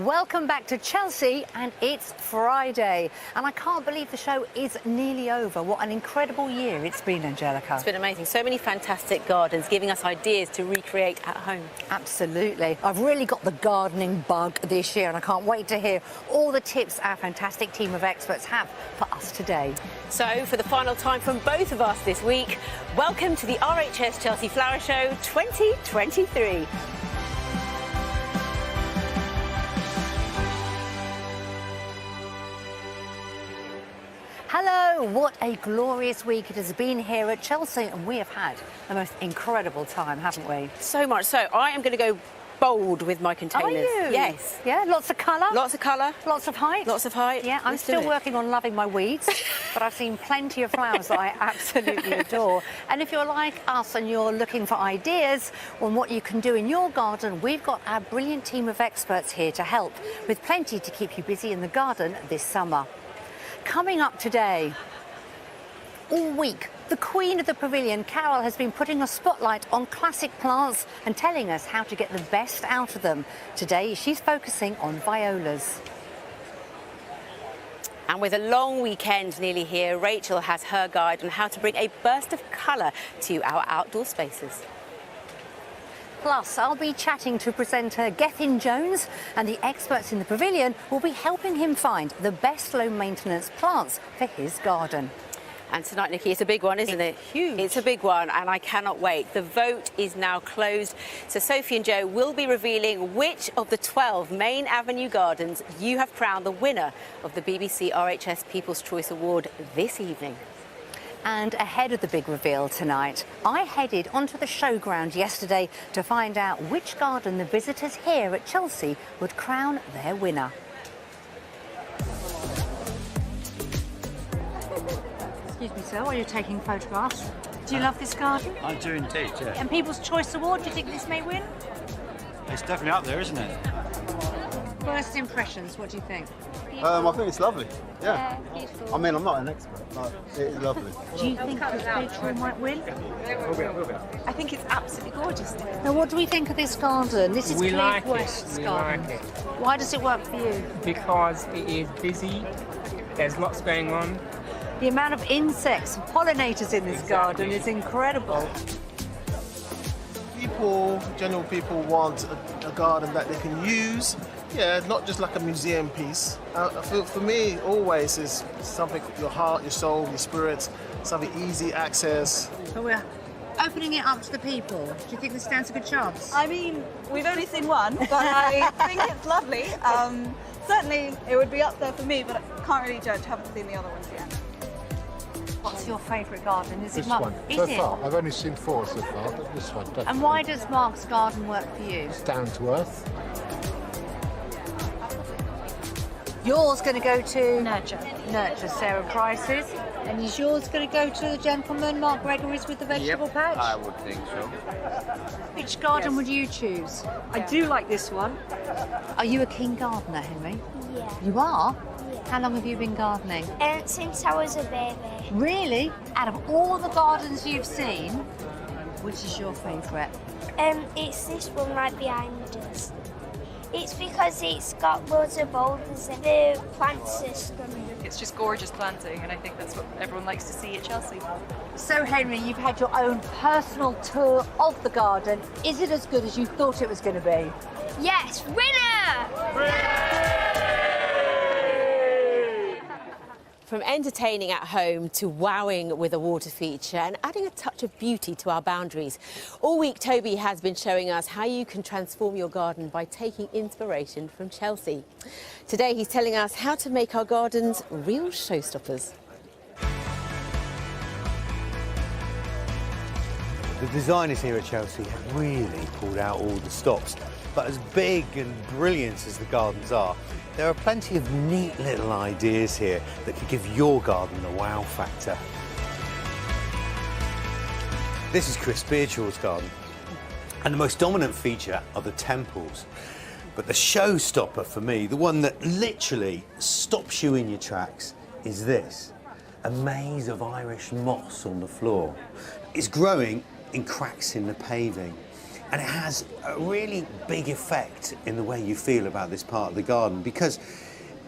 Welcome back to Chelsea, and it's Friday. And I can't believe the show is nearly over. What an incredible year it's been, Angelica. It's been amazing. So many fantastic gardens giving us ideas to recreate at home. Absolutely. I've really got the gardening bug this year, and I can't wait to hear all the tips our fantastic team of experts have for us today. So, for the final time from both of us this week, welcome to the RHS Chelsea Flower Show 2023. Hello, what a glorious week it has been here at Chelsea, and we have had the most incredible time, haven't we? So much so. I am going to go bold with my containers. Are you? Yes. Yeah, lots of colour? Lots of colour. Lots of height? Lots of height. Yeah, I'm still working on loving my weeds, but I've seen plenty of flowers that I absolutely adore. And if you're like us and you're looking for ideas on what you can do in your garden, we've got our brilliant team of experts here to help, with plenty to keep you busy in the garden this summer. Coming up today, all week, the Queen of the Pavilion, Carol, has been putting a spotlight on classic plants and telling us how to get the best out of them. Today, she's focusing on violas. And with a long weekend nearly here, Rachel has her guide on how to bring a burst of colour to our outdoor spaces. Plus, I'll be chatting to presenter Gethin Jones, and the experts in the pavilion will be helping him find the best low-maintenance plants for his garden. And tonight, Nikki, it's a big one, isn't it? Huge. It's a big one, and I cannot wait. The vote is now closed, so Sophie and Joe will be revealing which of the 12 main avenue gardens you have crowned the winner of the BBC RHS People's Choice Award this evening. And ahead of the big reveal tonight, I headed onto the showground yesterday to find out which garden the visitors here at Chelsea would crown their winner. Excuse me, sir, while you're taking photographs. Do you love this garden? I do indeed, yeah. And People's Choice Award, do you think this may win? It's definitely up there, isn't it? First impressions, what do you think? I think it's lovely. Yeah. Beautiful. I mean, I'm not an expert, but it is lovely. Do you think this picture might win? I think it's absolutely gorgeous. Now, what do we think of this garden? This is We Cliff like it. West's We garden. like it. Why does it work for you? Because it is busy, there's lots going on. The amount of insects and pollinators in this garden is incredible. General people want a garden that they can use. Yeah, not just like a museum piece. For me, always is something your heart, your soul, your spirit, something easy access. But we're opening it up to the people. Do you think this stands a good chance? I mean, we've only seen one, but I think it's lovely. Certainly, it would be up there for me, but I can't really judge. Haven't seen the other ones yet. What's your favourite garden? Is This it Mark? one. Is So it? far, I've only seen 4 so far, but this one definitely. And why does Mark's garden work for you? It's down to earth. Yours going to go to Nurture. Nurture, Sarah Price's. And is yours going to go to the gentleman, Mark Gregory's, with the vegetable patch? I would think so. Which garden would you choose? I do like this one. Are you a keen gardener, Henry? Yeah. You are? How long have you been gardening? Since I was a baby. Really? Out of all the gardens you've seen, which is your favourite? It's this one right behind us. It's because it's got loads of boulders in the plant system. It's just gorgeous planting, and I think that's what everyone likes to see at Chelsea. So, Henry, you've had your own personal tour of the garden. Is it as good as you thought it was going to be? Yes, winner! From entertaining at home to wowing with a water feature and adding a touch of beauty to our boundaries. All week, Toby has been showing us how you can transform your garden by taking inspiration from Chelsea. Today, he's telling us how to make our gardens real showstoppers. The designers here at Chelsea have really pulled out all the stops. But as big and brilliant as the gardens are, there are plenty of neat little ideas here that could give your garden the wow factor. This is Chris Beardshaw's garden, and the most dominant feature are the temples. But the showstopper for me, the one that literally stops you in your tracks, is this. A maze of Irish moss on the floor. It's growing in cracks in the paving. And it has a really big effect in the way you feel about this part of the garden, because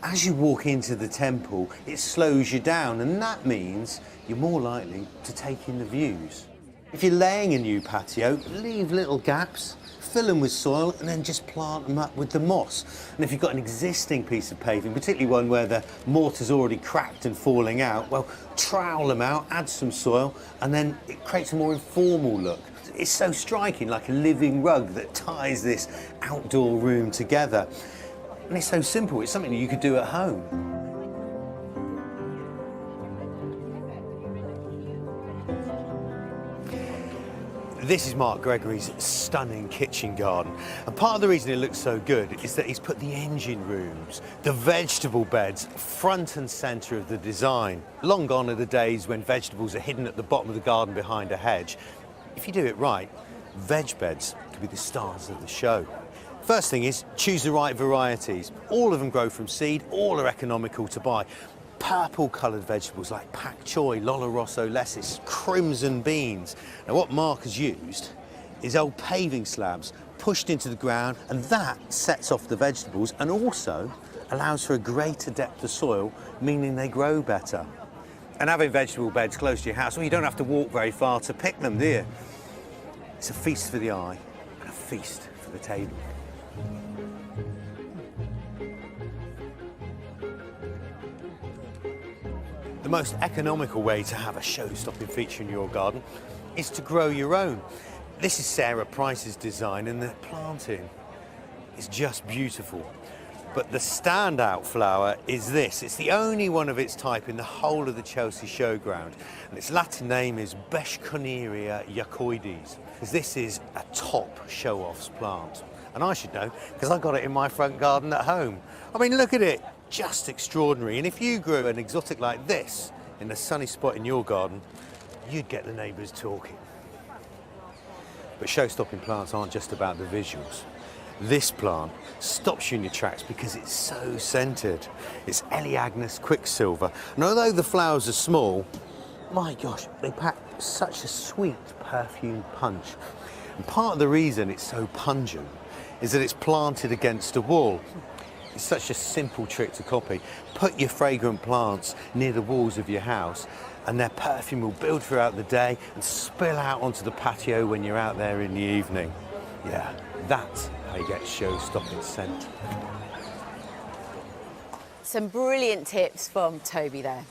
as you walk into the temple, it slows you down, and that means you're more likely to take in the views. If you're laying a new patio, leave little gaps, fill them with soil, and then just plant them up with the moss. And if you've got an existing piece of paving, particularly one where the mortar's already cracked and falling out, well, trowel them out, add some soil, and then it creates a more informal look. It's so striking, like a living rug that ties this outdoor room together. And it's so simple, it's something that you could do at home. This is Mark Gregory's stunning kitchen garden. And part of the reason it looks so good is that he's put the engine rooms, the vegetable beds, front and centre of the design. Long gone are the days when vegetables are hidden at the bottom of the garden behind a hedge. If you do it right, veg beds could be the stars of the show. First thing is, choose the right varieties. All of them grow from seed, all are economical to buy. Purple coloured vegetables like pak choi, lolo rosso lettuce, crimson beans. Now what Mark has used is old paving slabs pushed into the ground, and that sets off the vegetables and also allows for a greater depth of soil, meaning they grow better. And having vegetable beds close to your house, well, you don't have to walk very far to pick them, do you? It's a feast for the eye and a feast for the table. The most economical way to have a show-stopping feature in your garden is to grow your own. This is Sarah Price's design, and the planting is just beautiful. But the standout flower is this. It's the only one of its type in the whole of the Chelsea Showground, and its Latin name is Beschorneria jacoides, because this is a top show-offs plant. And I should know, because I got it in my front garden at home. I mean, look at it. Just extraordinary. And if you grew an exotic like this in a sunny spot in your garden, you'd get the neighbours talking. But show-stopping plants aren't just about the visuals. This plant stops you in your tracks because it's so scented. It's Elaeagnus quicksilver. And although the flowers are small, my gosh, they pack such a sweet perfume punch. And part of the reason it's so pungent is that it's planted against a wall. It's such a simple trick to copy. Put your fragrant plants near the walls of your house, and their perfume will build throughout the day and spill out onto the patio when you're out there in the evening. Yeah, that's how you get show-stopping scent. Some brilliant tips from Toby there.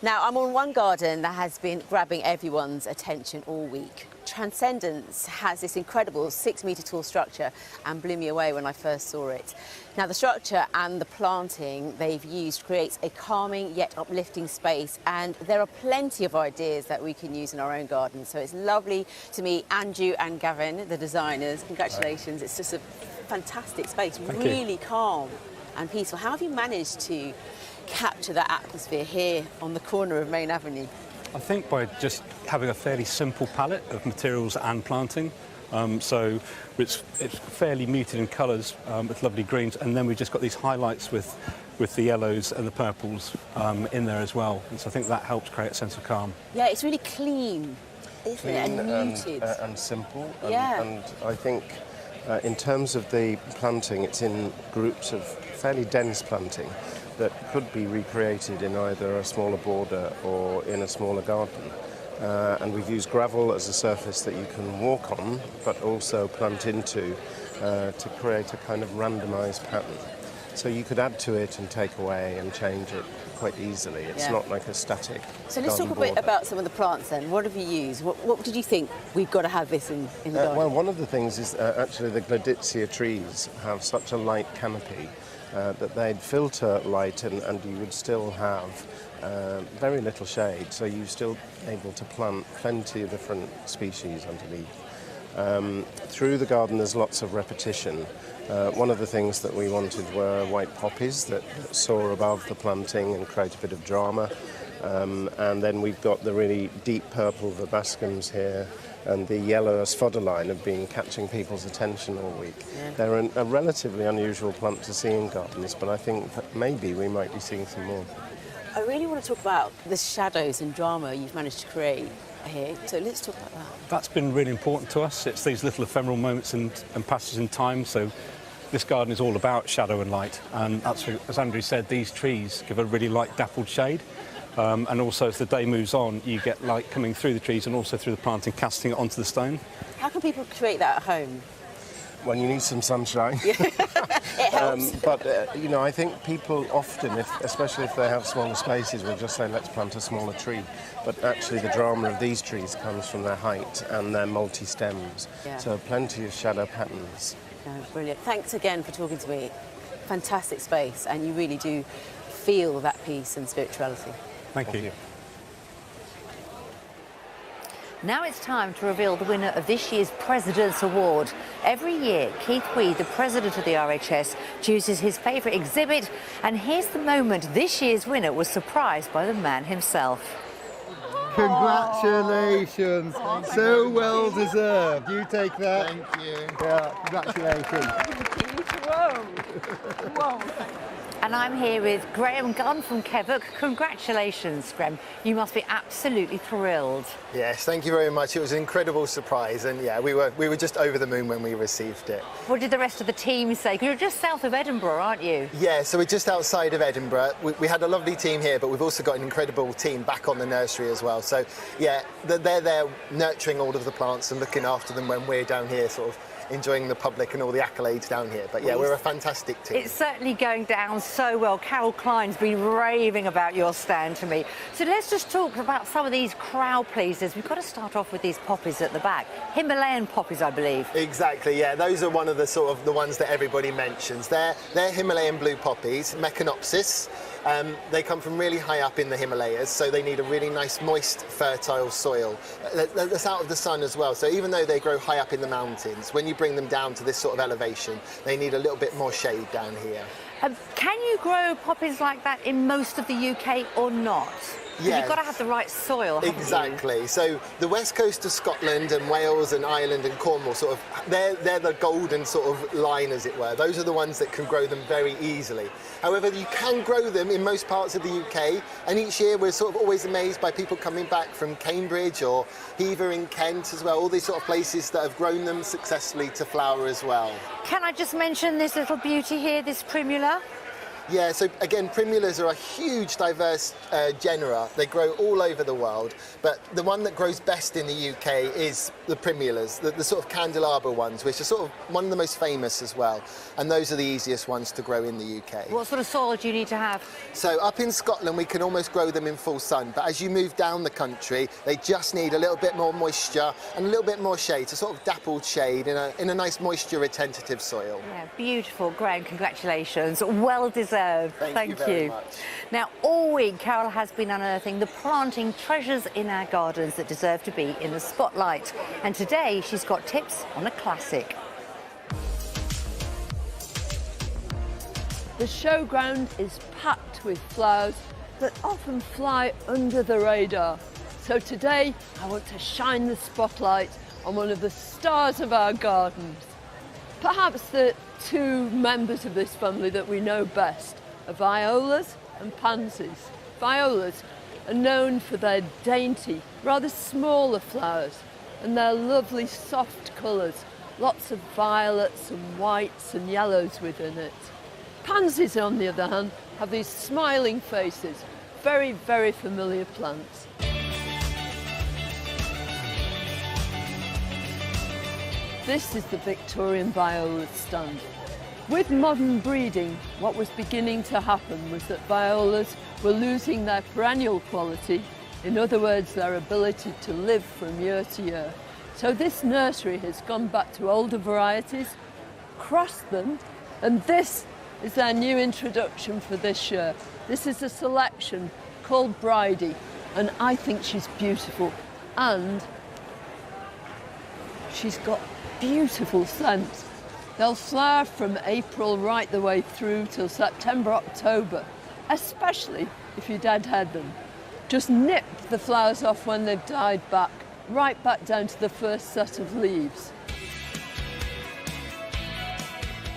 Now, I'm on one garden that has been grabbing everyone's attention all week. Transcendence has this incredible 6-metre tall structure and blew me away when I first saw it. Now, the structure and the planting they've used creates a calming yet uplifting space, and there are plenty of ideas that we can use in our own garden. So it's lovely to meet Andrew and Gavin, the designers. Congratulations. It's just a fantastic space, really calm and peaceful. How have you managed to capture that atmosphere here on the corner of Main Avenue? I think by just having a fairly simple palette of materials and planting. So it's fairly muted in colours with lovely greens, and then we've just got these highlights with the yellows and the purples in there as well. And so I think that helps create a sense of calm. Yeah, it's really clean, isn't it? And muted. And simple. Yeah. And I think in terms of the planting, it's in groups of fairly dense planting that could be recreated in either a smaller border or in a smaller garden. And we've used gravel as a surface that you can walk on, but also plant into to create a kind of randomised pattern. So you could add to it and take away and change it quite easily. It's not like a static So let's talk a bit about some of the plants then. What have you used? What did you think we've got to have this in the garden? Well, one of the things is actually the Gladitsia trees have such a light canopy that they'd filter light and you would still have very little shade, so you're still able to plant plenty of different species underneath. Through the garden there's lots of repetition. One of the things that we wanted were white poppies that soar above the planting and create a bit of drama. And then we've got the really deep purple verbascums here, and the yellow asphodeline have been catching people's attention all week. Yeah. They're a relatively unusual plant to see in gardens, but I think that maybe we might be seeing some more. I really want to talk about the shadows and drama you've managed to create here. So let's talk about that. That's been really important to us. It's these little ephemeral moments and passages in time. So this garden is all about shadow and light. And that's, as Andrew said, these trees give a really light dappled shade. And also as the day moves on, you get light coming through the trees and also through the planting, casting it onto the stone. How can people create that at home? Well, you need some sunshine. It helps. But, you know, I think people often, especially if they have smaller spaces, will just say, let's plant a smaller tree. But actually the drama of these trees comes from their height and their multi-stems. Yeah. So plenty of shadow patterns. No, brilliant. Thanks again for talking to me. Fantastic space, and you really do feel that peace and spirituality. Thank you. Now it's time to reveal the winner of this year's President's Award. Every year, Keith Weed, the president of the RHS, chooses his favourite exhibit, and here's the moment this year's winner was surprised by the man himself. Congratulations. So well deserved. You take that. Thank you. Yeah, congratulations. Whoa. And I'm here with Graham Gunn from Kevok. Congratulations, Graham. You must be absolutely thrilled. Yes, thank you very much. It was an incredible surprise, and yeah, we were just over the moon when we received it. What did the rest of the team say? 'Cause you're just south of Edinburgh, aren't you? Yeah, so we're just outside of Edinburgh. We had a lovely team here, but we've also got an incredible team back on the nursery as well. So yeah, they're there nurturing all of the plants and looking after them when we're down here, sort of enjoying the public and all the accolades down here. But yeah, we're a fantastic team. It's certainly going down so well. Carol Klein's been raving about your stand to me. So let's just talk about some of these crowd pleasers. We've got to start off with these poppies at the back. Himalayan poppies, I believe. Exactly, yeah. Those are one of the sort of the ones that everybody mentions. They're Himalayan blue poppies, Meconopsis. They come from really high up in the Himalayas, so they need a really nice, moist, fertile soil that's out of the sun as well. So even though they grow high up in the mountains, when you bring them down to this sort of elevation, they need a little bit more shade down here. Can you grow poppies like that in most of the UK or not? Yeah. You've got to have the right soil, haven't Exactly. you? So the west coast of Scotland and Wales and Ireland and Cornwall, sort of, they're the golden sort of line, as it were. Those are the ones that can grow them very easily. However, you can grow them in most parts of the UK, and each year we're sort of always amazed by people coming back from Cambridge or Hever in Kent as well, all these sort of places that have grown them successfully to flower as well. Can I just mention this little beauty here, this primula? Yeah, so again, primulas are a huge diverse genera. They grow all over the world, but the one that grows best in the UK is the primulas, the sort of candelabra ones, which are sort of one of the most famous as well. And those are the easiest ones to grow in the UK. What sort of soil do you need to have? So up in Scotland, we can almost grow them in full sun, but as you move down the country, they just need a little bit more moisture and a little bit more shade, a sort of dappled shade in a nice moisture retentive soil. Yeah, beautiful. Graham, congratulations. Well deserved. Thank you very much. Now, all week, Carol has been unearthing the planting treasures in our gardens that deserve to be in the spotlight. And today, she's got tips on a classic. The showground is packed with flowers that often fly under the radar. So today, I want to shine the spotlight on one of the stars of our gardens. Perhaps the two members of this family that we know best are violas and pansies. Violas are known for their dainty, rather smaller flowers and their lovely soft colours, lots of violets and whites and yellows within it. Pansies, on the other hand, have these smiling faces, very, very familiar plants. This is the Victorian viola stand. With modern breeding, what was beginning to happen was that violas were losing their perennial quality, in other words, their ability to live from year to year. So this nursery has gone back to older varieties, crossed them, and this is their new introduction for this year. This is a selection called Bridie, and I think she's beautiful, and she's got beautiful scent. They'll flower from April right the way through till September, October, especially if you deadhead them. Just nip the flowers off when they've died back, right back down to the first set of leaves.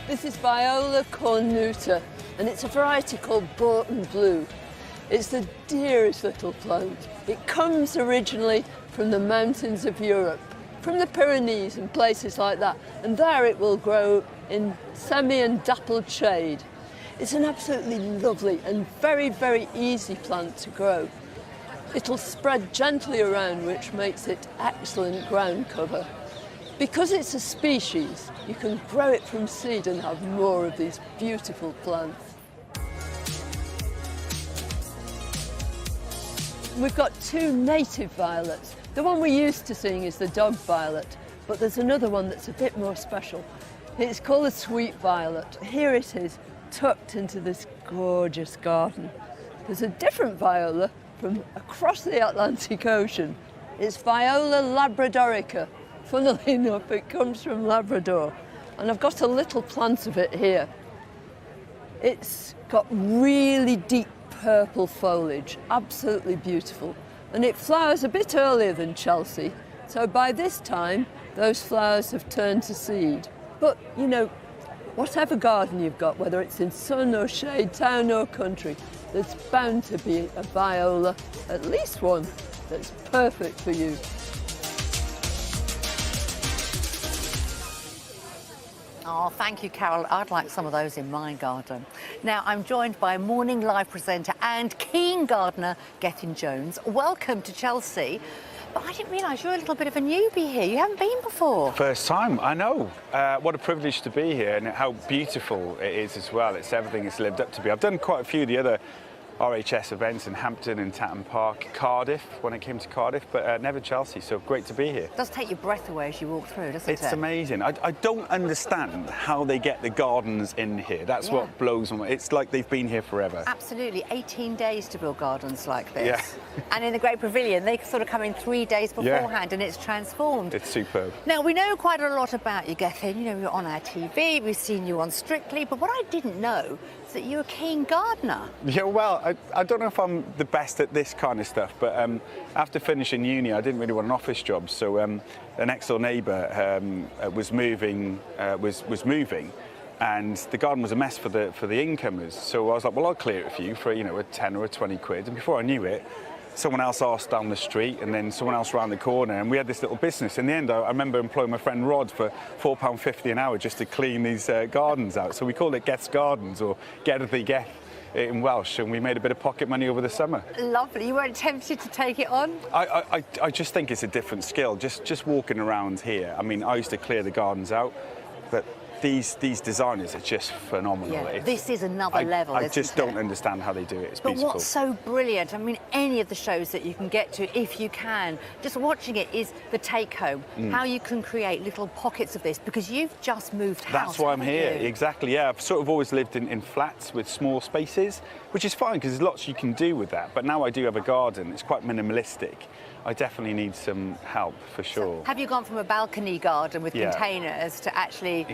This is Viola cornuta, and it's a variety called Borton Blue. It's the dearest little plant. It comes originally from the mountains of Europe, from the Pyrenees and places like that, and there it will grow in semi and dappled shade. It's an absolutely lovely and very, very easy plant to grow. It'll spread gently around, which makes it excellent ground cover. Because it's a species, you can grow it from seed and have more of these beautiful plants. We've got two native violets. The one we're used to seeing is the dog violet, but there's another one that's a bit more special. It's called a sweet violet. Here it is, tucked into this gorgeous garden. There's a different viola from across the Atlantic Ocean. It's Viola labradorica. Funnily enough, it comes from Labrador, and I've got a little plant of it here. It's got really deep purple foliage, absolutely beautiful, and it flowers a bit earlier than Chelsea, so by this time those flowers have turned to seed. But you know, whatever garden you've got, whether it's in sun or shade, town or country, there's bound to be a viola, at least one, that's perfect for you. Oh, thank you, Carol. I'd like some of those in my garden. Now, I'm joined by Morning Live presenter and keen gardener, Gethin Jones. Welcome to Chelsea. But I didn't realise you're a little bit of a newbie here. You haven't been before. First time, I know. What a privilege to be here, and how beautiful it is as well. It's everything it's lived up to be. I've done quite a few of the other RHS events in Hampton and Tatton Park, Cardiff, when it came to Cardiff, but never Chelsea, so great to be here. It does take your breath away as you walk through, doesn't it? It's amazing. I don't understand how they get the gardens in here. That's what blows me. It's like they've been here forever. Absolutely. 18 days to build gardens like this. Yeah. And in the Great Pavilion, they sort of come in 3 days beforehand and it's transformed. It's superb. Now, we know quite a lot about you, Gethin. You know, you're on our TV, we've seen you on Strictly, but what I didn't know is that you're a keen gardener. Yeah, well, I don't know if I'm the best at this kind of stuff, but after finishing uni, I didn't really want an office job, so an next-door neighbour was moving, and the garden was a mess for the incomers. So I was like, well, I'll clear it for you for, you know, a 10 or a 20 quid. And before I knew it, someone else asked down the street, and then someone else around the corner, and we had this little business. In the end, I remember employing my friend Rod for £4.50 an hour just to clean these gardens out. So we called it Geth's Gardens, or Gerddi Geth in Welsh, and we made a bit of pocket money over the summer. Lovely. You weren't tempted to take it on? I just think it's a different skill. Just walking around here. I mean, I used to clear the gardens out, but these designers are just phenomenal. Yeah, this is another level. I just don't understand how they do it. It's beautiful. But what's so brilliant, I mean, any of the shows that you can get to, if you can, just watching it is the take-home, how you can create little pockets of this, because you've just moved house. That's why I'm here, you? exactly, yeah. I've sort of always lived in flats with small spaces, which is fine, because there's lots you can do with that. But now I do have a garden. It's quite minimalistic. I definitely need some help, for sure. So have you gone from a balcony garden with containers to actually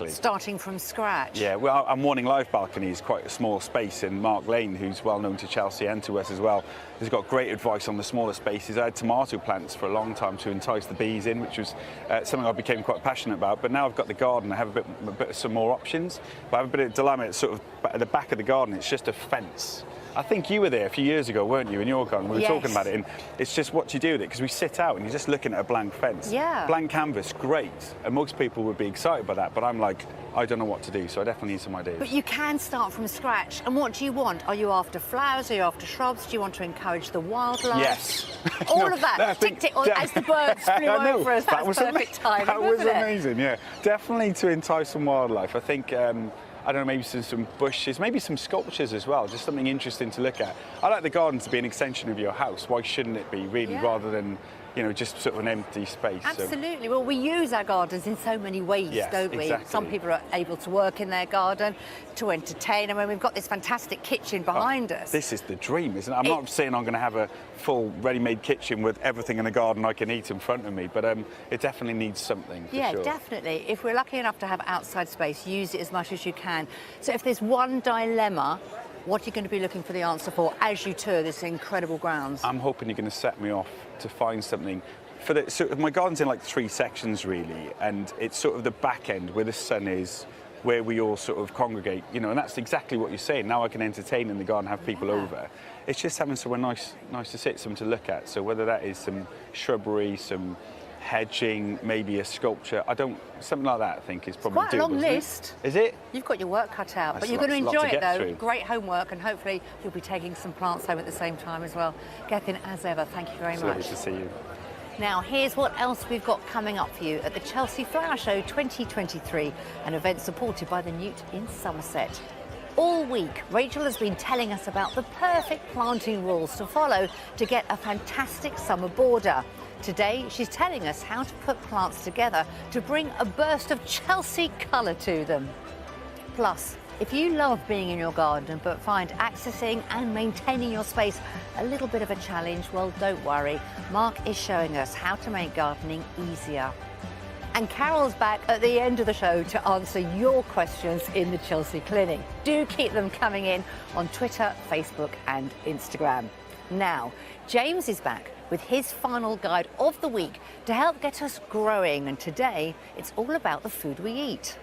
starting from scratch? Yeah, well, our Morning Live balcony is quite a small space, and Mark Lane, who's well known to Chelsea and to us as well, has got great advice on the smaller spaces. I had tomato plants for a long time to entice the bees in, which was something I became quite passionate about. But now I've got the garden, I have a bit some more options. But I have a bit of dilemma. It's sort of at the back of the garden, it's just a fence. I think you were there a few years ago, weren't you, in your garden? We were talking about it, and it's just what you do with it, because we sit out and you're just looking at a blank fence. Yeah. Blank canvas, great. And most people would be excited by that, but I'm like, I don't know what to do, so I definitely need some ideas. But you can start from scratch. And what do you want? Are you after flowers? Are you after shrubs? Do you want to encourage the wildlife? Yes. All of that. Tick, tick, as the birds flew over us. That was perfect timing, That was wasn't it? amazing, yeah. Definitely to entice some wildlife. I think, I don't know, maybe some bushes, maybe some sculptures as well, just something interesting to look at. I like the garden to be an extension of your house. Why shouldn't it be, really, rather than, you know, just sort of an empty space? Absolutely. Well, we use our gardens in so many ways, don't we? Exactly. Some people are able to work in their garden, to entertain. I mean, we've got this fantastic kitchen behind us. This is the dream, isn't it? I'm not saying I'm going to have a full ready-made kitchen with everything in the garden I can eat in front of me, but it definitely needs something, for yeah, sure. definitely. If we're lucky enough to have outside space, use it as much as you can. So if there's one dilemma, what are you going to be looking for the answer for as you tour this incredible grounds? I'm hoping you're going to set me off to find something. For the, so my garden's in like 3 sections, really, and it's sort of the back end where the sun is, where we all sort of congregate, you know, and that's exactly what you're saying. Now I can entertain in the garden, have people over. It's just having somewhere nice to sit, something to look at. So whether that is some shrubbery, some hedging, maybe a sculpture, something like that I think is probably Quite a long list. Is it? You've got your work cut out, That's but you're going to lot enjoy to it get though. through. Great homework, and hopefully you'll be taking some plants home at the same time as well. Gethin, as ever, thank you very It's much. lovely to see you. Now, here's what else we've got coming up for you at the Chelsea Flower Show 2023, an event supported by the Newt in Somerset. All week, Rachel has been telling us about the perfect planting rules to follow to get a fantastic summer border. Today, she's telling us how to put plants together to bring a burst of Chelsea colour to them. Plus, if you love being in your garden but find accessing and maintaining your space a little bit of a challenge, well, don't worry. Mark is showing us how to make gardening easier. And Carol's back at the end of the show to answer your questions in the Chelsea Clinic. Do keep them coming in on Twitter, Facebook and Instagram. Now, James is back with his final guide of the week to help get us growing. And today, it's all about the food we eat.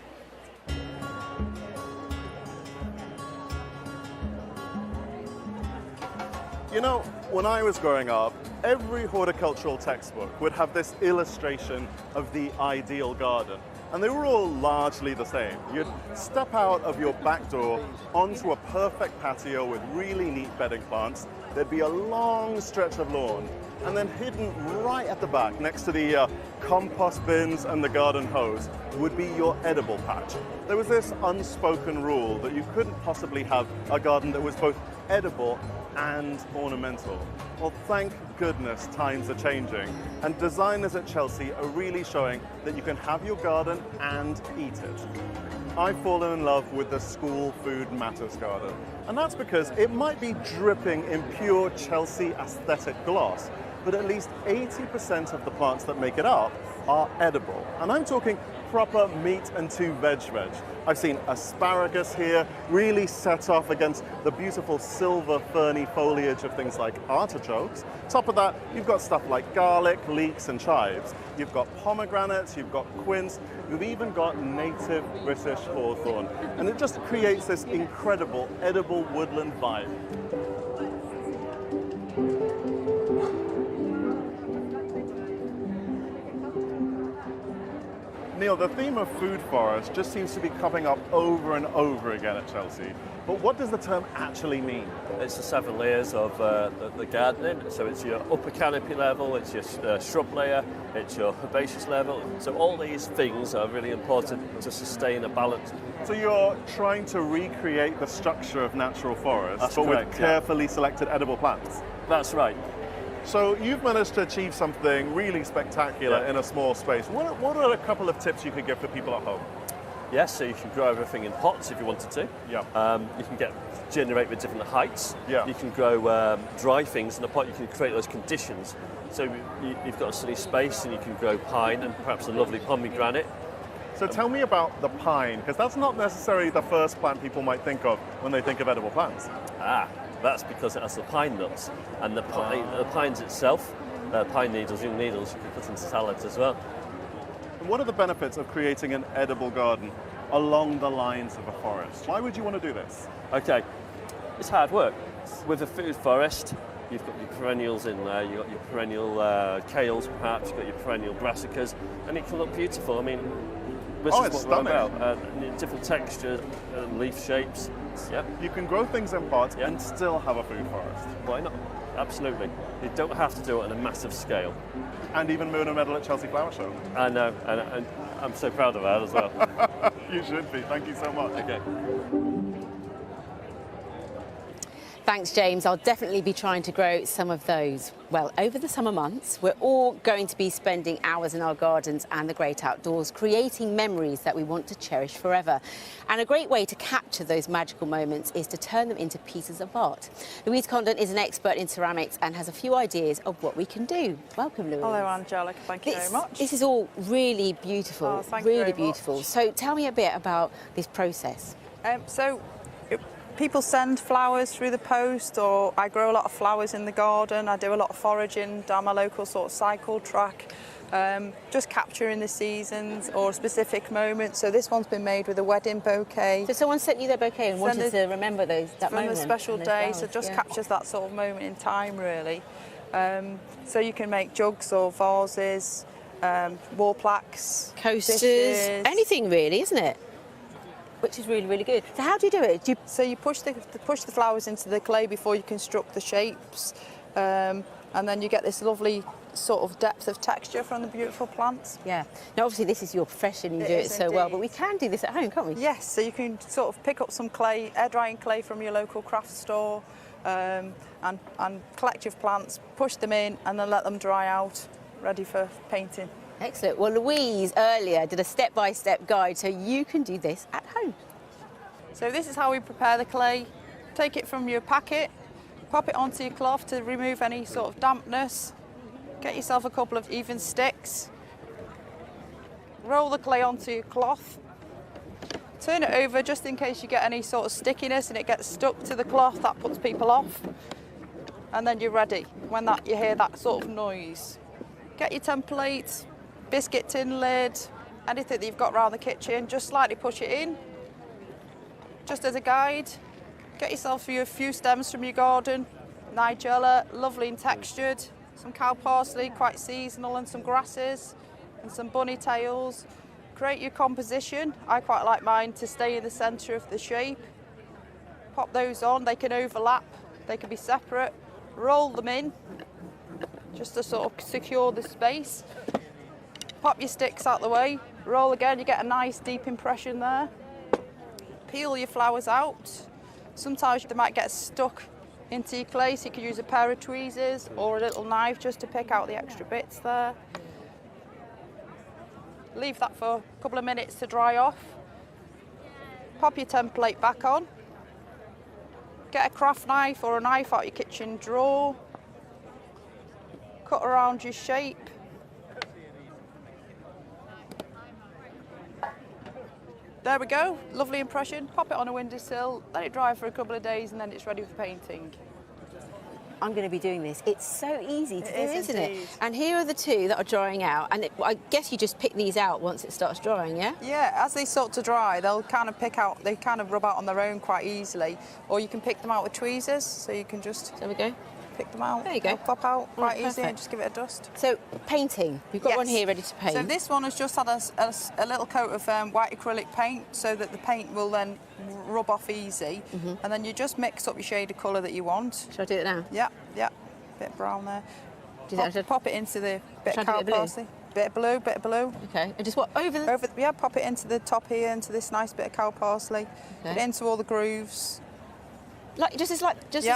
You know, when I was growing up, every horticultural textbook would have this illustration of the ideal garden. And they were all largely the same. You'd step out of your back door onto a perfect patio with really neat bedding plants. There'd be a long stretch of lawn. And then hidden right at the back, next to the compost bins and the garden hose, would be your edible patch. There was this unspoken rule that you couldn't possibly have a garden that was both edible and ornamental. Well, thank goodness times are changing, and designers at Chelsea are really showing that you can have your garden and eat it. I've fallen in love with the School Food Matters garden, and that's because it might be dripping in pure Chelsea aesthetic gloss, but at least 80% of the plants that make it up are edible. And I'm talking proper meat and two veg. I've seen asparagus here, really set off against the beautiful silver ferny foliage of things like artichokes. Top of that, you've got stuff like garlic, leeks and chives. You've got pomegranates, you've got quince, you've even got native British hawthorn. And it just creates this incredible edible woodland vibe. Neil, the theme of food forest just seems to be coming up over and over again at Chelsea. But what does the term actually mean? It's the 7 layers of the gardening. So it's your upper canopy level, it's your shrub layer, it's your herbaceous level. So all these things are really important to sustain a balance. So you're trying to recreate the structure of natural forests, but correct, with carefully selected edible plants? That's right. So you've managed to achieve something really spectacular in a small space. What are a couple of tips you could give for people at home? Yes, so you can grow everything in pots if you wanted to. Yeah. You can generate with different heights. Yeah. You can grow dry things in a pot. You can create those conditions. So you've got a sunny space, and you can grow pine and perhaps a lovely pomegranate. So tell me about the pine, because that's not necessarily the first plant people might think of when they think of edible plants. That's because it has the pine nuts, and the pines itself, pine needles, young needles, you can put into salads as well. And what are the benefits of creating an edible garden along the lines of a forest? Why would you want to do this? Okay, it's hard work. With a food forest, you've got your perennials in there, you've got your perennial kales perhaps, you've got your perennial brassicas, and it can look beautiful. I mean, this is it's what we're stunning. about. Different textures and leaf shapes. Yep. You can grow things in pots and still have a food forest. Why not? Absolutely. You don't have to do it on a massive scale. And even win a medal at Chelsea Flower Show. I know, and I'm so proud of that as well. You should be. Thank you so much. Okay. Thanks, James. I'll definitely be trying to grow some of those. Well, over the summer months, we're all going to be spending hours in our gardens and the great outdoors, creating memories that we want to cherish forever. And a great way to capture those magical moments is to turn them into pieces of art. Louise Condon is an expert in ceramics and has a few ideas of what we can do. Welcome, Louise. Hello, Angelica. Thank you very much. This is all really beautiful, Oh, thank you very beautiful. much. So tell me a bit about this process. People send flowers through the post, or I grow a lot of flowers in the garden. I do a lot of foraging down my local sort of cycle track, just capturing the seasons or specific moments. So this one's been made with a wedding bouquet. So someone sent you their bouquet and wanted to remember that moment. From a special day, flowers, so just yeah. captures that sort of moment in time, really. So you can make jugs or vases, wall plaques, coasters, dishes. anything really, isn't it? Which is really, really good. So how do you do it? So you push the flowers into the clay before you construct the shapes, and then you get this lovely sort of depth of texture from the beautiful plants. Yeah. Now, obviously, this is your profession, you do it so well, but we can do this at home, can't we? Yes, so you can sort of pick up some clay, air drying clay from your local craft store, and collect your plants, push them in, and then let them dry out, ready for painting. Excellent. Well, Louise earlier did a step-by-step guide, so you can do this at home. So this is how we prepare the clay. Take it from your packet, pop it onto your cloth to remove any sort of dampness. Get yourself a couple of even sticks. Roll the clay onto your cloth. Turn it over just in case you get any sort of stickiness and it gets stuck to the cloth. That puts people off. And then you're ready when you hear that sort of noise. Get your template, biscuit tin lid, anything that you've got around the kitchen, just slightly push it in. Just as a guide, get yourself a few stems from your garden, nigella, lovely and textured, some cow parsley, quite seasonal, and some grasses, and some bunny tails. Create your composition. I quite like mine to stay in the centre of the shape. Pop those on, they can overlap, they can be separate. Roll them in, just to sort of secure the space. Pop your sticks out the way, roll again, you get a nice deep impression there. Peel your flowers out. Sometimes they might get stuck into your clay, so you could use a pair of tweezers or a little knife just to pick out the extra bits there. Leave that for a couple of minutes to dry off. Pop your template back on. Get a craft knife or a knife out your kitchen drawer. Cut around your shape. There we go, lovely impression. Pop it on a windowsill, let it dry for a couple of days, and then it's ready for painting. I'm going to be doing this. It's so easy to do, isn't indeed. it? And here are the two that are drying out. And I guess you just pick these out once it starts drying, yeah? Yeah, as they start to dry, they'll kind of they kind of rub out on their own quite easily. Or you can pick them out with tweezers, so you can just... There we go. Pick them out. There you go. They'll pop out quite easily perfect. and just give it a dust. So, painting. You've got one here ready to paint. So this one has just had a little coat of white acrylic paint so that the paint will then rub off easy. And then you just mix up your shade of colour that you want. Should I do it now? Yeah, yeah. Bit brown there. Pop it into the bit of Should I cow do a bit of blue? parsley. Bit of blue, bit of blue. Okay. And just what, over the... Yeah, pop it into the top here, into this nice bit of cow parsley. Get it into all the grooves. Like, just as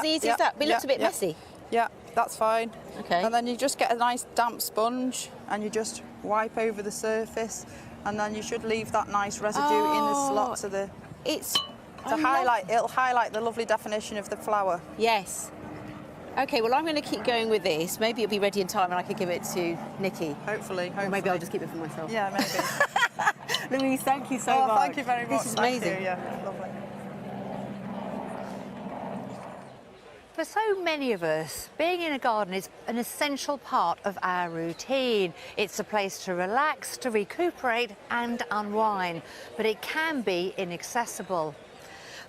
easy as that? But it looks a bit messy. Yeah, that's fine. Okay. And then you just get a nice damp sponge and you just wipe over the surface, and then you should leave that nice residue in the slots of the... It'll highlight the lovely definition of the flower. Yes. Okay, well, I'm going to keep going with this. Maybe it'll be ready in time and I can give it to Nikki. Hopefully. Or maybe I'll just keep it for myself. Yeah, maybe. Louise, thank you so much. Thank you very much. This is amazing. Thank you. Yeah, lovely. For so many of us, being in a garden is an essential part of our routine. It's a place to relax, to recuperate and unwind, but it can be inaccessible.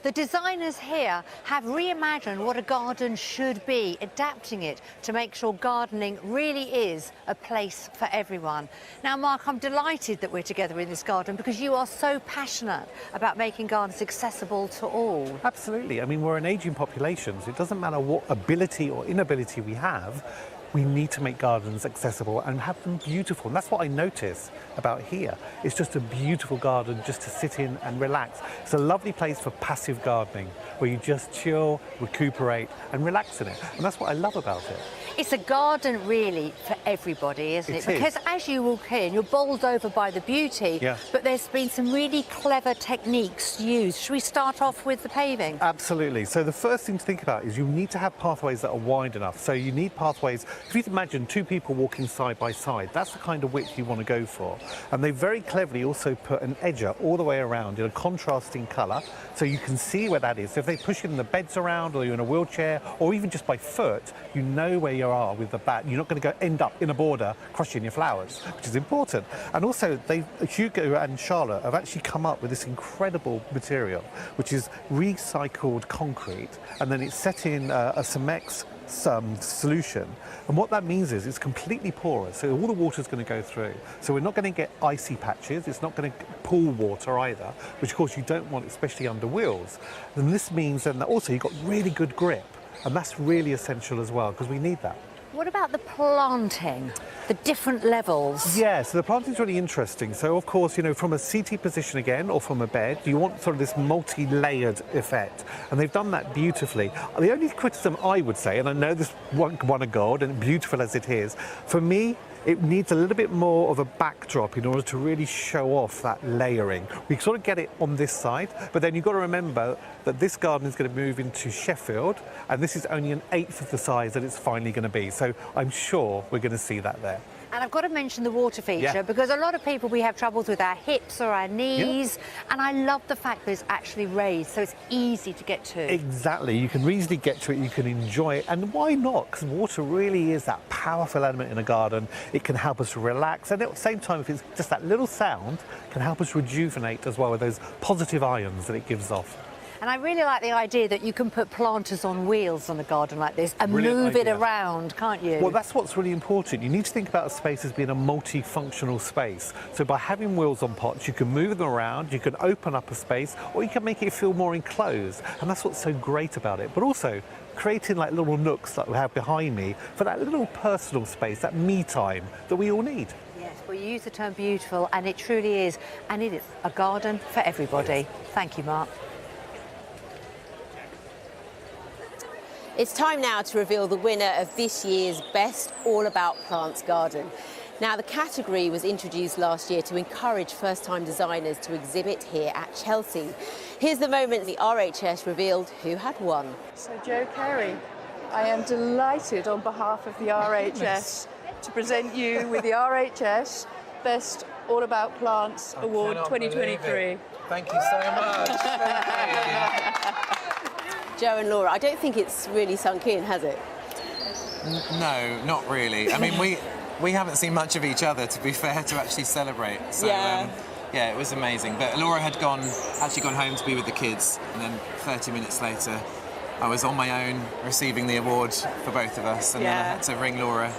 The designers here have reimagined what a garden should be, adapting it to make sure gardening really is a place for everyone. Now, Mark, I'm delighted that we're together in this garden because you are so passionate about making gardens accessible to all. Absolutely. I mean, we're an ageing population, so it doesn't matter what ability or inability we have, we need to make gardens accessible and have them beautiful. And that's what I notice about here. It's just a beautiful garden just to sit in and relax. It's a lovely place for passive gardening where you just chill, recuperate and relax in it. And that's what I love about it. It's a garden really for everybody, isn't it? It is. Because as you walk in, you're bowled over by the beauty, but there's been some really clever techniques used. Should we start off with the paving? Absolutely. So the first thing to think about is you need to have pathways that are wide enough. So you need pathways if you imagine two people walking side by side, that's the kind of width you want to go for. And they very cleverly also put an edger all the way around in a contrasting colour, so you can see where that is. So if they push in the beds around, or you're in a wheelchair, or even just by foot, you know where you are with the bat. You're not going to end up in a border crushing your flowers, which is important. And also, Hugo and Charlotte have actually come up with this incredible material, which is recycled concrete, and then it's set in a Cemex solution, and what that means is it's completely porous, so all the water's going to go through, so we're not going to get icy patches, it's not going to pool water either, which of course you don't want, especially under wheels. And this means then that also you've got really good grip, and that's really essential as well, because we need that. What about the planting, the different levels? Yeah, so the planting is really interesting. So, of course, you know, from a seated position again, or from a bed, you want sort of this multi-layered effect. And they've done that beautifully. The only criticism I would say, and I know this won a gold, and beautiful as it is, for me, it needs a little bit more of a backdrop in order to really show off that layering. We sort of get it on this side, but then you've got to remember that this garden is going to move into Sheffield, and this is only an eighth of the size that it's finally going to be. So I'm sure we're going to see that there. And I've got to mention the water feature, because a lot of people, we have troubles with our hips or our knees, and I love the fact that it's actually raised, so it's easy to get to. Exactly, you can easily get to it, you can enjoy it, and why not? Because water really is that powerful element in a garden. It can help us relax, and at the same time, if it's just that little sound, can help us rejuvenate as well with those positive ions that it gives off. And I really like the idea that you can put planters on wheels on a garden like this and move it around, can't you? Well, that's what's really important. You need to think about a space as being a multifunctional space. So by having wheels on pots, you can move them around, you can open up a space, or you can make it feel more enclosed. And that's what's so great about it. But also, creating like little nooks that we have behind me for that little personal space, that me time that we all need. Yes, well, you use the term beautiful, and it truly is. And it is a garden for everybody. Thank you, Mark. It's time now to reveal the winner of this year's Best All About Plants garden. Now, the category was introduced last year to encourage first-time designers to exhibit here at Chelsea. Here's the moment the RHS revealed who had won. So, Joe Carey, I am delighted on behalf of the RHS to present you with the RHS Best All About Plants Award 2023. Thank you so much. Thank you. Joe and Laura, I don't think it's really sunk in, has it? No, not really. I mean, we haven't seen much of each other, to be fair, to actually celebrate. So, yeah, it was amazing. But Laura had actually gone home to be with the kids, and then 30 minutes later, I was on my own receiving the award for both of us, and then I had to ring Laura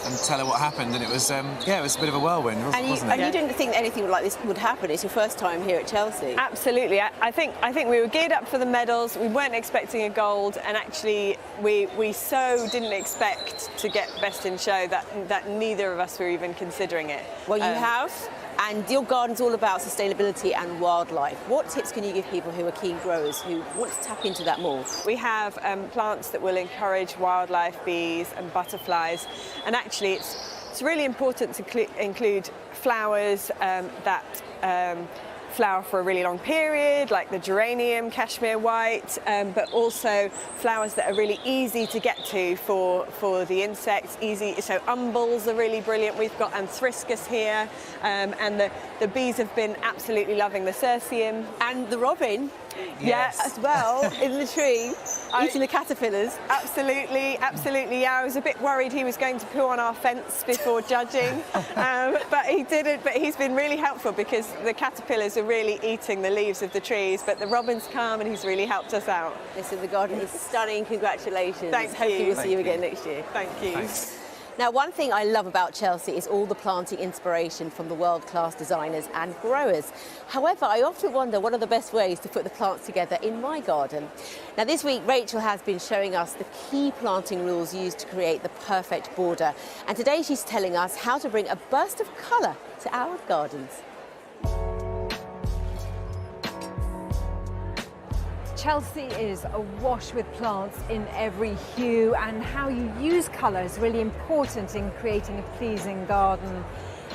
and tell her what happened, and it was it was a bit of a whirlwind, wasn't it? And you didn't think anything like this would happen. It's your first time here at Chelsea. Absolutely. I think we were geared up for the medals. We weren't expecting a gold, and actually we so didn't expect to get best in show that neither of us were even considering it. Well, you have. And your garden's all about sustainability and wildlife. What tips can you give people who are keen growers who want to tap into that more? We have plants that will encourage wildlife, bees and butterflies. And actually it's really important to include flowers that flower for a really long period, like the geranium, cashmere white, but also flowers that are really easy to get to for the insects. So umbels are really brilliant. We've got anthriscus here, and the bees have been absolutely loving the cirsium. And the robin, yes, as well, in the tree, eating the caterpillars. Absolutely, absolutely. Yeah, I was a bit worried he was going to poo on our fence before judging, but he didn't. But he's been really helpful because the caterpillars are really eating the leaves of the trees, but the robin's come and he's really helped us out. Listen, the garden is stunning. Congratulations. Thank you. Hopefully we'll see you again next year. Thank you. Thanks. Now, one thing I love about Chelsea is all the planting inspiration from the world-class designers and growers. However, I often wonder what are the best ways to put the plants together in my garden. Now, this week, Rachel has been showing us the key planting rules used to create the perfect border. And today she's telling us how to bring a burst of colour to our gardens. Chelsea is awash with plants in every hue, and how you use colour is really important in creating a pleasing garden.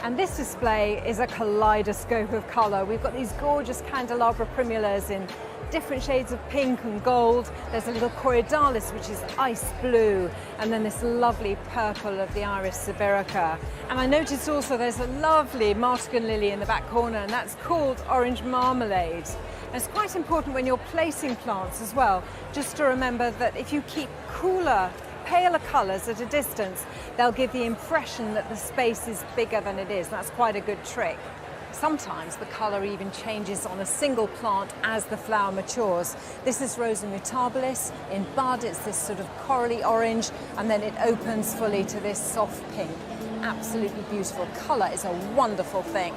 And this display is a kaleidoscope of colour. We've got these gorgeous candelabra primulas in different shades of pink and gold. There's a little corydalis, which is ice blue, and then this lovely purple of the Iris sibirica. And I noticed also there's a lovely Martagon lily in the back corner, and that's called orange marmalade. And it's quite important when you're placing plants as well, just to remember that if you keep cooler, paler colours at a distance, they'll give the impression that the space is bigger than it is. That's quite a good trick. Sometimes the colour even changes on a single plant as the flower matures. This is Rosa mutabilis. In bud, it's this sort of corally orange, and then it opens fully to this soft pink. Absolutely beautiful. Colour is a wonderful thing.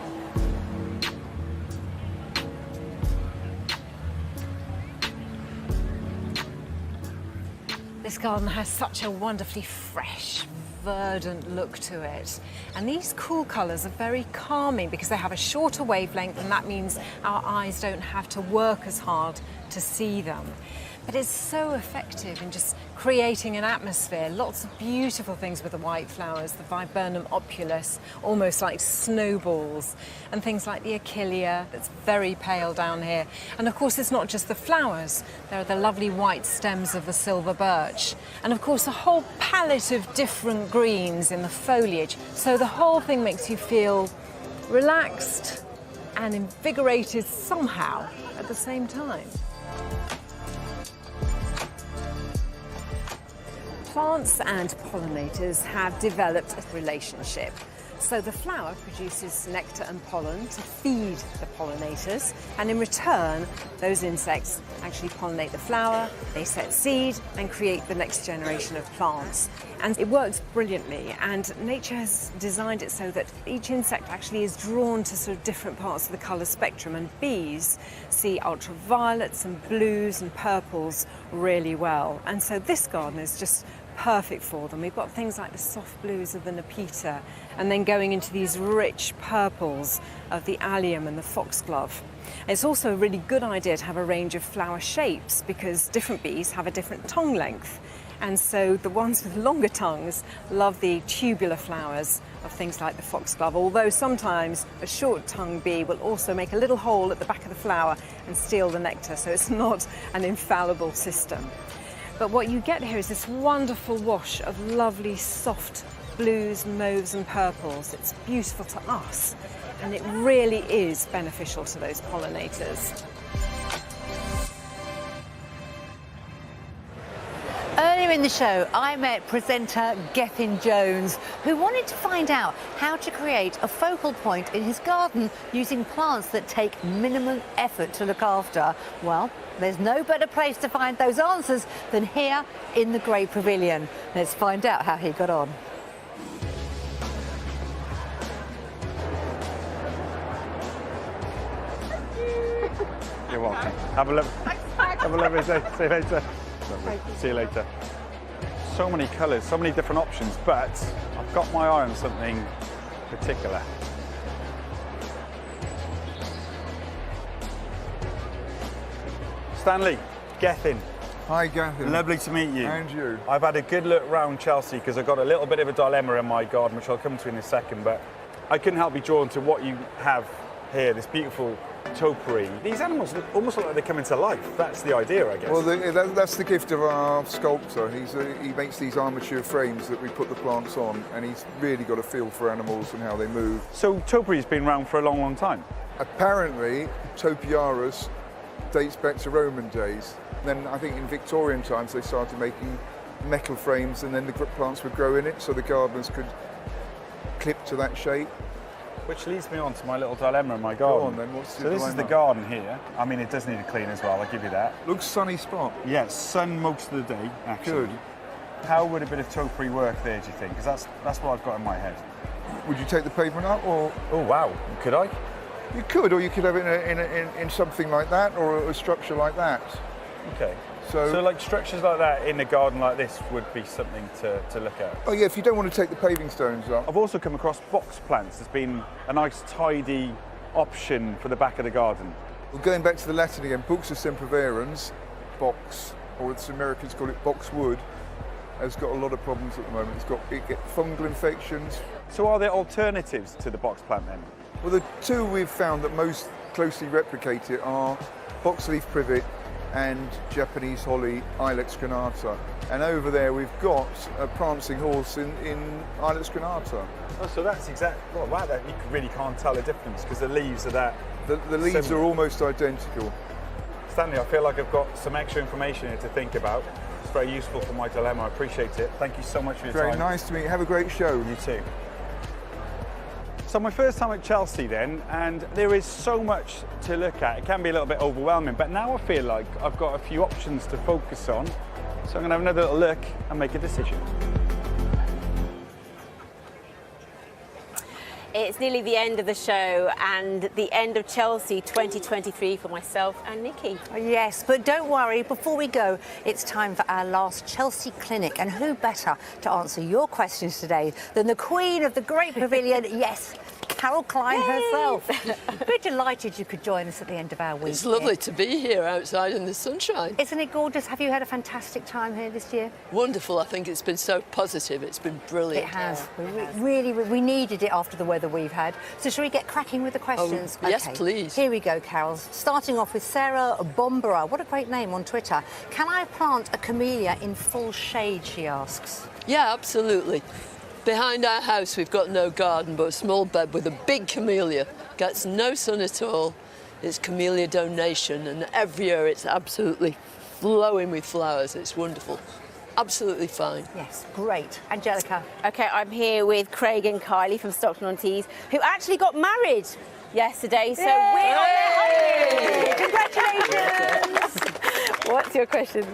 This garden has such a wonderfully fresh, verdant look to it. And these cool colours are very calming because they have a shorter wavelength, and that means our eyes don't have to work as hard to see them. But it's so effective in just creating an atmosphere. Lots of beautiful things with the white flowers, the Viburnum opulus, almost like snowballs, and things like the Achillea, that's very pale down here. And of course, it's not just the flowers. There are the lovely white stems of the silver birch. And of course, a whole palette of different greens in the foliage. So the whole thing makes you feel relaxed and invigorated somehow at the same time. Plants and pollinators have developed a relationship. So the flower produces nectar and pollen to feed the pollinators, and in return, those insects actually pollinate the flower, they set seed and create the next generation of plants. And it works brilliantly, and nature has designed it so that each insect actually is drawn to sort of different parts of the colour spectrum, and bees see ultraviolets and blues and purples really well. And so this garden is just perfect for them. We've got things like the soft blues of the Nepeta, and then going into these rich purples of the allium and the foxglove. And it's also a really good idea to have a range of flower shapes because different bees have a different tongue length. And so the ones with longer tongues love the tubular flowers of things like the foxglove, although sometimes a short-tongued bee will also make a little hole at the back of the flower and steal the nectar, so it's not an infallible system. But what you get here is this wonderful wash of lovely soft blues, mauves and purples. It's beautiful to us, and it really is beneficial to those pollinators. Earlier in the show, I met presenter Gethin Jones, who wanted to find out how to create a focal point in his garden using plants that take minimum effort to look after. Well, there's no better place to find those answers than here in the Great Pavilion. Let's find out how he got on. You're welcome. Have a lovely day. See you later. Lovely. See you later. So many colours, so many different options, but I've got my eye on something particular. Stanley, Gethin. Hi, Gethin. Lovely to meet you. And you. I've had a good look around Chelsea because I've got a little bit of a dilemma in my garden, which I'll come to in a second, but I couldn't help be drawn to what you have here, this beautiful topiary. These animals almost look like they come into life. That's the idea, I guess. Well, that's the gift of our sculptor. He makes these armature frames that we put the plants on, and he's really got a feel for animals and how they move. So topiary's been around for a long, long time? Apparently, Topiaris dates back to Roman days. Then I think in Victorian times they started making metal frames, and then the plants would grow in it so the gardeners could clip to that shape. Which leads me on to my little dilemma in my garden. Go on then, what's the So this is the garden here. I mean, it does need a clean as well, I'll give you that. Looks sunny spot. Yes, sun most of the day, actually. Good. How would a bit of topiary work there, do you think? Because that's what I've got in my head. Would you take the pavement up, or...? Oh, wow. Could I? You could, or you could have it in something like that, or a structure like that. Okay. So like structures like that in a garden like this would be something to look at? Oh yeah, if you don't want to take the paving stones up. I've also come across box plants. There's been a nice tidy option for the back of the garden. Well, going back to the Latin again, Buxa sempervirens, box, or as Americans call it, boxwood, has got a lot of problems at the moment. It gets fungal infections. So are there alternatives to the box plant then? Well, the two we've found that most closely replicate it are boxleaf privet and Japanese holly Ilex crenata. And over there we've got a prancing horse in Ilex crenata. Oh, so that's exactly, well, wow, that you really can't tell the difference because the leaves are that. The leaves are almost identical. Stanley, I feel like I've got some extra information here to think about. It's very useful for my dilemma. I appreciate it. Thank you so much for your time. Very nice to meet you. Have a great show. You too. So my first time at Chelsea then, and there is so much to look at. It can be a little bit overwhelming, but now I feel like I've got a few options to focus on. So I'm going to have another little look and make a decision. It's nearly the end of the show and the end of Chelsea 2023 for myself and Nikki. Yes, but don't worry, before we go, it's time for our last Chelsea Clinic. And who better to answer your questions today than the Queen of the Great Pavilion, yes, Carol Klein herself. We're delighted you could join us at the end of our week. It's lovely to be here outside in the sunshine. Isn't it gorgeous? Have you had a fantastic time here this year? Wonderful. I think it's been so positive. It's been brilliant. It has. We needed it after the weather we've had. So shall we get cracking with the questions? Yes, please. Here we go, Carol. Starting off with Sarah Bombera. What a great name on Twitter. Can I plant a camellia in full shade, she asks? Yeah, absolutely. Behind our house we've got no garden but a small bed with a big camellia. Gets no sun at all. It's camellia donation and every year it's absolutely flowing with flowers. It's wonderful. Absolutely fine. Yes, great. Angelica. Okay, I'm here with Craig and Kylie from Stockton-on-Tees, who actually got married yesterday, so we're on their honeymoon. Congratulations! What's your question?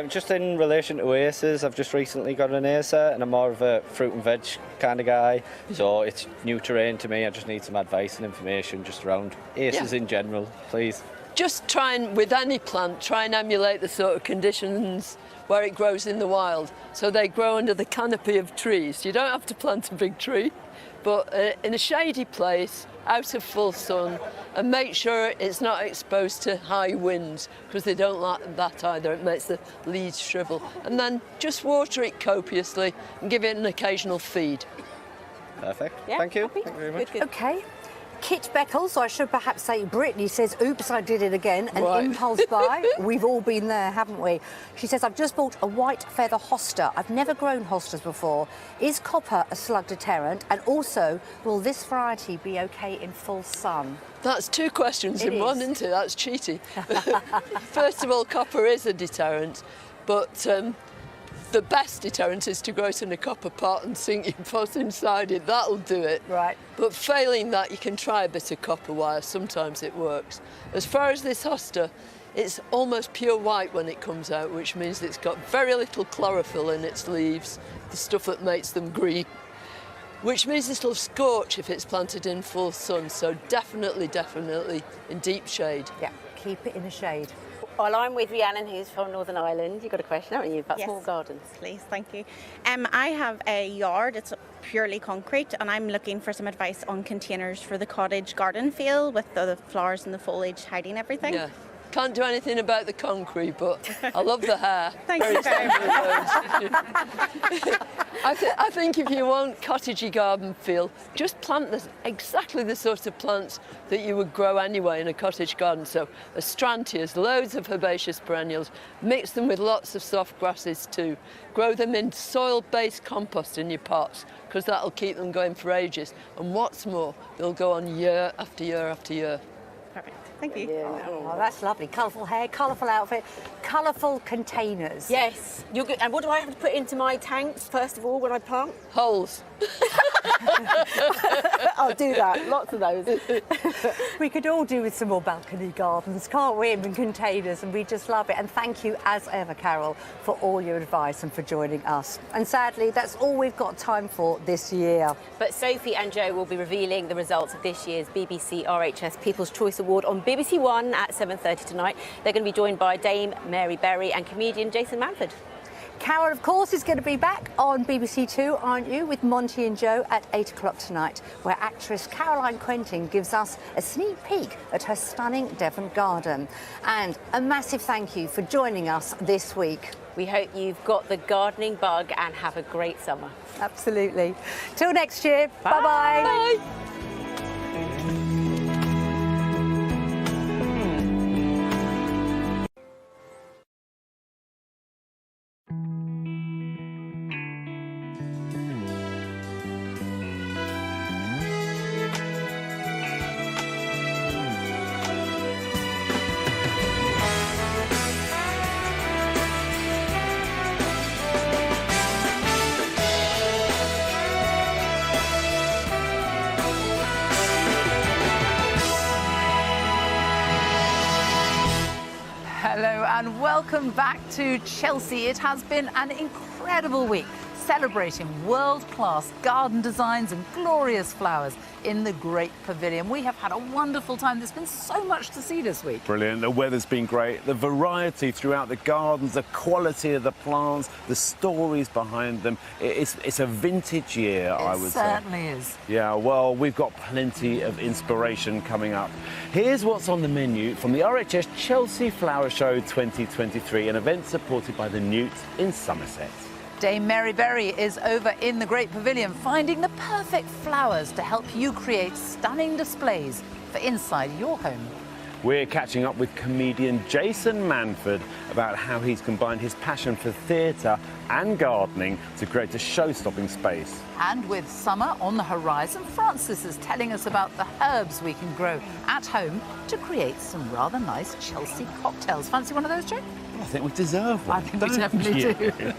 Just in relation to aces, I've just recently got an acer and I'm more of a fruit and veg kind of guy, so it's new terrain to me. I just need some advice and information just around aces in general, please. Just try and, with any plant, try and emulate the sort of conditions where it grows in the wild. So they grow under the canopy of trees. You don't have to plant a big tree, but in a shady place, out of full sun, and make sure it's not exposed to high winds, because they don't like that either. It makes the leaves shrivel. And then just water it copiously and give it an occasional feed. Perfect. Yeah, Thank you. happy? Thank you very much. Good. Okay. Kit Beckles, or I should perhaps say Brittany, says, oops, I did it again. An Right. impulse buy. We've all been there, haven't we? She says, I've just bought a white feather hosta. I've never grown hostas before. Is copper a slug deterrent? And also, will this variety be okay in full sun? That's two questions in one, isn't it? That's cheaty. First of all, copper is a deterrent, but the best deterrent is to grow it in a copper pot and sink your pot inside it. That'll do it. Right. But failing that, you can try a bit of copper wire. Sometimes it works. As far as this hosta, it's almost pure white when it comes out, which means it's got very little chlorophyll in its leaves, the stuff that makes them green, which means it'll scorch if it's planted in full sun. So definitely, definitely in deep shade. Yeah, keep it in the shade. Well, I'm with Rhiannon, who's from Northern Ireland. You've got a question, haven't you, about Yes. small gardens? Please, thank you. I have a yard, it's purely concrete, and I'm looking for some advice on containers for the cottage garden feel with the flowers and the foliage hiding everything. Yeah. Can't do anything about the concrete, but I love the hair. Thank you very much. I think if you want cottagey garden feel, just plant exactly the sort of plants that you would grow anyway in a cottage garden. So astrantias, loads of herbaceous perennials, mix them with lots of soft grasses too. Grow them in soil-based compost in your pots, because that'll keep them going for ages. And what's more, they'll go on year after year after year. Perfect. Thank you. Oh, that's lovely. Colourful hair, colourful outfit, colourful containers. Yes. You're good. And what do I have to put into my tanks, first of all, when I plant? Holes. I'll do that. Lots of those. We could all do with some more balcony gardens, can't we, and containers, and we just love it. And thank you, as ever, Carol, for all your advice and for joining us. And sadly, that's all we've got time for this year. But Sophie and Joe will be revealing the results of this year's BBC RHS People's Choice Award on BBC One at 7:30 tonight. They're going to be joined by Dame Mary Berry and comedian Jason Manford. Carol, of course, is going to be back on BBC Two, aren't you, with Monty and Joe at 8 o'clock tonight, where actress Caroline Quentin gives us a sneak peek at her stunning Devon garden. And a massive thank you for joining us this week. We hope you've got the gardening bug and have a great summer. Absolutely. Till next year. Bye-bye. Bye. welcome back to Chelsea. It has been an incredible week, celebrating world-class garden designs and glorious flowers in the Great Pavilion. We have had a wonderful time. There's been so much to see this week. Brilliant. The weather's been great. The variety throughout the gardens, the quality of the plants, the stories behind them. It's a vintage year, I would say. It certainly is. Yeah, well, we've got plenty of inspiration coming up. Here's what's on the menu from the RHS Chelsea Flower Show 2023, an event supported by the Newt in Somerset. Dame Mary Berry is over in the Great Pavilion, finding the perfect flowers to help you create stunning displays for inside your home. We're catching up with comedian Jason Manford about how he's combined his passion for theatre and gardening to create a show-stopping space. And with summer on the horizon, Francis is telling us about the herbs we can grow at home to create some rather nice Chelsea cocktails. Fancy one of those, Joe? I think we deserve one. I think we definitely do.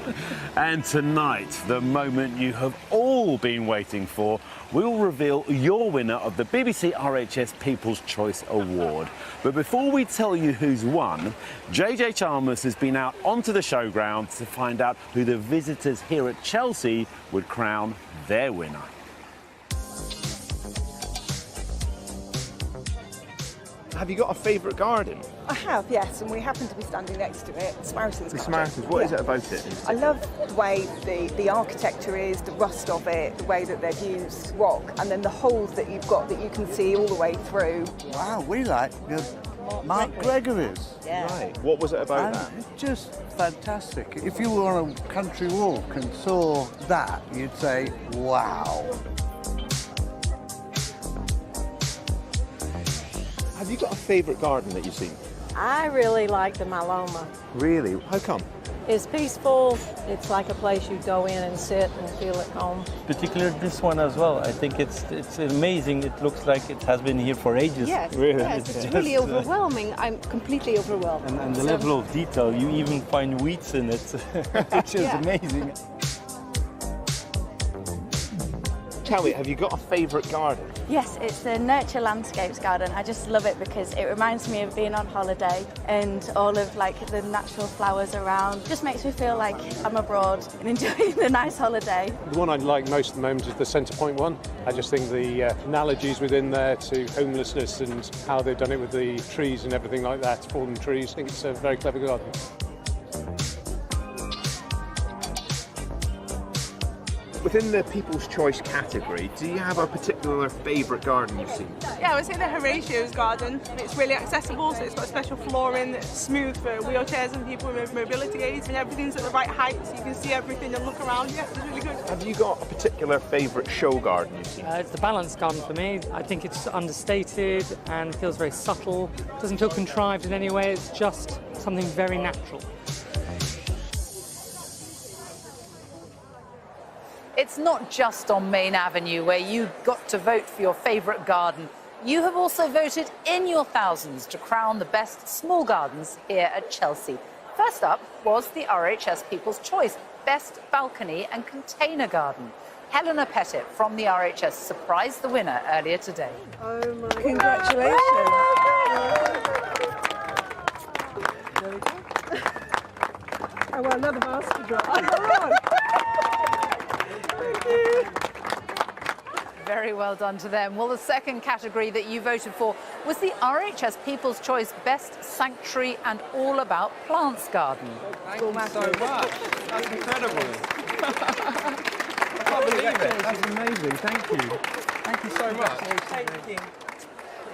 And tonight, the moment you have all been waiting for, we'll reveal your winner of the BBC RHS People's Choice Award. But before we tell you who's won, JJ Chalmers has been out onto the showground to find out who the visitors here at Chelsea would crown their winner. Have you got a favourite garden? I have, yes, and we happen to be standing next to it, Samaritans. The Samaritans, what is it about it? I love the way the architecture is, the rust of it, the way that they've used rock, and then the holes that you've got that you can see all the way through. Wow, we like Mark Gregory's. Yeah. Right, what was it about that? It's just fantastic. If you were on a country walk and saw that, you'd say, wow. Have you got a favourite garden that you've seen? I really like the Maloma. Really? How come? It's peaceful. It's like a place you go in and sit and feel at home. Particularly this one as well. I think it's amazing. It looks like it has been here for ages. Yes, really. yes, it's really overwhelming. I'm completely overwhelmed. And the level of detail, you even find weeds in it, which is amazing. Tell me, have you got a favourite garden? Yes, it's the Nurture Landscapes garden. I just love it because it reminds me of being on holiday and all of like the natural flowers around. Just makes me feel like I'm abroad and enjoying a nice holiday. The one I like most at the moment is the Centre Point one. I just think the analogies within there to homelessness and how they've done it with the trees and everything like that, fallen trees. I think it's a very clever garden. Within the People's Choice category, do you have a particular favourite garden you've seen? Yeah, I would say the Horatio's garden. It's really accessible, so it's got special flooring that's smooth for wheelchairs and people with mobility aids, and everything's at the right height so you can see everything and look around. Yeah, it's really good. Have you got a particular favourite show garden you've seen? It's the Balanced garden for me. I think it's understated and feels very subtle. Doesn't feel contrived in any way. It's just something very natural. It's not just on Main Avenue where you got to vote for your favourite garden. You have also voted in your thousands to crown the best small gardens here at Chelsea. First up was the RHS People's Choice Best Balcony and Container Garden. Helena Pettit from the RHS surprised the winner earlier today. Oh my congratulations. There we go. Oh, well, another basket drop. Thank you. Very well done to them. Well, the second category that you voted for was the RHS People's Choice Best Sanctuary and All About Plants Garden. Thank you so much. That's incredible. I can't believe it. That's amazing. Thank you. Thank you so much. Thank you.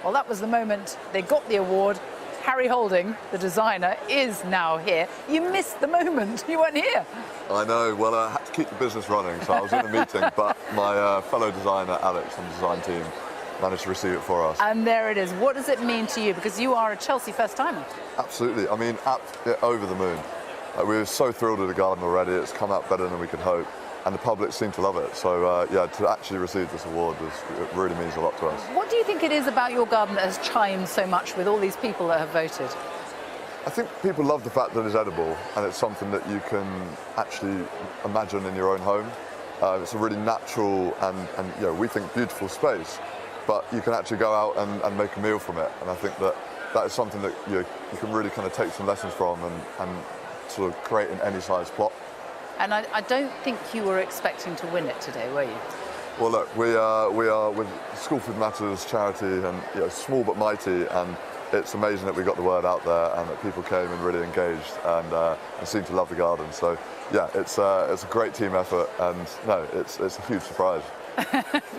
Well, that was the moment they got the award. Harry Holding, the designer, is now here. You missed the moment. You weren't here. I know. Well, I had to keep the business running, so I was in a meeting, but my fellow designer, Alex, on the design team, managed to receive it for us. And there it is. What does it mean to you? Because you are a Chelsea first-timer. Absolutely. I mean, over the moon. We were so thrilled with the garden already. It's come out better than we could hope. And the public seemed to love it. So, yeah, to actually receive this award, it really means a lot to us. What do you think it is about your garden that has chimed so much with all these people that have voted? I think people love the fact that it's edible and it's something that you can actually imagine in your own home. It's a really natural and we think beautiful space, but you can actually go out and make a meal from it. And I think that that is something that you can really kind of take some lessons from and sort of create in any size plot. And I don't think you were expecting to win it today, were you? Well, look, we are with School Food Matters charity, and small but mighty, and it's amazing that we got the word out there and that people came and really engaged and seemed to love the garden. So, yeah, it's a great team effort, and no, it's a huge surprise.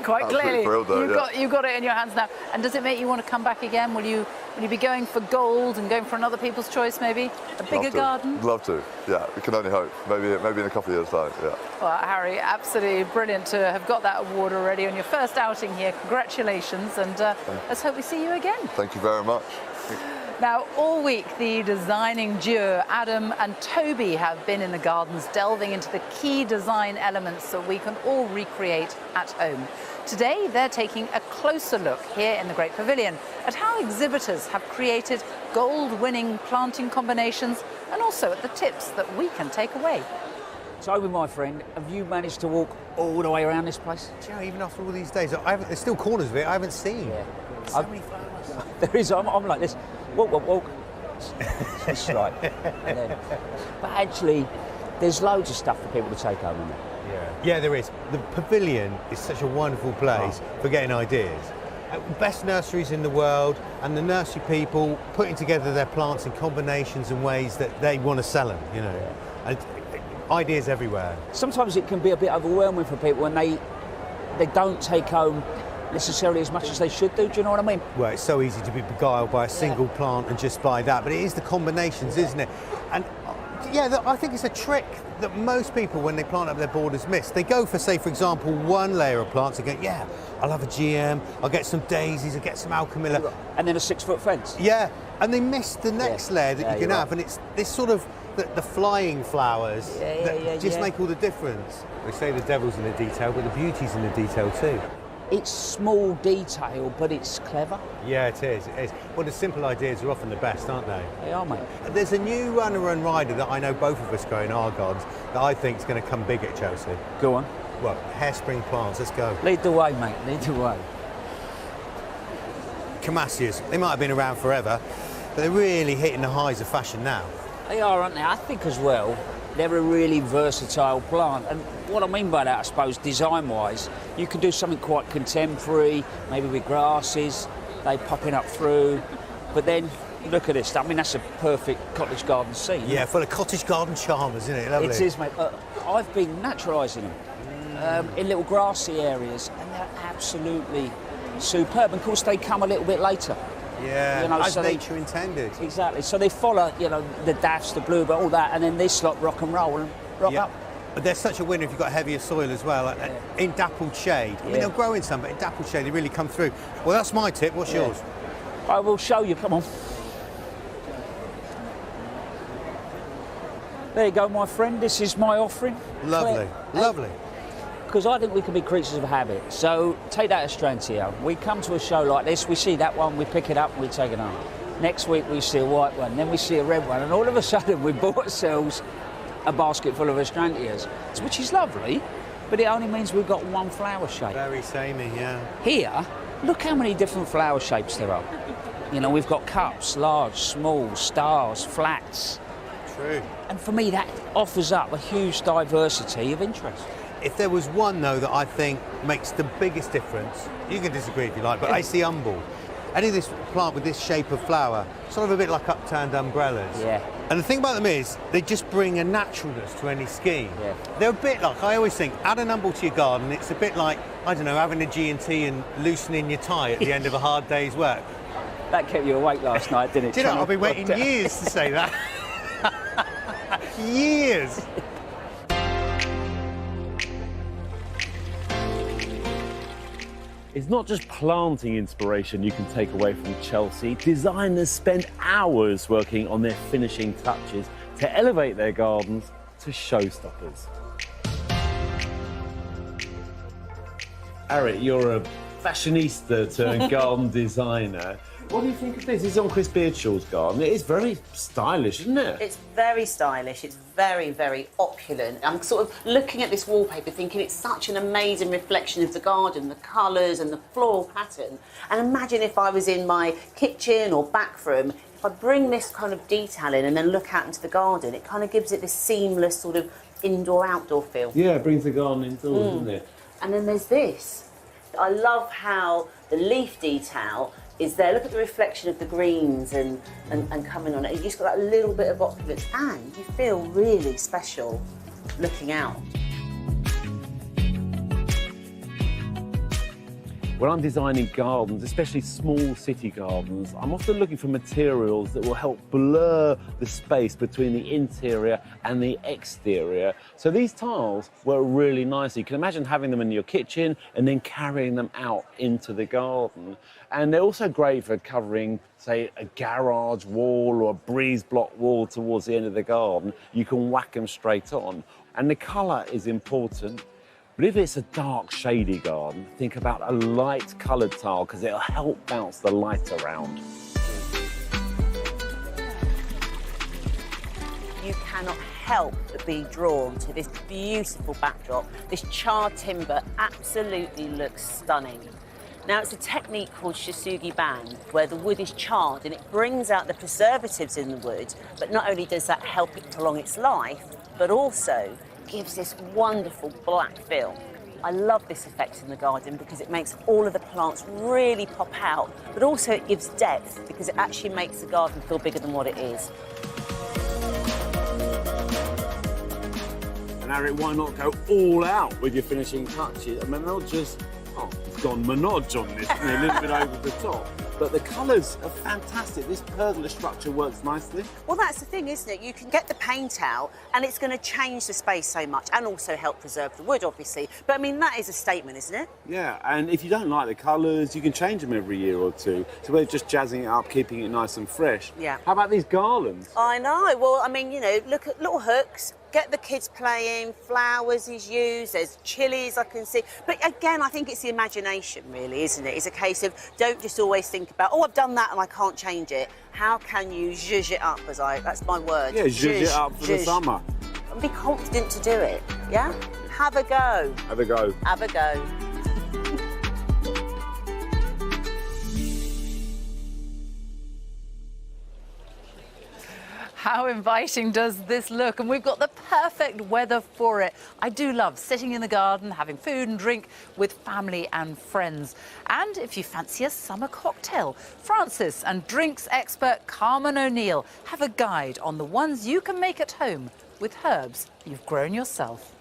Quite clearly, there, you've got it in your hands now. And does it make you want to come back again? Will you be going for gold and going for another People's Choice, maybe a bigger garden? Love to. Yeah, we can only hope. Maybe in a couple of years' time. Yeah. Well, Harry, absolutely brilliant to have got that award already on your first outing here. Congratulations, and let's hope we see you again. Thank you very much. Now, all week, the designing duo, Adam and Toby, have been in the gardens delving into the key design elements that we can all recreate at home. Today, they're taking a closer look here in the Great Pavilion at how exhibitors have created gold-winning planting combinations and also at the tips that we can take away. Toby, my friend, have you managed to walk all the way around this place? Do you know, even after all these days, there's still corners of it I haven't seen. Yeah. So many flowers. There is. I'm like this. Walk, walk, walk. It's right. And then, but actually, there's loads of stuff for people to take home in there. Yeah, there is. The pavilion is such a wonderful place for getting ideas. Best nurseries in the world, and the nursery people putting together their plants in combinations and ways that they want to sell them, you know. And ideas everywhere. Sometimes it can be a bit overwhelming for people when they don't take home necessarily as much as they should do. Do you know what I mean? Well, it's so easy to be beguiled by a single plant and just buy that, but it is the combinations, isn't it? And yeah, I think it's a trick that most people, when they plant up their borders, miss. They go for, say, for example, one layer of plants and go, yeah, I'll have a GM, I'll get some daisies, I'll get some alchemilla. And then a 6-foot fence. Yeah, and they miss the next layer that you can have, and it's this sort of the flying flowers that just make all the difference. They say the devil's in the detail, but the beauty's in the detail too. It's small detail, but it's clever. Yeah, it is. It is. Well, the simple ideas are often the best, aren't they? They are, mate. There's a new runner and rider that I know both of us grow in our gardens that I think is going to come big at Chelsea. Go on. Well, hairspring plants. Let's go. Lead the way, mate. Lead the way. Camassias. They might have been around forever, but they're really hitting the highs of fashion now. They are, aren't they? I think as well, they're a really versatile plant. And what I mean by that, I suppose, design-wise, you can do something quite contemporary, maybe with grasses, they popping up through. But then, look at this. I mean, that's a perfect cottage garden scene. Yeah, full of cottage garden charmers, isn't it? Lovely. It is, mate. I've been naturalising them in little grassy areas, and they're absolutely superb. And of course, they come a little bit later. Yeah, you know, as so nature intended. Exactly. So they follow, you know, the daffs, the bluebell, all that, and then this lot rock and roll and rock up. But they're such a winner if you've got heavier soil as well. In dappled shade. I mean, they'll grow in some, but in dappled shade, they really come through. Well, that's my tip. What's yours? I will show you. Come on. There you go, my friend. This is my offering. Lovely, lovely. Because I think we can be creatures of habit. So take that Astrantia. We come to a show like this, we see that one, we pick it up and we take it home. Next week we see a white one, then we see a red one, and all of a sudden we bought ourselves a basket full of Astrantias, which is lovely, but it only means we've got one flower shape. Very samey, yeah. Here, look how many different flower shapes there are. You know, we've got cups, large, small, stars, flats. True. And for me, that offers up a huge diversity of interest. If there was one, though, that I think makes the biggest difference, you can disagree if you like, but it's the umbel. Any of this plant with this shape of flower, sort of a bit like upturned umbrellas. Yeah. And the thing about them is, they just bring a naturalness to any scheme. Yeah. They're a bit like, I always think, add an umbel to your garden, it's a bit like, I don't know, having a G&T and loosening your tie at the end of a hard day's work. That kept you awake last night, didn't it? Do you know, I've been waiting years to say that. Years. It's not just planting inspiration you can take away from Chelsea. Designers spend hours working on their finishing touches to elevate their gardens to showstoppers. Harry, you're a fashionista turned garden designer. What do you think of this? This is on Chris Beardshaw's garden. It is very stylish, isn't it? It's very stylish. It's very, very opulent. I'm sort of looking at this wallpaper thinking it's such an amazing reflection of the garden, the colours and the floral pattern. And imagine if I was in my kitchen or back room, if I bring this kind of detail in and then look out into the garden, it kind of gives it this seamless sort of indoor-outdoor feel. Yeah, it brings the garden indoors, doesn't it? And then there's this. I love how the leaf detail is there. Look at the reflection of the greens and coming on it. You just got that little bit of opulence and you feel really special looking out. When I'm designing gardens, especially small city gardens, I'm often looking for materials that will help blur the space between the interior and the exterior. So these tiles work really nicely. You can imagine having them in your kitchen and then carrying them out into the garden. And they're also great for covering, say, a garage wall or a breeze block wall towards the end of the garden. You can whack them straight on. And the colour is important. But if it's a dark, shady garden, think about a light coloured tile because it'll help bounce the light around. You cannot help but be drawn to this beautiful backdrop. This charred timber absolutely looks stunning. Now, it's a technique called shisugi band, where the wood is charred and it brings out the preservatives in the wood, but not only does that help it prolong its life, but also gives this wonderful black feel. I love this effect in the garden because it makes all of the plants really pop out, but also it gives depth because it actually makes the garden feel bigger than what it is. And Eric, why not go all out with your finishing touches? I mean, they'll just, it's gone Menage on this, a little bit over the top. But the colours are fantastic. This pergola structure works nicely. Well, that's the thing, isn't it? You can get the paint out and it's going to change the space so much and also help preserve the wood, obviously. But, I mean, that is a statement, isn't it? Yeah, and if you don't like the colours, you can change them every year or two. So we're just jazzing it up, keeping it nice and fresh. Yeah. How about these garlands? I know. Well, I mean, you know, look at little hooks. Get the kids playing, flowers is used, there's chilies I can see. But again, I think it's the imagination really, isn't it? It's a case of don't just always think about, oh, I've done that and I can't change it. How can you zhuzh it up, that's my word. Yeah, zhuzh it up for the summer. And be confident to do it, yeah? Have a go. Have a go. Have a go. How inviting does this look? And we've got the perfect weather for it. I do love sitting in the garden, having food and drink with family and friends. And if you fancy a summer cocktail, Francis and drinks expert Carmen O'Neill have a guide on the ones you can make at home with herbs you've grown yourself.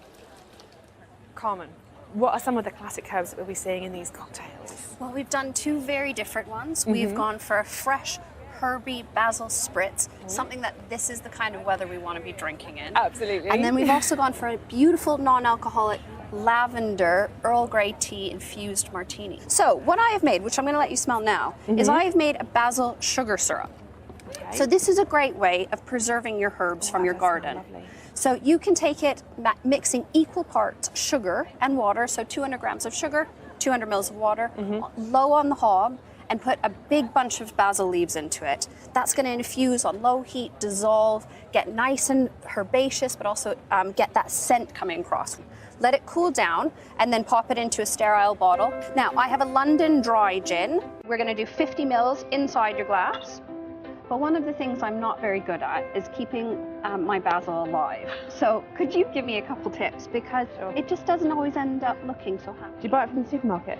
Carmen, what are some of the classic herbs that we'll be seeing in these cocktails? Well, we've done two very different ones. We've gone for a fresh herby basil spritz, something that this is the kind of weather we want to be drinking in. Absolutely. And then we've also gone for a beautiful non-alcoholic lavender Earl Grey tea infused martini. So what I have made, which I'm going to let you smell now, is I have made a basil sugar syrup. Okay. So this is a great way of preserving your herbs from your garden. So you can take it mixing equal parts sugar and water, so 200 grams of sugar, 200 mils of water, low on the hob, and put a big bunch of basil leaves into it. That's going to infuse on low heat, dissolve, get nice and herbaceous, but also get that scent coming across. Let it cool down and then pop it into a sterile bottle. Now, I have a London dry gin. We're going to do 50 mils inside your glass. But one of the things I'm not very good at is keeping my basil alive. So could you give me a couple tips? Because it just doesn't always end up looking so happy. Do you buy it from the supermarket?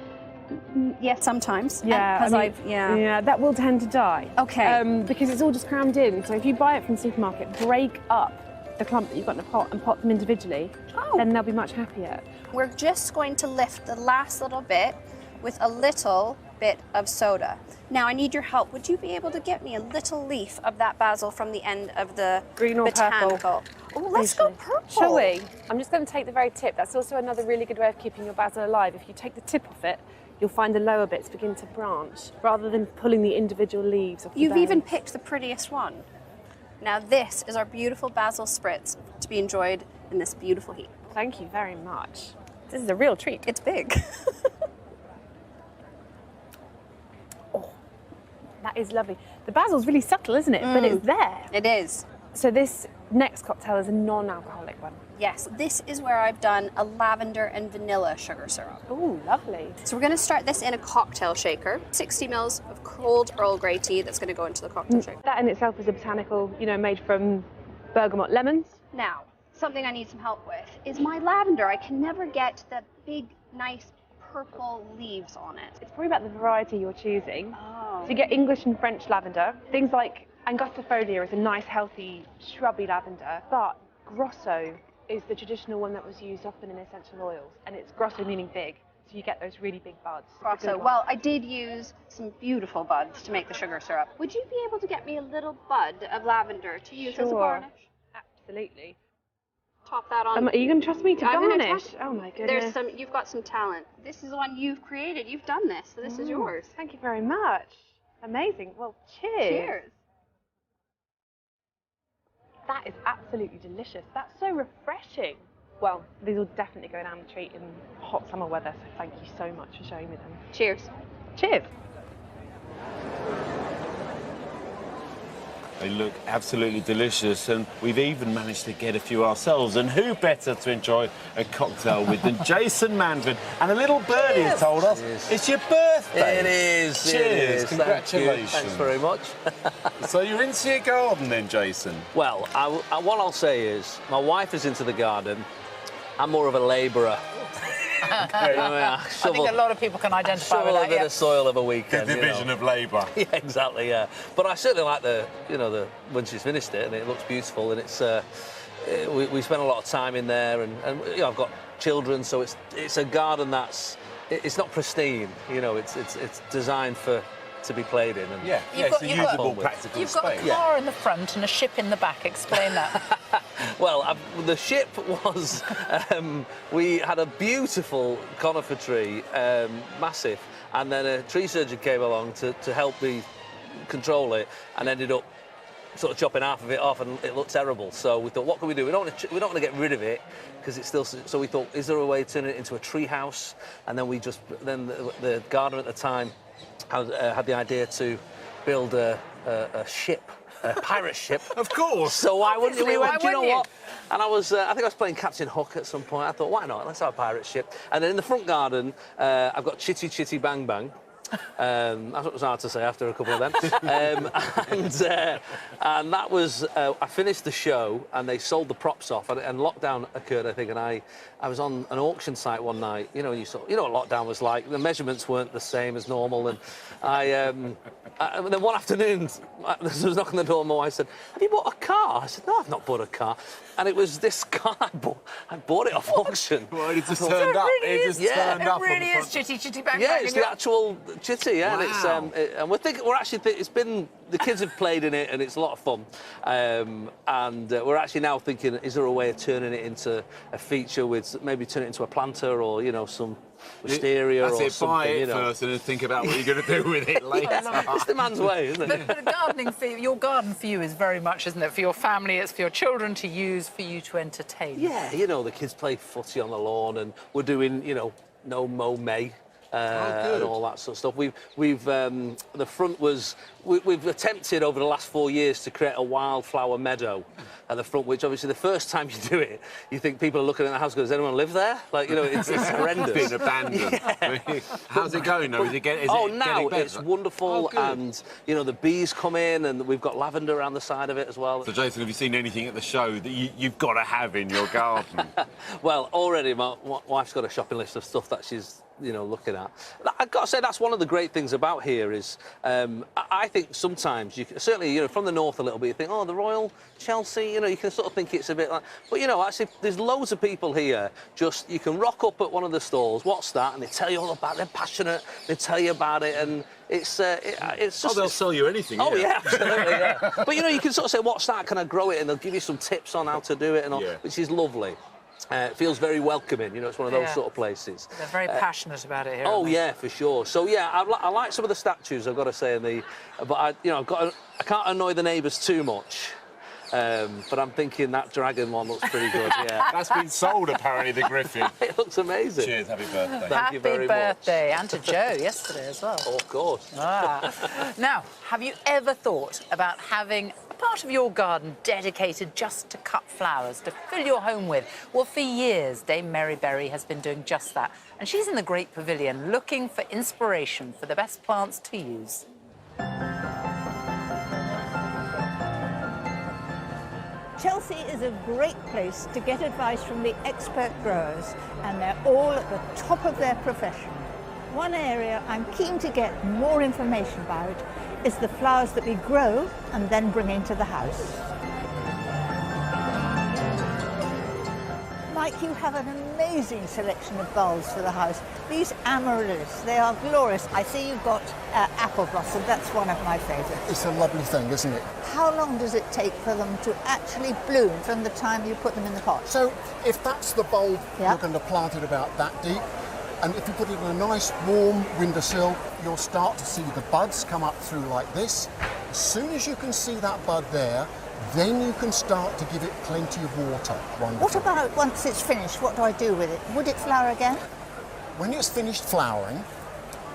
Yes, sometimes. Yeah, yeah, that will tend to die. Okay. Because it's all just crammed in. So if you buy it from the supermarket, break up the clump that you've got in a pot and pot them individually, then they'll be much happier. We're just going to lift the last little bit with a little bit of soda. Now I need your help. Would you be able to get me a little leaf of that basil from the end of the green or botanical? purple? Oh, let's go purple. Shall we? I'm just going to take the very tip. That's also another really good way of keeping your basil alive. If you take the tip off it, you'll find the lower bits begin to branch rather than pulling the individual leaves off the You've base. even picked the prettiest one. Now this is our beautiful basil spritz to be enjoyed in this beautiful heat. Thank you very much. This is a real treat. It's big. That is lovely. The basil's really subtle, isn't it? But it's there. It is. So this next cocktail is a non-alcoholic one. Yes, this is where I've done a lavender and vanilla sugar syrup. Oh, lovely. So we're going to start this in a cocktail shaker. 60 mils of cold Earl Grey tea that's going to go into the cocktail shaker. That in itself is a botanical, you know, made from bergamot lemons. Now, something I need some help with is my lavender. I can never get the big, nice purple leaves on it. It's probably about the variety you're choosing. Oh. So you get English and French lavender. Things like angustifolia is a nice, healthy, shrubby lavender, but grosso is the traditional one that was used often in essential oils, and it's grosso meaning big, so you get those really big buds. Grosso. Well, I did use some beautiful buds to make the sugar syrup. Would you be able to get me a little bud of lavender to use as a garnish? Absolutely. Top that on. Are you going to trust me to garnish? Trust. Oh my goodness. You've got some talent. This is the one you've created. You've done this, so this is yours. Thank you very much. Amazing. Well, cheers. Cheers. That is absolutely delicious. That's so refreshing. Well, these will definitely go down the treat in hot summer weather, so thank you so much for showing me them. Cheers. Cheers. They look absolutely delicious, and we've even managed to get a few ourselves. And who better to enjoy a cocktail with than Jason Manford? And a little birdie has told us it's your birthday. It is. Cheers. It is. Congratulations. Thanks very much. So you're into your garden then, Jason? Well, what I'll say is my wife is into the garden. I'm more of a labourer. I think a lot of people can identify with that. Shovel a bit of soil of a weekend. The division of labour. Yeah, exactly. Yeah, but I certainly like when she's finished it and it looks beautiful, and it's we spend a lot of time in there, and you know, I've got children, so it's a garden it's not pristine. You know, it's designed to be played in. And it's a usable, practical You've got a car in the front and a ship in the back. Explain that. Well, the ship was, we had a beautiful conifer tree, massive, and then a tree surgeon came along to help me control it, and ended up sort of chopping half of it off, and it looked terrible. So we thought, what can we do? We don't want to get rid of it because it's still. So we thought, is there a way to turn it into a tree house? And then the gardener at the time had the idea to build a ship. A pirate ship. Of course. So why wouldn't we? Why Do you know wouldn't what? And I think I was playing Captain Hook at some point. I thought, why not? Let's have a pirate ship. And then in the front garden, I've got Chitty Chitty Bang Bang. That's what was hard to say after a couple of them. And that was, I finished the show and they sold the props off, and lockdown occurred, I think, and I was on an auction site one night, you know, and you know what lockdown was like. The measurements weren't the same as normal, and then one afternoon, there was a knock on the door, and my wife said, "Have you bought a car?" I said, "No, I've not bought a car." And it was this car I bought it off auction. Well, it just turned up. It just turned up. It really is Chitty Chitty Bang Bang. Yeah, it's the actual Chitty, yeah. Wow. And and we're actually it's been, the kids have played in it and it's a lot of fun. And we're actually now thinking, is there a way of turning it into a feature with maybe turn it into a planter, or you know, some wisteria or something. Buy it you know. first and then think about what you're going to do with it later. It's the man's way, isn't it? But gardening for you, your garden for you is very much, isn't it? For your family, it's for your children to use, for you to entertain. Yeah, you know, the kids play footy on the lawn, and we're doing, you know, no mow May. And all that sort of stuff. We've the front was we've attempted over the last 4 years to create a wildflower meadow at the front, which obviously the first time you do it, you think people are looking at the house going, does anyone live there? Like, you know, it's horrendous. It's been abandoned. Yeah. How's it going though? Now it's wonderful, and you know, the bees come in, and we've got lavender around the side of it as well. So Jason, have you seen anything at the show that you've got to have in your garden? Well, already my wife's got a shopping list of stuff that she's, you know, looking at. I've got to say, that's one of the great things about here is I think sometimes you can, certainly, you know, from the north a little bit, you think, oh, the Royal Chelsea, you know, you can sort of think it's a bit like, but you know, actually there's loads of people here, just you can rock up at one of the stalls, what's that, and they tell you all about it, they're passionate, they tell you about it, and it's just, they'll sell you anything. Oh yeah, absolutely, yeah. But you know, you can sort of say, what's that, can I grow it, and they'll give you some tips on how to do it and all, which is lovely. It feels very welcoming, you know, it's one of those sort of places. They're very passionate about it here. Oh, yeah, for sure. So, yeah, I like some of the statues, I've got to say, but I can't annoy the neighbours too much. But I'm thinking that dragon one looks pretty good, yeah. That's been sold, apparently, the Griffin. It looks amazing. Cheers, happy birthday. Thank you very much. Happy birthday, and to Joe yesterday as well. Oh, of course. Now, have you ever thought about having a part of your garden dedicated just to cut flowers, to fill your home with? Well, for years, Dame Mary Berry has been doing just that. And she's in the Great Pavilion looking for inspiration for the best plants to use. Chelsea is a great place to get advice from the expert growers, and they're all at the top of their profession. One area I'm keen to get more information about is the flowers that we grow and then bring into the house. Mike, you have an amazing selection of bulbs for the house. These amaryllis, they are glorious. I see you've got apple blossom, that's one of my favourites. It's a lovely thing, isn't it? How long does it take for them to actually bloom from the time you put them in the pot? So if that's the bulb, you're going to plant it about that deep. And if you put it in a nice warm windowsill, you'll start to see the buds come up through like this. As soon as you can see that bud there, then you can start to give it plenty of water. Wonderful. What about once it's finished, what do I do with it? Would it flower again? When it's finished flowering,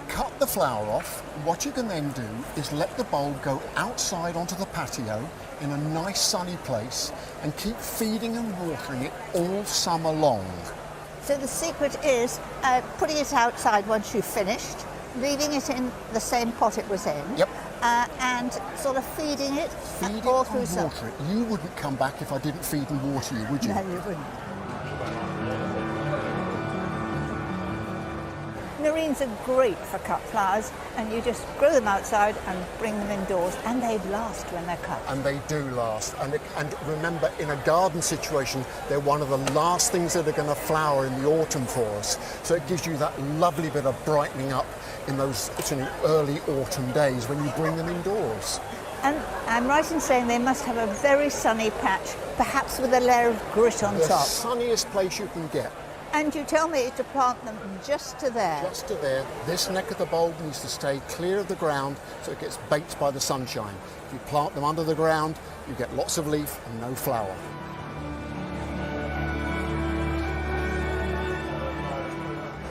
cut the flower off. What you can then do is let the bulb go outside onto the patio in a nice sunny place and keep feeding and watering it all summer long. So the secret is putting it outside once you've finished, leaving it in the same pot it was in. Yep. And sort of feeding it Feed it all and through summer. water it. You wouldn't come back if I didn't feed and water you, would you? No, you wouldn't. Nerines are great for cut flowers, and you just grow them outside and bring them indoors, and they last when they're cut. And they do last. And remember, in a garden situation, they're one of the last things that are going to flower in the autumn for us. So it gives you that lovely bit of brightening up in those early autumn days when you bring them indoors. And I'm right in saying they must have a very sunny patch, perhaps with a layer of grit on The top. sunniest place you can get. And you tell me to plant them just to there. Just to there. This neck of the bulb needs to stay clear of the ground so it gets baked by the sunshine. If you plant them under the ground, you get lots of leaf and no flower.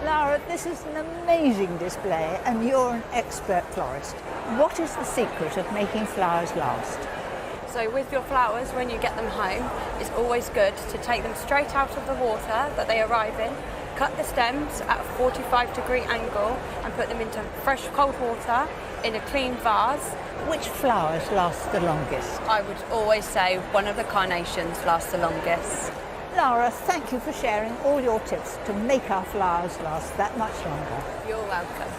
Lara, this is an amazing display, and you're an expert florist. What is the secret of making flowers last? So with your flowers, when you get them home, it's always good to take them straight out of the water that they arrive in, cut the stems at a 45-degree angle and put them into fresh cold water in a clean vase. Which flowers last the longest? I would always say one of the carnations lasts the longest. Lara, thank you for sharing all your tips to make our flowers last that much longer. You're welcome.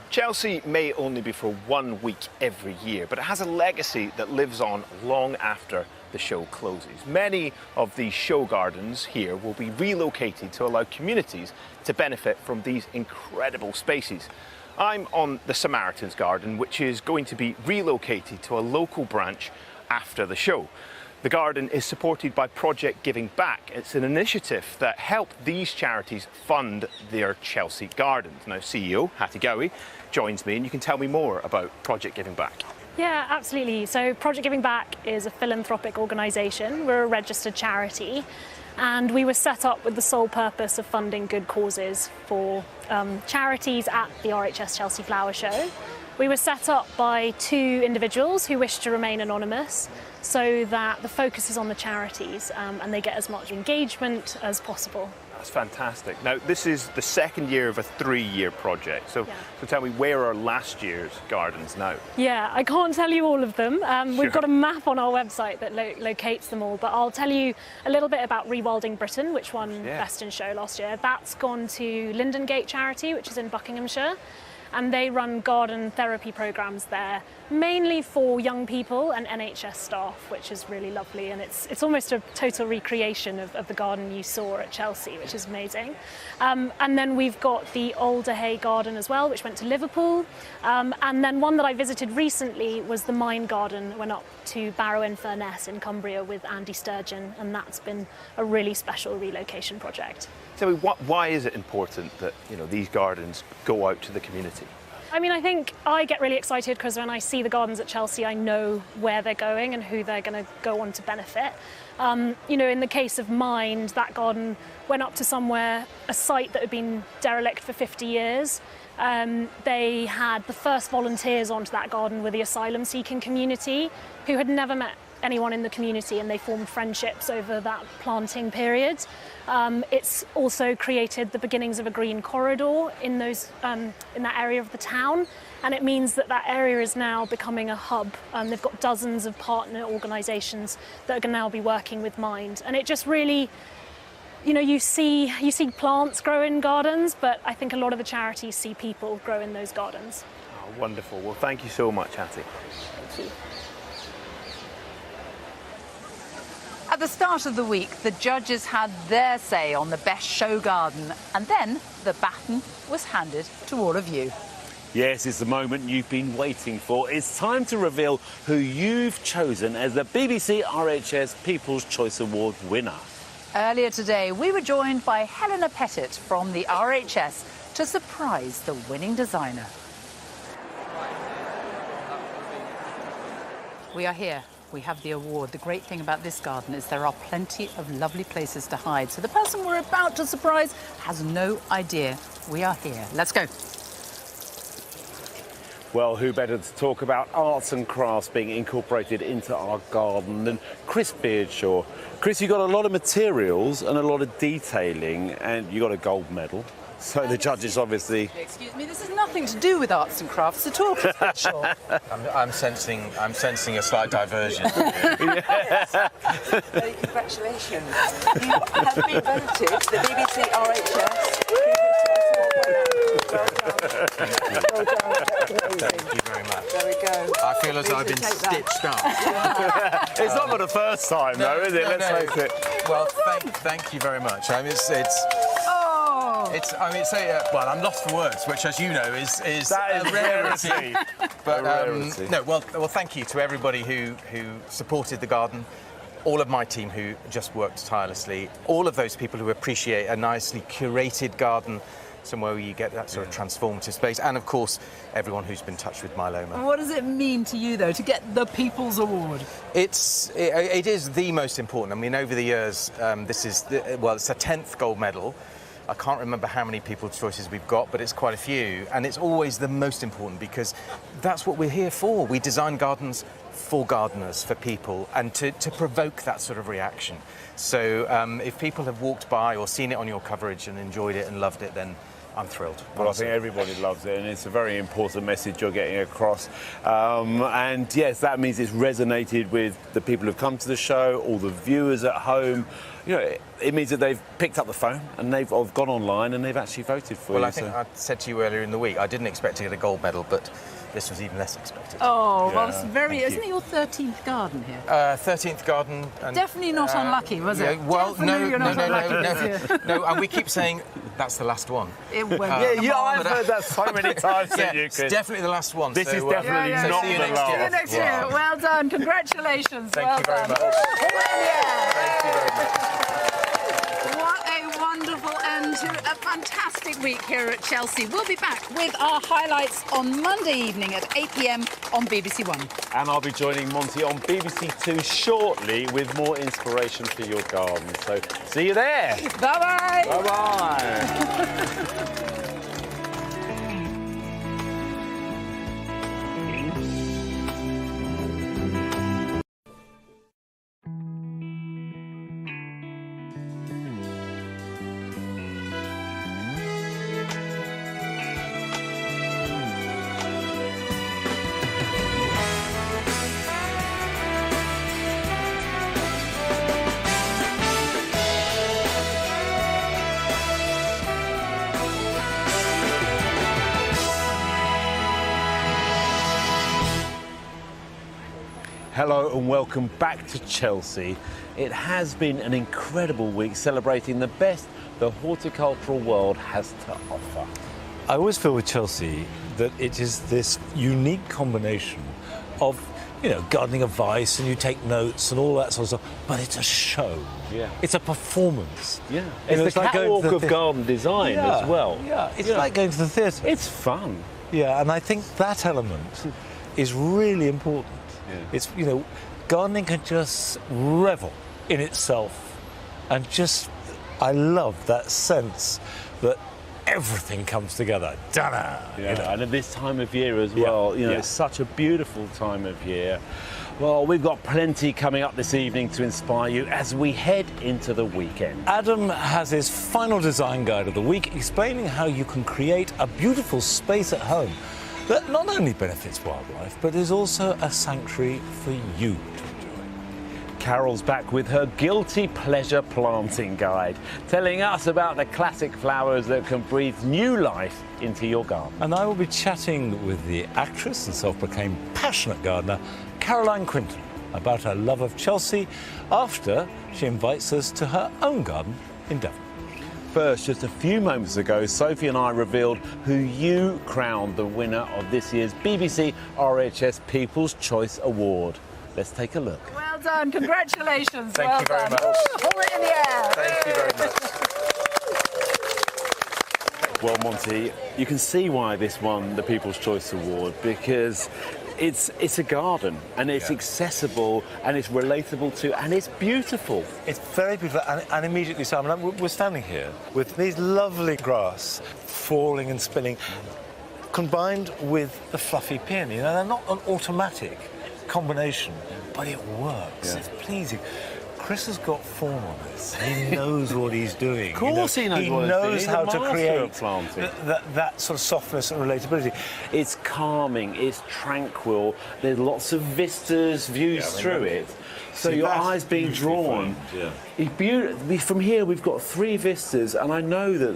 Chelsea may only be for 1 week every year, but it has a legacy that lives on long after the show closes. Many of these show gardens here will be relocated to allow communities to benefit from these incredible spaces. I'm on the Samaritan's Garden, which is going to be relocated to a local branch after the show. The garden is supported by Project Giving Back. It's an initiative that helped these charities fund their Chelsea gardens. Now, CEO Hattie Gowie joins me, and you can tell me more about Project Giving Back. Yeah, absolutely. So Project Giving Back is a philanthropic organisation. We're a registered charity, and we were set up with the sole purpose of funding good causes for charities at the RHS Chelsea Flower Show. We were set up by two individuals who wish to remain anonymous so that the focus is on the charities and they get as much engagement as possible. That's fantastic. Now, this is the second year of a 3-year project. So tell me, where are last year's gardens now? Yeah, I can't tell you all of them. We've got a map on our website that locates them all, but I'll tell you a little bit about Rewilding Britain, which won Best in Show last year. That's gone to Lindengate Charity, which is in Buckinghamshire. And they run garden therapy programs there, mainly for young people and NHS staff, which is really lovely. And it's almost a total recreation of the garden you saw at Chelsea, which is amazing. And then we've got the Alderhay Garden as well, which went to Liverpool. And then one that I visited recently was the Mine Garden, went up to Barrow-in-Furness in Cumbria with Andy Sturgeon, and that's been a really special relocation project. Tell me, why is it important that these gardens go out to the community? I mean, I think I get really excited because when I see the gardens at Chelsea, I know where they're going and who they're going to go on to benefit. You know, in the case of Mind, that garden went up to somewhere, a site that had been derelict for 50 years. They had the first volunteers onto that garden were the asylum-seeking community who had never met anyone in the community, and they formed friendships over that planting period. It's also created the beginnings of a green corridor in those in that area of the town, and it means that that area is now becoming a hub. They've got dozens of partner organisations that are going to now be working with Mind, and it just really, you know, you see plants grow in gardens, but I think a lot of the charities see people grow in those gardens. Oh, wonderful. Well, thank you so much, Hattie. Thank you. At the start of the week, the judges had their say on the best show garden, and then the baton was handed to all of you. Yes, it's the moment you've been waiting for. It's time to reveal who you've chosen as the BBC RHS People's Choice Award winner. Earlier today, we were joined by Helena Pettit from the RHS to surprise the winning designer. We are here. We have the award. The great thing about this garden is there are plenty of lovely places to hide. So the person we're about to surprise has no idea we are here. Let's go. Well, who better to talk about arts and crafts being incorporated into our garden than Chris Beardshaw. Chris, you've got a lot of materials and a lot of detailing, and you got a gold medal. So the judges obviously... Excuse me, this has nothing to do with arts and crafts at all, Chris Beardshaw. I'm sensing a slight diversion. Congratulations. You have been voted the BBC RHS. Well done. Thank you very much. There we go. I feel as though I've been stitched up. It's not for the first time, though, is it? Let's face it. Well, thank you very much. I mean, well, I'm lost for words, which, as you know, is a rarity. But well, thank you to everybody who supported the garden. All of my team who just worked tirelessly. All of those people who appreciate a nicely curated garden, somewhere where you get that sort of transformative space, and of course everyone who's been touched with myeloma. What does it mean to you, though, to get the People's Award? It is the most important. I mean, over the years, it's a 10th gold medal. I can't remember how many People's Choices we've got, but it's quite a few, and it's always the most important because that's what we're here for. We design gardens for gardeners, for people, and to provoke that sort of reaction. So if people have walked by or seen it on your coverage and enjoyed it and loved it, then I'm thrilled. Well, I think everybody loves it, and it's a very important message you're getting across. And yes, that means it's resonated with the people who've come to the show, all the viewers at home. You know, it means that they've picked up the phone and they've gone online and they've actually voted for you. Well, I think I said to you earlier in the week, I didn't expect to get a gold medal, but this was even less expected. Oh, well, it's very... Isn't it your 13th garden here? 13th garden. And, definitely not unlucky, was it? Well, no, and we keep saying that's the last one. I've heard that so many times. It's definitely the last one. This is definitely not see you the next last. year. See you next year. Well done. Congratulations. Thank you very much. Thank you very much. What a wonderful end to a fantastic week here at Chelsea. We'll be back with our highlights on Monday evening at 8 p.m. on BBC One. And I'll be joining Monty on BBC Two shortly with more inspiration for your garden. So see you there. Bye-bye. Bye-bye. Hello and welcome back to Chelsea. It has been an incredible week celebrating the best the horticultural world has to offer. I always feel with Chelsea that it is this unique combination of, you know, gardening advice and you take notes and all that sort of stuff, but it's a show. Yeah. It's a performance. Yeah. You know, It's the like going to catwalk the of garden design as well. Yeah, it's like going to the theatre. It's fun. Yeah, and I think that element is really important. Yeah. It's, you know, gardening can just revel in itself, and just, I love that sense that everything comes together. Ta-da! Yeah, You know? and at this time of year as well, you know, yeah. it's such a beautiful time of year. Well, we've got plenty coming up this evening to inspire you as we head into the weekend. Adam has his final design guide of the week, explaining how you can create a beautiful space at home that not only benefits wildlife, but is also a sanctuary for you to enjoy. Carol's back with her guilty pleasure planting guide, telling us about the classic flowers that can breathe new life into your garden. And I will be chatting with the actress and self-proclaimed passionate gardener, Caroline Quinton, about her love of Chelsea after she invites us to her own garden in Devon. First, just a few moments ago, Sophie and I revealed who you crowned the winner of this year's BBC RHS People's Choice Award. Let's take a look. Well done, congratulations. Thank you very much. Hold it in the air. Thank you very much. Well, Monty, you can see why this won the People's Choice Award, because it's a garden, and it's accessible, and it's relatable to, and it's beautiful. It's very beautiful, and immediately, Simon, we're standing here with these lovely grass falling and spinning, combined with the fluffy peony. Now, they're not an automatic combination, but it works. Yeah. It's pleasing. Chris has got form on this. He knows what he's doing. Of course he knows what he's doing. He knows He's how a to master create of planting. that sort of softness and relatability. It's calming, it's tranquil, there's lots of vistas, views through it. So See, your that's eyes being drawn. Yeah. It's beautiful. From here we've got 3 vistas, and I know that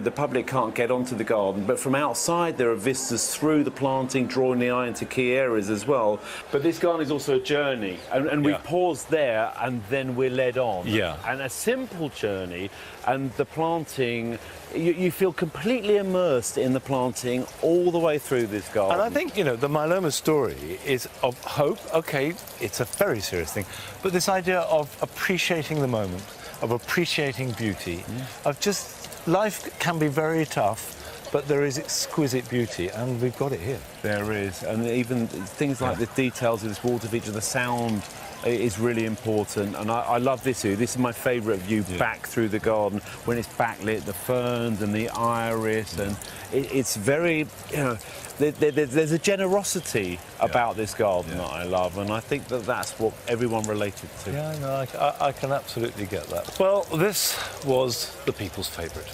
the public can't get onto the garden, but from outside there are vistas through the planting, drawing the eye into key areas as well. But this garden is also a journey, and we paused there, and then we're led on. Yeah. And a simple journey, and the planting, you feel completely immersed in the planting all the way through this garden. And I think, you know, the myeloma story is of hope. OK, it's a very serious thing. But this idea of appreciating the moment, of appreciating beauty, of just life can be very tough, but there is exquisite beauty, and we've got it here. There is, and even things like the details of this water feature, the sound is really important, and I love this view. This is my favourite view back through the garden when it's backlit, the ferns and the iris, and it's very, you know, there's a generosity about this garden that I love, and I think that that's what everyone related to. Yeah, no, I can absolutely get that. Well, this was the people's favourite.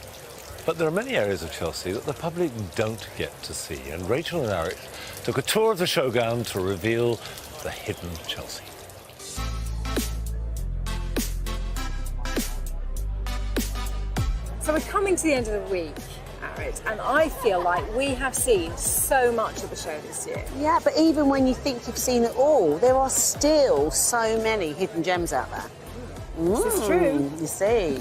But there are many areas of Chelsea that the public don't get to see, and Rachel and Eric took a tour of the showground to reveal the hidden Chelsea. So we're coming to the end of the week, Eric, and I feel like we have seen so much of the show this year. Yeah, but even when you think you've seen it all, there are still so many hidden gems out there. This is true. You see.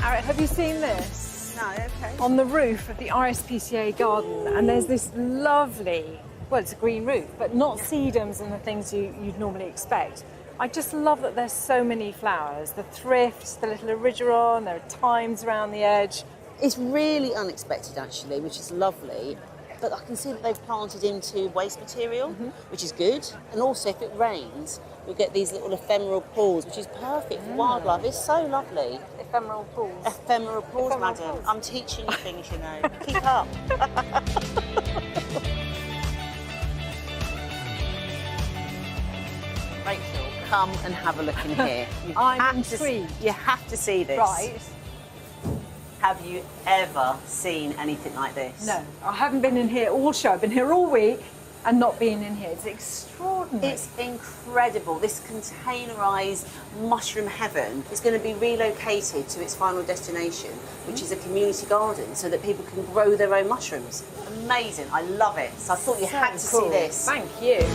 Eric, have you seen this? No, okay. On the roof of the RSPCA garden, and there's this lovely, well, it's a green roof, but not sedums and the things you'd normally expect. I just love that there's so many flowers. The thrift, the little erigeron, there are thymes around the edge. It's really unexpected, actually, which is lovely. But I can see that they've planted into waste material, which is good. And also, if it rains, you'll get these little ephemeral pools, which is perfect for wildlife. It's so lovely. Ephemeral pools. Ephemeral pools, madam. I'm teaching you things, you know. Keep up. Rachel, come and have a look in here. I'm intrigued. You have to see this. Right. Have you ever seen anything like this? No, I haven't been in here all show. I've been here all week and not been in here. It's extraordinary. It's incredible. This containerised mushroom heaven is going to be relocated to its final destination, which is a community garden, so that people can grow their own mushrooms. Amazing. I love it. So I thought you had to see this. Thank you.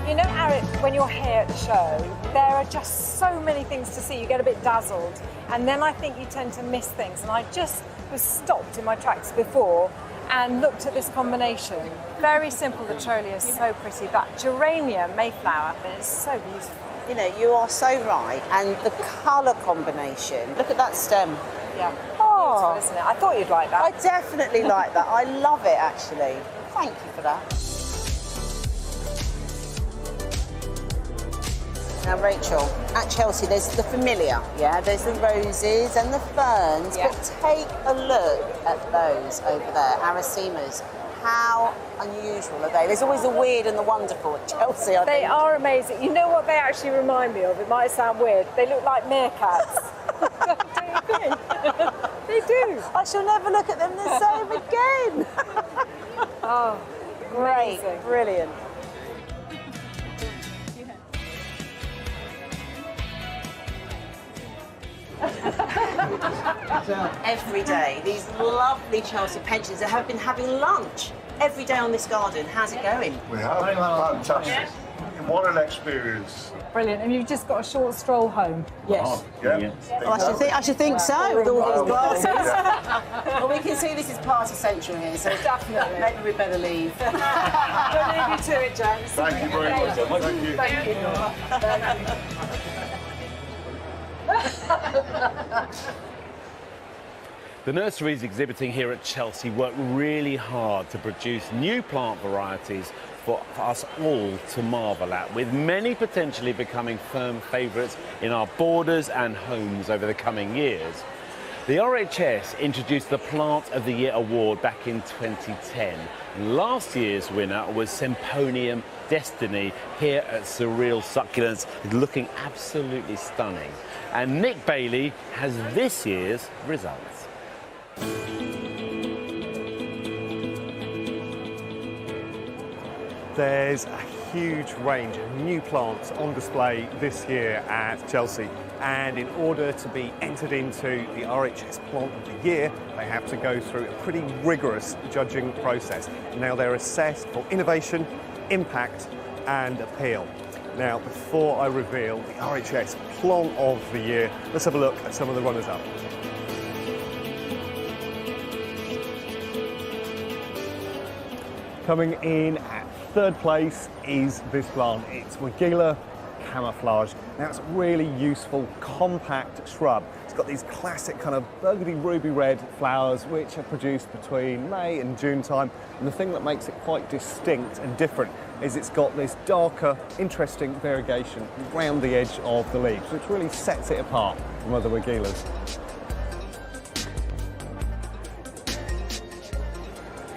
You know, Eric, when you're here at the show, there are just so many things to see. You get a bit dazzled, and then I think you tend to miss things. And I just was stopped in my tracks before, and looked at this combination. Very simple, the trollia is so pretty. That geranium Mayflower is so beautiful. You know, you are so right. And the colour combination, look at that stem. Yeah. Oh, beautiful, isn't it? I thought you'd like that. I definitely like that. I love it, actually. Thank you for that. Now, Rachel, at Chelsea, there's the familiar, yeah? There's the roses and the ferns, Yeah. but take a look at those over there, Aracemas. How unusual are they? There's always the weird and the wonderful at Chelsea, I They think. are amazing. You know what they actually remind me of? It might sound weird. They look like meerkats. Don't you think? They do. I shall never look at them the same again. Oh, great, amazing. brilliant. Every day, these lovely Chelsea pensioners have been having lunch every day on this garden. How's it going? We have. Fantastic. What an experience. Brilliant. And you've just got a short stroll home. Yes. Yeah. Well, I should think so, with all these glasses. Well, we can see this is party central here, so Definitely. maybe we'd better leave. We'll leave you to it, James. Thank you very much. Thank you. Thank you. The nurseries exhibiting here at Chelsea work really hard to produce new plant varieties for us all to marvel at, with many potentially becoming firm favourites in our borders and homes over the coming years. The RHS introduced the Plant of the Year award back in 2010. Last year's winner was Symponium Destiny here at Surreal Succulents, looking absolutely stunning. And Nick Bailey has this year's results. There's a huge range of new plants on display this year at Chelsea, and in order to be entered into the RHS Plant of the Year, they have to go through a pretty rigorous judging process. Now, they're assessed for innovation, impact and appeal. Now, before I reveal the RHS Plant of the Year, let's have a look at some of the runners-up. Coming in at third place is this plant. It's Weigela camouflage. Now, it's a really useful, compact shrub. It's got these classic kind of burgundy ruby red flowers which are produced between May and June time. And the thing that makes it quite distinct and different is it's got this darker, interesting variegation around the edge of the leaves, which really sets it apart from other Weigelas.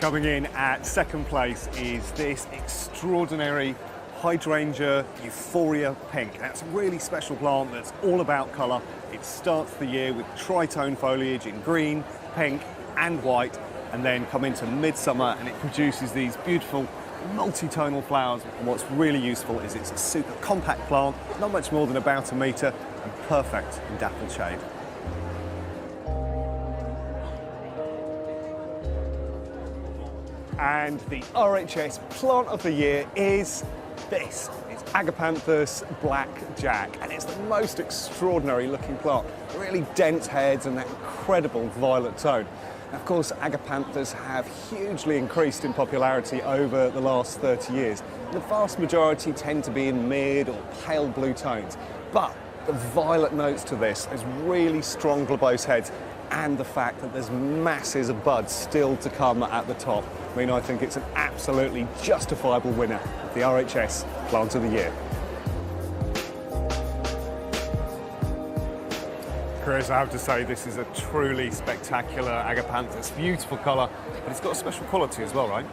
Coming in at second place is this extraordinary Hydrangea Euphoria Pink. That's a really special plant that's all about colour. It starts the year with tritone foliage in green, pink and white, and then come into midsummer and it produces these beautiful multi-tonal flowers. And what's really useful is it's a super compact plant, not much more than about a metre, and perfect in dappled shade. And the RHS Plant of the Year is this. It's Agapanthus Blackjack, and it's the most extraordinary looking plant. Really dense heads and that incredible violet tone. Now, of course, Agapanthus have hugely increased in popularity over the last 30 years. The vast majority tend to be in mid or pale blue tones, but the violet notes to this is really strong globose heads, and the fact that there's masses of buds still to come at the top. I mean, I think it's an absolutely justifiable winner of the RHS Plant of the Year. Chris, I have to say this is a truly spectacular Agapanthus. Beautiful colour, but it's got a special quality as well, right?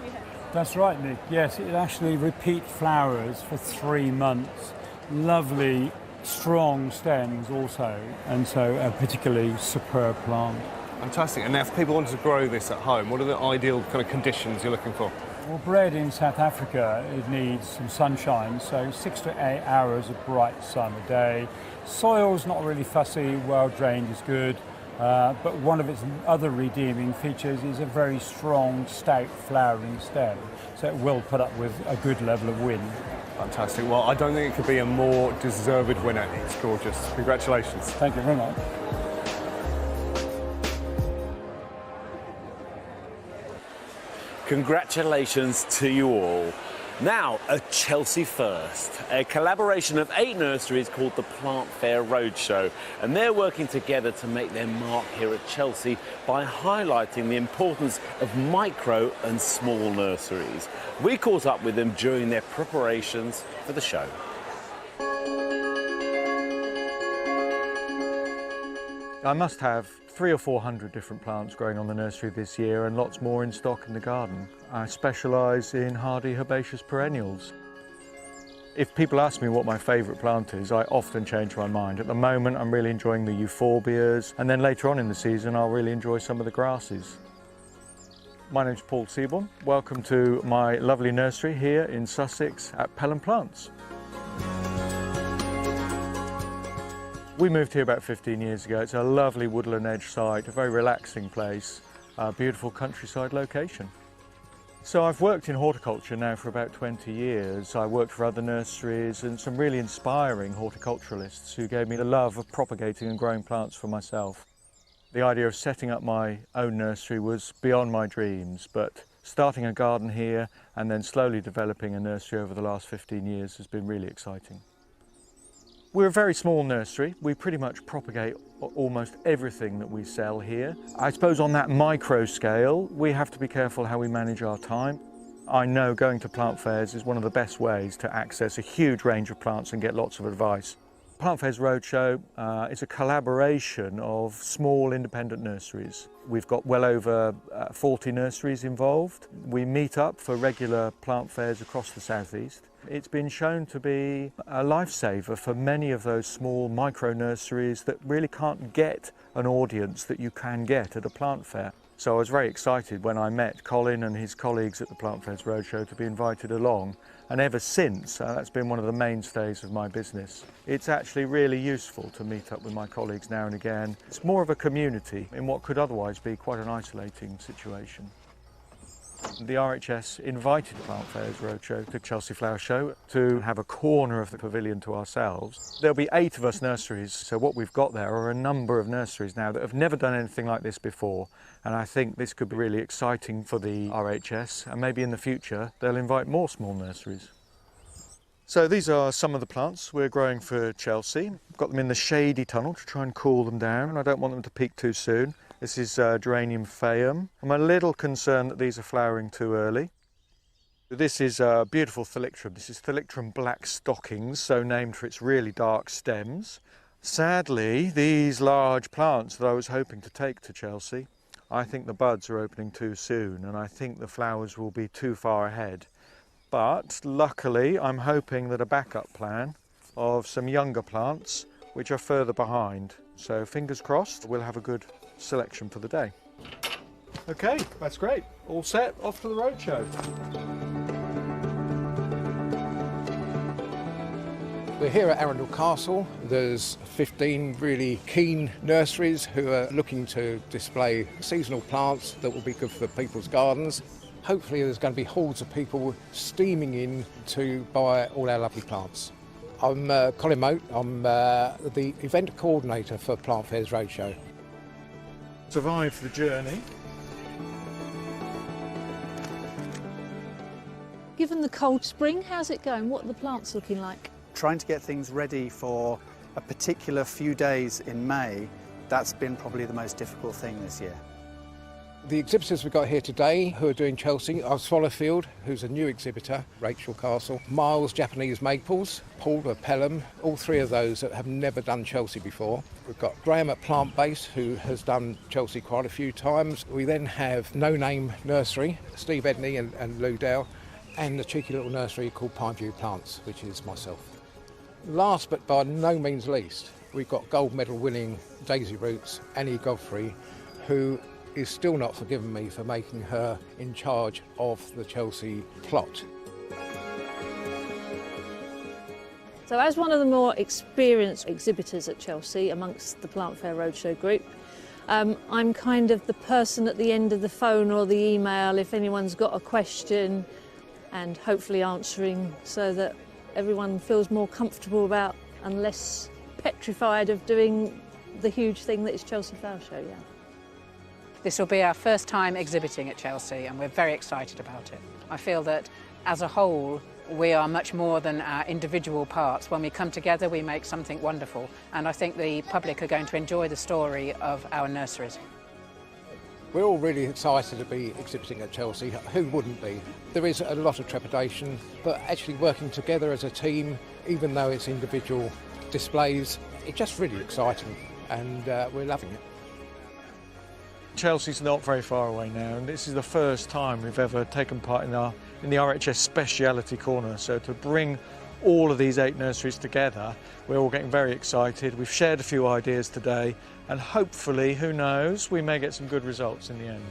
That's right, Nick. Yes, it actually repeat flowers for 3 months. Lovely, strong stems also, and so a particularly superb plant. Fantastic. And now if people wanted to grow this at home, what are the ideal kind of conditions you're looking for? Well, bred in South Africa, it needs some sunshine, so 6 to 8 hours of bright sun a day. Soil's not really fussy, well drained is good, but one of its other redeeming features is a very strong, stout flowering stem, so it will put up with a good level of wind. Fantastic. Well, I don't think it could be a more deserved winner. It's gorgeous. Congratulations. Thank you very much. Congratulations to you all. Now, a Chelsea first, a collaboration of 8 nurseries called the Plant Fair Roadshow, and they're working together to make their mark here at Chelsea by highlighting the importance of micro and small nurseries. We caught up with them during their preparations for the show. I must have 300 or 400 different plants growing on the nursery this year and lots more in stock in the garden. I specialise in hardy herbaceous perennials. If people ask me what my favourite plant is, I often change my mind. At the moment I'm really enjoying the euphorbias, and then later on in the season I'll really enjoy some of the grasses. My name's Paul Seaborn. Welcome to my lovely nursery here in Sussex at Pelham Plants. We moved here about 15 years ago. It's a lovely woodland edge site, a very relaxing place, a beautiful countryside location. So I've worked in horticulture now for about 20 years. I worked for other nurseries and some really inspiring horticulturalists who gave me the love of propagating and growing plants for myself. The idea of setting up my own nursery was beyond my dreams, but starting a garden here and then slowly developing a nursery over the last 15 years has been really exciting. We're a very small nursery. We pretty much propagate almost everything that we sell here. I suppose on that micro scale, we have to be careful how we manage our time. I know going to plant fairs is one of the best ways to access a huge range of plants and get lots of advice. Plant Fairs Roadshow is a collaboration of small independent nurseries. We've got well over 40 nurseries involved. We meet up for regular plant fairs across the southeast. It's been shown to be a lifesaver for many of those small micro nurseries that really can't get an audience that you can get at a plant fair. So I was very excited when I met Colin and his colleagues at the Plant Fairs Roadshow to be invited along, and ever since that's been one of the mainstays of my business. It's actually really useful to meet up with my colleagues now and again. It's more of a community in what could otherwise be quite an isolating situation. The RHS invited Plant Fairs Roadshow to Chelsea Flower Show to have a corner of the pavilion to ourselves. There'll be 8 of us nurseries, so what we've got there are a number of nurseries now that have never done anything like this before, and I think this could be really exciting for the RHS, and maybe in the future they'll invite more small nurseries. So these are some of the plants we're growing for Chelsea. I've got them in the shady tunnel to try and cool them down, and I don't want them to peak too soon. This is Geranium phaeum. I'm a little concerned that these are flowering too early. This is a beautiful Thalictrum. This is Thalictrum black stockings, so named for its really dark stems. Sadly, these large plants that I was hoping to take to Chelsea, I think the buds are opening too soon, and I think the flowers will be too far ahead. But luckily, I'm hoping that a backup plan of some younger plants which are further behind. So fingers crossed, we'll have a good selection for the day. Okay, that's great. All set, off to the roadshow. We're here at Arundel Castle. There's 15 really keen nurseries who are looking to display seasonal plants that will be good for people's gardens. Hopefully there's going to be hordes of people steaming in to buy all our lovely plants. I'm Colin Moat. I'm the event coordinator for Plant Fairs Roadshow. Survive the journey. Given the cold spring, how's it going? What are the plants looking like? Trying to get things ready for a particular few days in May, that's been probably the most difficult thing this year. The exhibitors we've got here today who are doing Chelsea are Swallowfield, who's a new exhibitor, Rachel Castle, Miles Japanese Maples, Paul of Pelham, all 3 of those that have never done Chelsea before. We've got Graham at Plant Base, who has done Chelsea quite a few times. We then have No Name Nursery, Steve Edney and Lou Dale, and the cheeky little nursery called Pineview Plants, which is myself. Last but by no means least, we've got gold medal winning Daisy Roots, Annie Godfrey, who is still not forgiven me for making her in charge of the Chelsea plot. So as one of the more experienced exhibitors at Chelsea amongst the Plant Fair Roadshow group, I'm kind of the person at the end of the phone or the email if anyone's got a question, and hopefully answering so that everyone feels more comfortable about and less petrified of doing the huge thing that is Chelsea Flower Show, yeah. This will be our first time exhibiting at Chelsea, and we're very excited about it. I feel that as a whole, we are much more than our individual parts. When we come together, we make something wonderful, and I think the public are going to enjoy the story of our nurseries. We're all really excited to be exhibiting at Chelsea. Who wouldn't be? There is a lot of trepidation, but actually working together as a team, even though it's individual displays, it's just really exciting, and we're loving it. Chelsea's not very far away now, and this is the first time we've ever taken part in the RHS Speciality Corner. So to bring all of these 8 nurseries together, we're all getting very excited. We've shared a few ideas today, and hopefully, who knows, we may get some good results in the end.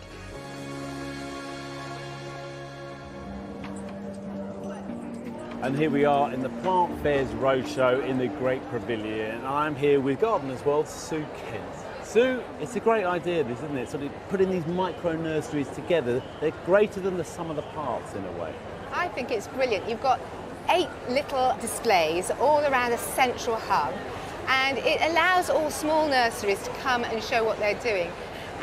And here we are in the Plant Fairs Roadshow in the Great Pavilion. I'm here with Gardeners World, Sue Kent. Sue, it's a great idea, this, isn't it? Sort of putting these micro nurseries together. They're greater than the sum of the parts in a way. I think it's brilliant. You've got 8 little displays all around a central hub, and it allows all small nurseries to come and show what they're doing.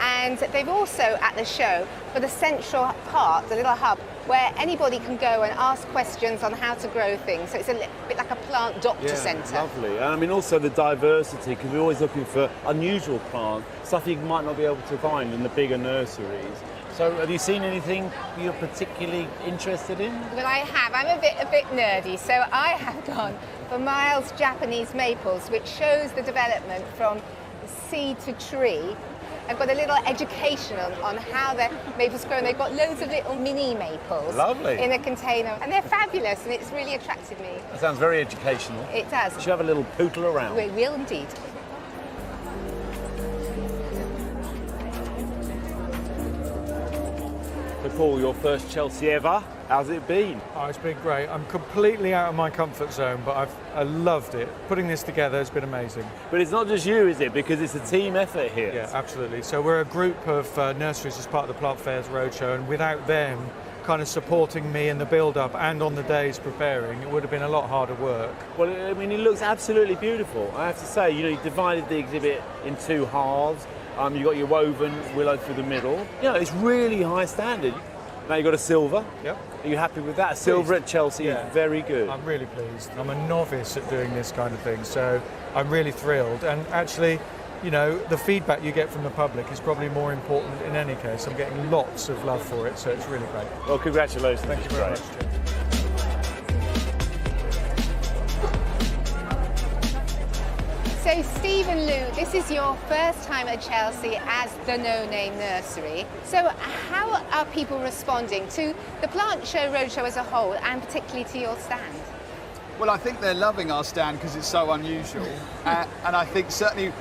And they've also, at the show, got a central part, the little hub, where anybody can go and ask questions on how to grow things. So it's a bit like a plant doctor centre. Lovely. And I mean also the diversity, because we're always looking for unusual plants, stuff you might not be able to find in the bigger nurseries. So have you seen anything you're particularly interested in? Well, I have. I'm a bit nerdy, so I have gone for Miles' Japanese maples, which shows the development from seed to tree. I've got a little education on how the maples grow, and they've got loads of little mini maples. Lovely. In a container, and they're fabulous, and it's really attracted me. That sounds very educational. It does. We should have a little pootle around. We will indeed. So Paul, your first Chelsea ever. How's it been? Oh, it's been great. I'm completely out of my comfort zone, but I loved it. Putting this together has been amazing. But it's not just you, is it? Because it's a team effort here. Yeah, absolutely. So we're a group of nurseries as part of the Plant Fairs Roadshow, and without them kind of supporting me in the build-up and on the days preparing, it would have been a lot harder work. Well, I mean, it looks absolutely beautiful. I have to say, you know, you divided the exhibit in 2 halves. You've got your woven willow through the middle. You know, it's really high standard. Now you've got a silver. Yep. Are you happy with that? A silver at Chelsea is very good. I'm really pleased. I'm a novice at doing this kind of thing, so I'm really thrilled. And actually, you know, the feedback you get from the public is probably more important in any case. I'm getting lots of love for it, so it's really great. Well, congratulations. Thank you very much, Jim. So Steve and Lou, this is your first time at Chelsea as the No Name Nursery. So how are people responding to the Plant Show Roadshow as a whole, and particularly to your stand? Well, I think they're loving our stand because it's so unusual. And I think certainly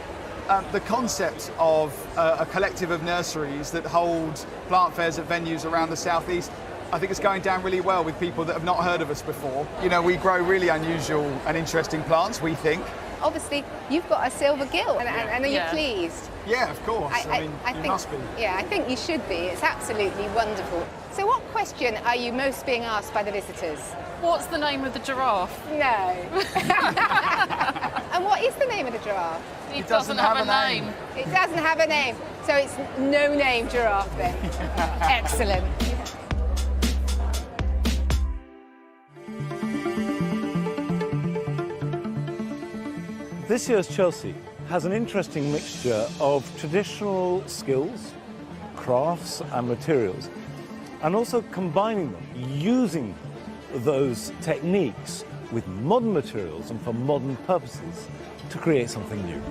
the concept of a collective of nurseries that hold plant fairs at venues around the southeast, I think it's going down really well with people that have not heard of us before. You know, we grow really unusual and interesting plants, we think. Obviously, you've got a silver gill, and are you pleased? Yeah, of course. I mean, you think, must be. Yeah, I think you should be. It's absolutely wonderful. So what question are you most being asked by the visitors? What's the name of the giraffe? No. And what is the name of the giraffe? It doesn't have a name. It doesn't have a name. So it's No Name Giraffe then. Excellent. This year's Chelsea has an interesting mixture of traditional skills, crafts and materials, and also combining them, using those techniques with modern materials and for modern purposes to create something new.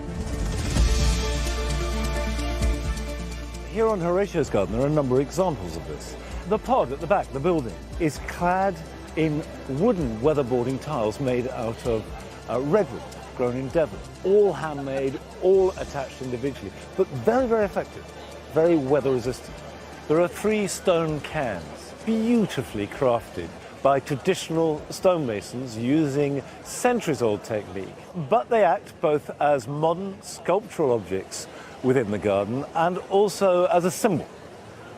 Here on Horatio's garden there are a number of examples of this. The pod at the back, the building, is clad in wooden weatherboarding tiles made out of redwood, grown in Devon, all handmade, all attached individually, but very, very effective, very weather resistant. There are 3 stone cans, beautifully crafted by traditional stonemasons using centuries-old technique, but they act both as modern sculptural objects within the garden and also as a symbol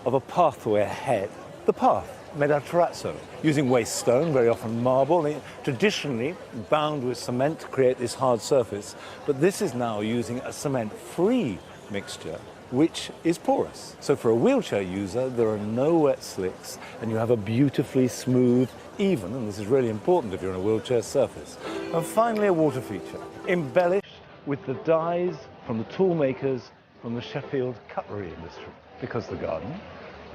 of a pathway ahead. The path made out of terrazzo, using waste stone, very often marble, traditionally bound with cement to create this hard surface. But this is now using a cement-free mixture which is porous. So for a wheelchair user, there are no wet slicks, and you have a beautifully smooth, even, and this is really important if you're on a wheelchair, surface. And finally, a water feature, embellished with the dyes from the tool makers from the Sheffield cutlery industry. Because the garden,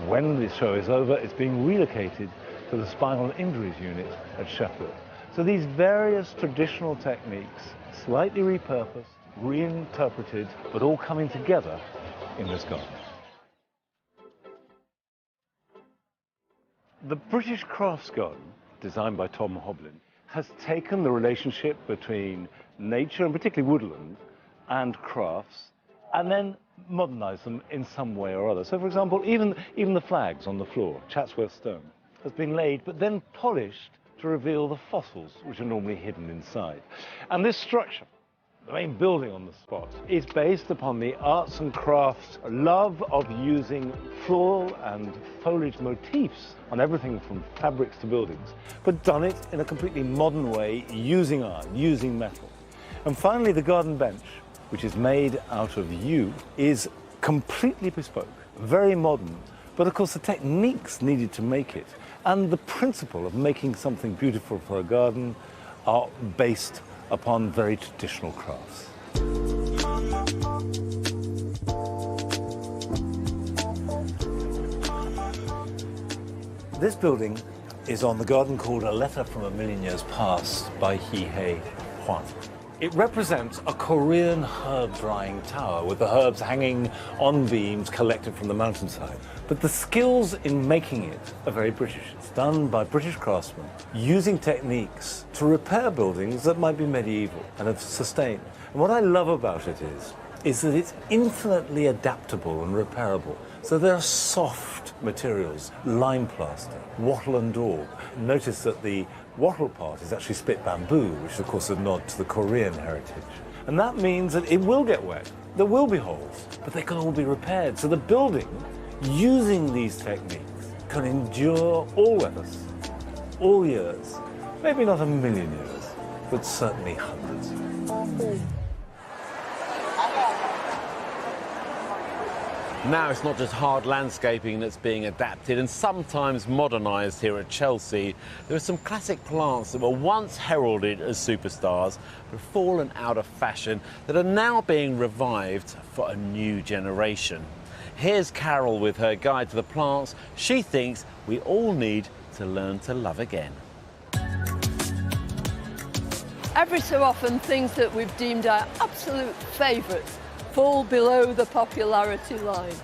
when the show is over, it's being relocated to the spinal injuries unit at Sheffield. So these various traditional techniques, slightly repurposed, reinterpreted, but all coming together in this garden. The British Crafts Garden, designed by Tom Hoblin, has taken the relationship between nature, and particularly woodland, and crafts, and then modernized them in some way or other. So, for example, even the flags on the floor, Chatsworth stone, has been laid, but then polished to reveal the fossils, which are normally hidden inside. And this structure, the main building on the spot, is based upon the arts and crafts love of using floral and foliage motifs on everything from fabrics to buildings, but done it in a completely modern way, using art, using metal. And finally, the garden bench, which is made out of yew, is completely bespoke, very modern, but of course the techniques needed to make it and the principle of making something beautiful for a garden are based upon very traditional crafts. This building is on the garden called A Letter from a Million Years Past by Hihei Huang. It represents a Korean herb drying tower with the herbs hanging on beams collected from the mountainside. But the skills in making it are very British. It's done by British craftsmen using techniques to repair buildings that might be medieval and have sustained. And what I love about it is that it's infinitely adaptable and repairable. So there are soft materials, lime plaster, wattle and daub. Notice that the wattle part is actually split bamboo, which is of course a nod to the Korean heritage. And that means that it will get wet, there will be holes, but they can all be repaired. So the building, using these techniques, can endure all weathers, all years. Maybe not a million years, but certainly hundreds. Now it's not just hard landscaping that's being adapted and sometimes modernised here at Chelsea. There are some classic plants that were once heralded as superstars but have fallen out of fashion that are now being revived for a new generation. Here's Carol with her guide to the plants she thinks we all need to learn to love again. Every so often, things that we've deemed our absolute favourites fall below the popularity line.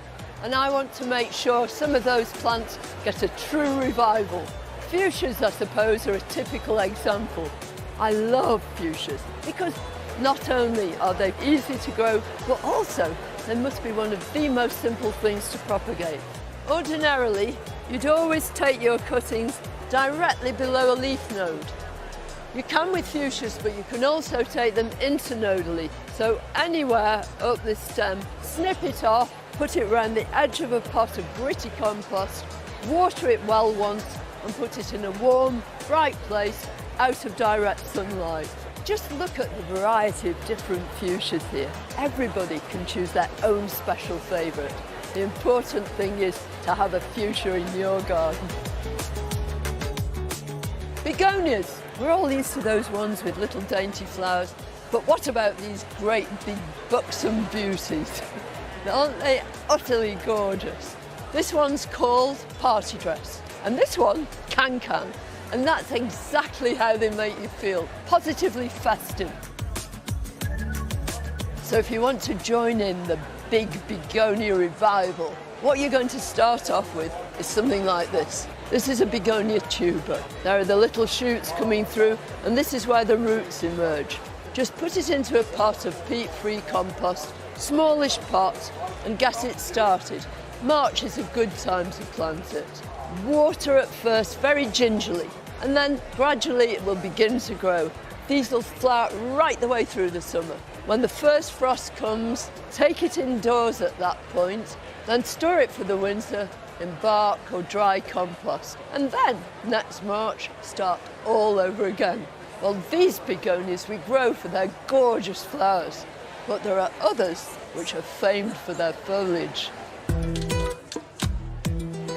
And I want to make sure some of those plants get a true revival. Fuchsias, I suppose, are a typical example. I love fuchsias because not only are they easy to grow, but also they must be one of the most simple things to propagate. Ordinarily, you'd always take your cuttings directly below a leaf node. You can with fuchsias, but you can also take them internodally. So anywhere up this stem, snip it off, put it around the edge of a pot of gritty compost, water it well once, and put it in a warm, bright place out of direct sunlight. Just look at the variety of different fuchsias here. Everybody can choose their own special favourite. The important thing is to have a fuchsia in your garden. Begonias. We're all used to those ones with little dainty flowers, but what about these great big buxom beauties? Aren't they utterly gorgeous? This one's called Party Dress, and this one, Can-Can, and that's exactly how they make you feel, positively festive. So if you want to join in the big begonia revival, what you're going to start off with is something like this. This is a begonia tuber. There are the little shoots coming through, and this is where the roots emerge. Just put it into a pot of peat-free compost, smallish pot, and get it started. March is a good time to plant it. Water at first very gingerly, and then gradually it will begin to grow. These will flower right the way through the summer. When the first frost comes, take it indoors at that point, then store it for the winter in bark or dry compost. And then, next March, start all over again. Well, these begonias we grow for their gorgeous flowers. but there are others which are famed for their foliage.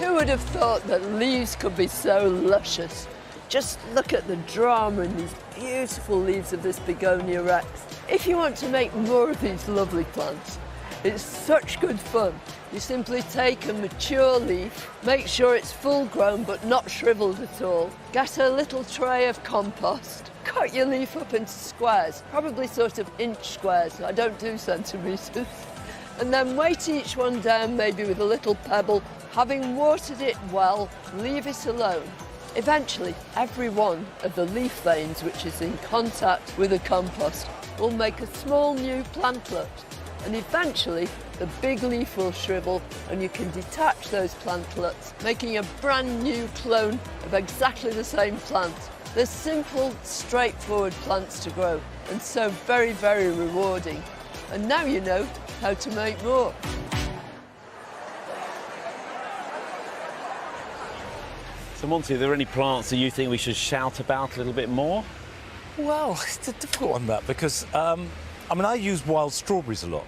Who would have thought that leaves could be so luscious? Just look at the drama in these beautiful leaves of this Begonia rex. If you want to make more of these lovely plants, it's such good fun. You simply take a mature leaf, make sure it's full grown but not shriveled at all. Get a little tray of compost, cut your leaf up into squares, probably sort of inch squares, I don't do centimetres. And then weight each one down maybe with a little pebble. Having watered it well, leave it alone. Eventually, every one of the leaf veins which is in contact with the compost will make a small new plantlet. And eventually, the big leaf will shrivel and you can detach those plantlets, making a brand new clone of exactly the same plant. They're simple, straightforward plants to grow and so very, very rewarding. And now you know how to make more. So, Monty, are there any plants that you think we should shout about a little bit more? Well, it's a difficult one, that, because, I mean, I use wild strawberries a lot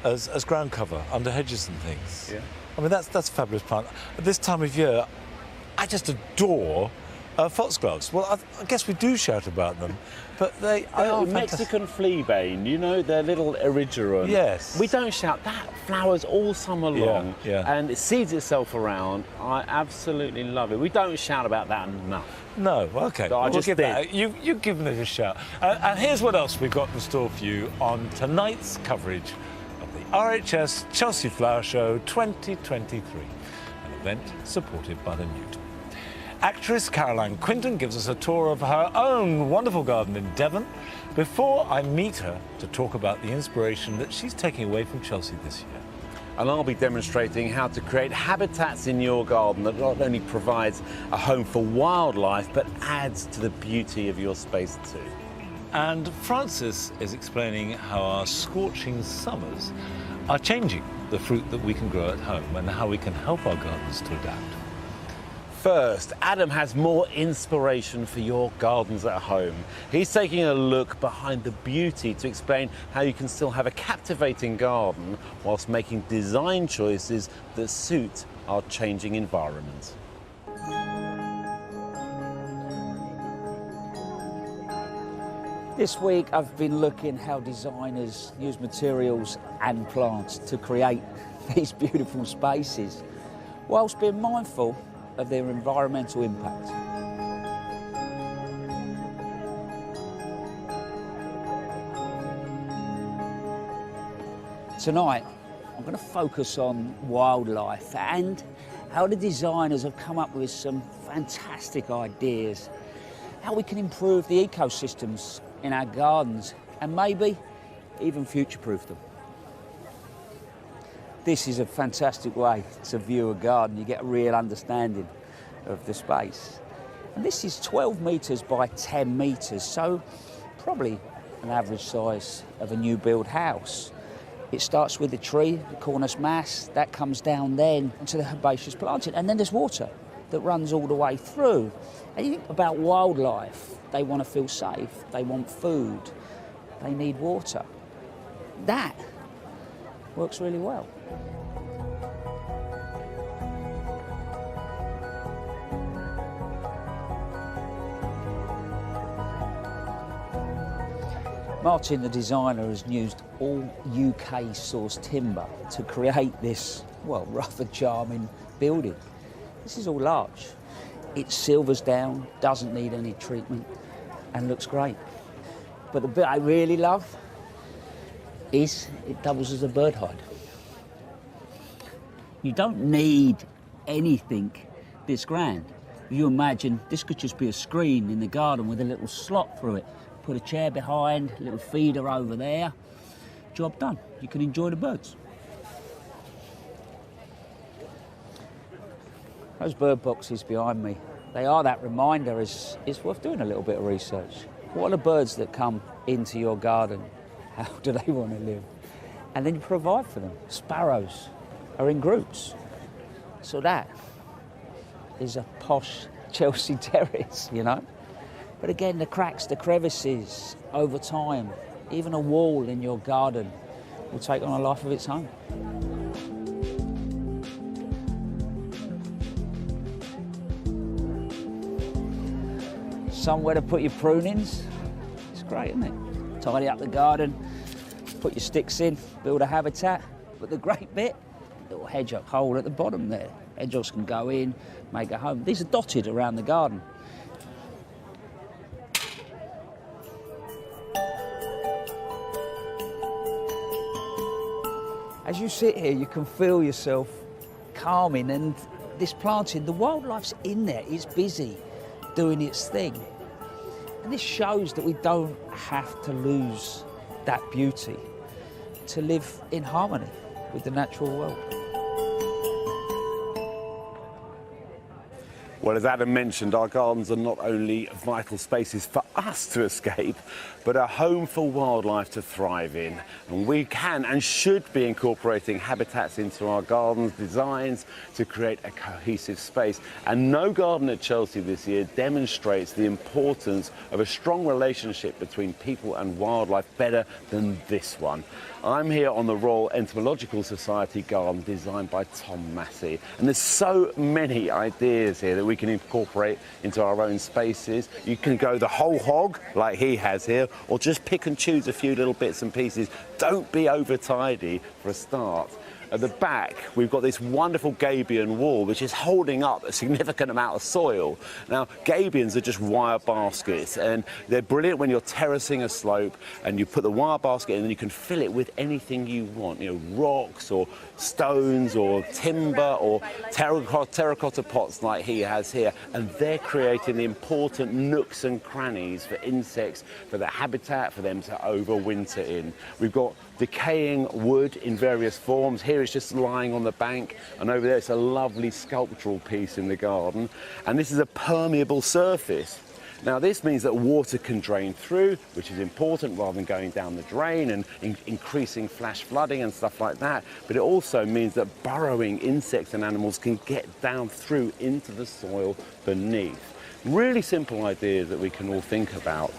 as ground cover under hedges and things. Yeah. I mean, that's a fabulous plant. At this time of year, I just adore foxgloves. Well, I guess we do shout about them, but they are Mexican fleabane, you know, they're little erigeron. Yes. We don't shout. That flowers all summer long, yeah. and it seeds itself around. I absolutely love it. We don't shout about that enough. No, OK. So I just give did. that. You've given it a shout. And here's what else we've got in store for you on tonight's coverage of the RHS Chelsea Flower Show 2023, an event supported by the Newt. Actress Caroline Quinton gives us a tour of her own wonderful garden in Devon before I meet her to talk about the inspiration that she's taking away from Chelsea this year. And I'll be demonstrating how to create habitats in your garden that not only provides a home for wildlife, but adds to the beauty of your space too. And Francis is explaining how our scorching summers are changing the fruit that we can grow at home and how we can help our gardens to adapt. First, Adam has more inspiration for your gardens at home. He's taking a look behind the beauty to explain how you can still have a captivating garden whilst making design choices that suit our changing environment. This week I've been looking how designers use materials and plants to create these beautiful spaces, whilst being mindful of their environmental impact. Tonight, I'm going to focus on wildlife and how the designers have come up with some fantastic ideas, how we can improve the ecosystems in our gardens and maybe even future-proof them. This is a fantastic way to view a garden. You get a real understanding of the space. And this is 12 metres by 10 metres, so probably an average size of a new build house. It starts with the tree, the cornice mass, that comes down then to the herbaceous planting, and then there's water that runs all the way through. And you think about wildlife, they want to feel safe, they want food, they need water. That works really well. Martin, the designer, has used all UK sourced timber to create this, well, rather charming building. This is all large. It silvers down, doesn't need any treatment, and looks great. But the bit I really love is it doubles as a bird hide. You don't need anything this grand. You imagine this could just be a screen in the garden with a little slot through it. Put a chair behind, a little feeder over there. Job done. You can enjoy the birds. Those bird boxes behind me, they are that reminder. It's worth doing a little bit of research. What are the birds that come into your garden? How do they want to live? And then you provide for them. Sparrows are in groups. So that is a posh Chelsea terrace, you know? But again, the cracks, the crevices, over time, Even a wall in your garden will take on a life of its own. Somewhere to put your prunings. It's great, isn't it? Tidy up the garden, put your sticks in, build a habitat. But the great bit, little hedgehog hole at the bottom there. Hedgehogs can go in, make a home. These are dotted around the garden. As you sit here, you can feel yourself calming, and this planting, the wildlife's in there, it's busy doing its thing. And this shows that we don't have to lose that beauty to live in harmony with the natural world. Well, as Adam mentioned, our gardens are not only vital spaces for us to escape, but a home for wildlife to thrive in. And we can and should be incorporating habitats into our gardens' designs to create a cohesive space. And no garden at Chelsea this year demonstrates the importance of a strong relationship between people and wildlife better than this one. I'm here on the Royal Entomological Society garden designed by Tom Massey. And there's so many ideas here that we can incorporate into our own spaces. You can go the whole hog, like he has here, or just pick and choose a few little bits and pieces. Don't be over tidy for a start. At the back, we've got this wonderful gabion wall, which is holding up a significant amount of soil. Now, gabions are just wire baskets, and they're brilliant when you're terracing a slope, and you put the wire basket in, and you can fill it with anything you want, you know, rocks or stones or timber or terracotta pots like he has here, and they're creating the important nooks and crannies for insects, for the habitat, for them to overwinter in. We've got decaying wood in various forms. Here it's just lying on the bank, and over there it's a lovely sculptural piece in the garden. And this is a permeable surface. Now this means that water can drain through, which is important rather than going down the drain and increasing flash flooding and stuff like that. But it also means that burrowing insects and animals can get down through into the soil beneath. Really simple ideas that we can all think about.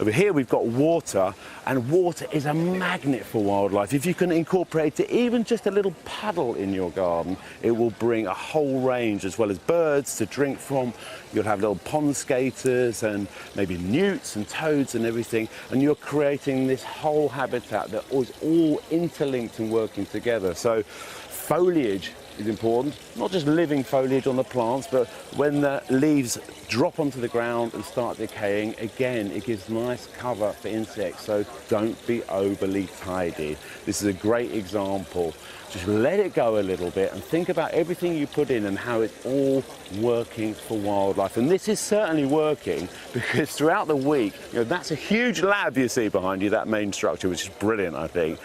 Over here we've got water, and water is a magnet for wildlife. If you can incorporate it, even just a little puddle in your garden, it will bring a whole range, as well as birds to drink from. You'll have little pond skaters and maybe newts and toads and everything, and you're creating this whole habitat that is all interlinked and working together. So foliage is important, not just living foliage on the plants, but when the leaves drop onto the ground and start decaying, again, it gives nice cover for insects, so don't be overly tidy. This is a great example. Just let it go a little bit and think about everything you put in and how it's all working for wildlife. And this is certainly working, because throughout the week, you know, that's a huge lab you see behind you, that main structure, which is brilliant, I think.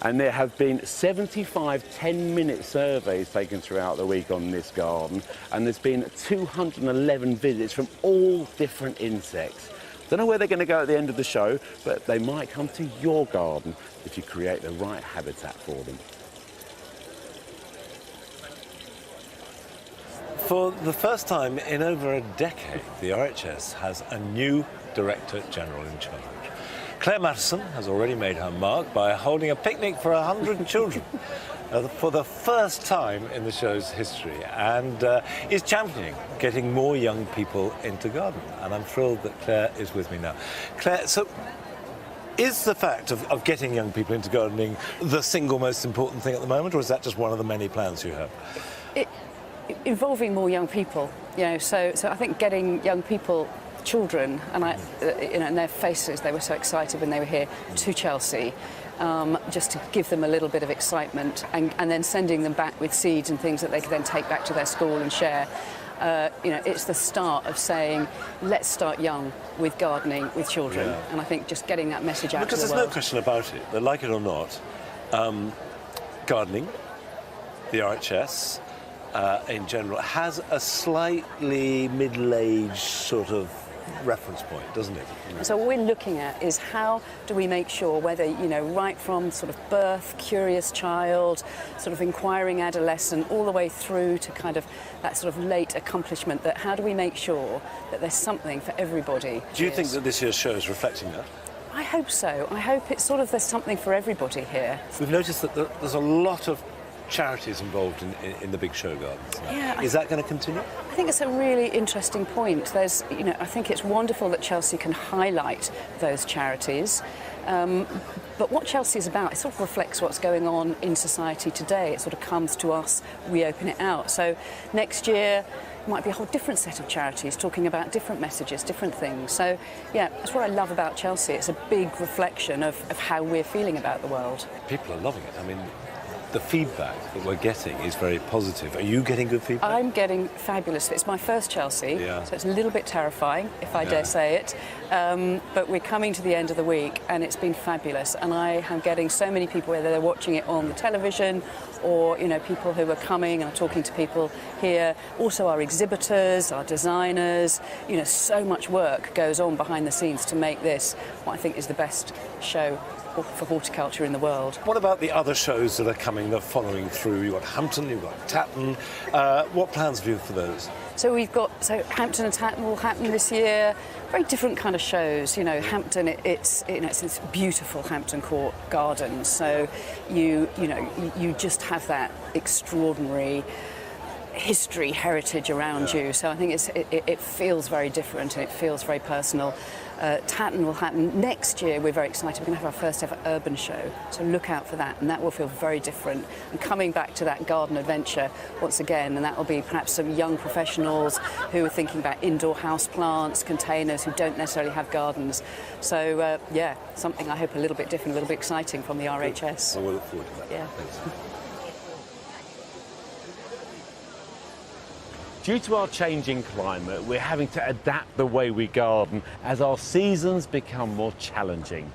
And there have been 75 10-minute surveys taken throughout the week on this garden, and there's been 211 visits from all different insects. Don't know where they're going to go at the end of the show, but they might come to your garden if you create the right habitat for them. For the first time in over a decade, the RHS has a new Director General in charge. Claire Matheson has already made her mark by holding a picnic for 100 children for the first time in the show's history, and is championing getting more young people into gardening. And I'm thrilled that Claire is with me now. Claire, so is the fact of getting young people into gardening the single most important thing at the moment, or is that just one of the many plans you have? Involving more young people, you know, so I think getting young people, children, and you know, and their faces, they were so excited when they were here to Chelsea, just to give them a little bit of excitement, and then sending them back with seeds and things that they could then take back to their school and share. You know, it's the start of saying, let's start young with gardening with children, Yeah. and I think just getting that message out Because to the there's world. no question about it, that like it or not, gardening, the RHS, in general, has a slightly middle-aged sort of reference point, doesn't it? So what we're looking at is how do we make sure, whether, you know, right from sort of birth, curious child, sort of inquiring adolescent, all the way through to kind of that sort of late accomplishment, that how do we make sure that there's something for everybody? Do you think that this year's show is reflecting that? I hope so. I hope it's sort of there's something for everybody here. We've noticed that there's a lot of charities involved in the big show gardens. Yeah, Is that going to continue? I think it's a really interesting point. There's, you know, I think it's wonderful that Chelsea can highlight those charities. But what Chelsea is about, it sort of reflects what's going on in society today. It sort of comes to us, we open it out. So next year might be a whole different set of charities talking about different messages, different things. So yeah, that's what I love about Chelsea. It's a big reflection of how we're feeling about the world. People are loving it. I mean, the feedback that we're getting is very positive. Are you getting good feedback? I'm getting fabulous. It's my first Chelsea, so it's a little bit terrifying, if I dare say it. But we're coming to the end of the week, and it's been fabulous. And I am getting so many people, whether they're watching it on the television or, you know, people who are coming and talking to people here. Also our exhibitors, our designers. You know, so much work goes on behind the scenes to make this what I think is the best show for horticulture in the world. What about the other shows that are coming, that are following through? You've got Hampton, you've got Tatton. What plans have you for those? So we've got, Hampton and Tatton will happen this year. Very different kind of shows. You know, Hampton, it's this beautiful Hampton Court gardens. So you just have that extraordinary history, heritage around you. So I think it feels very different and it feels very personal. Tatton will happen next year. We're very excited. We're going to have our first ever urban show, so look out for that, and that will feel very different. And coming back to that garden adventure once again, and that will be perhaps some young professionals who are thinking about indoor house plants, containers, who don't necessarily have gardens. So yeah, something I hope a little bit different, a little bit exciting from the RHS. I will look forward to that. Yeah. Thanks. Due to our changing climate, we're having to adapt the way we garden as our seasons become more challenging.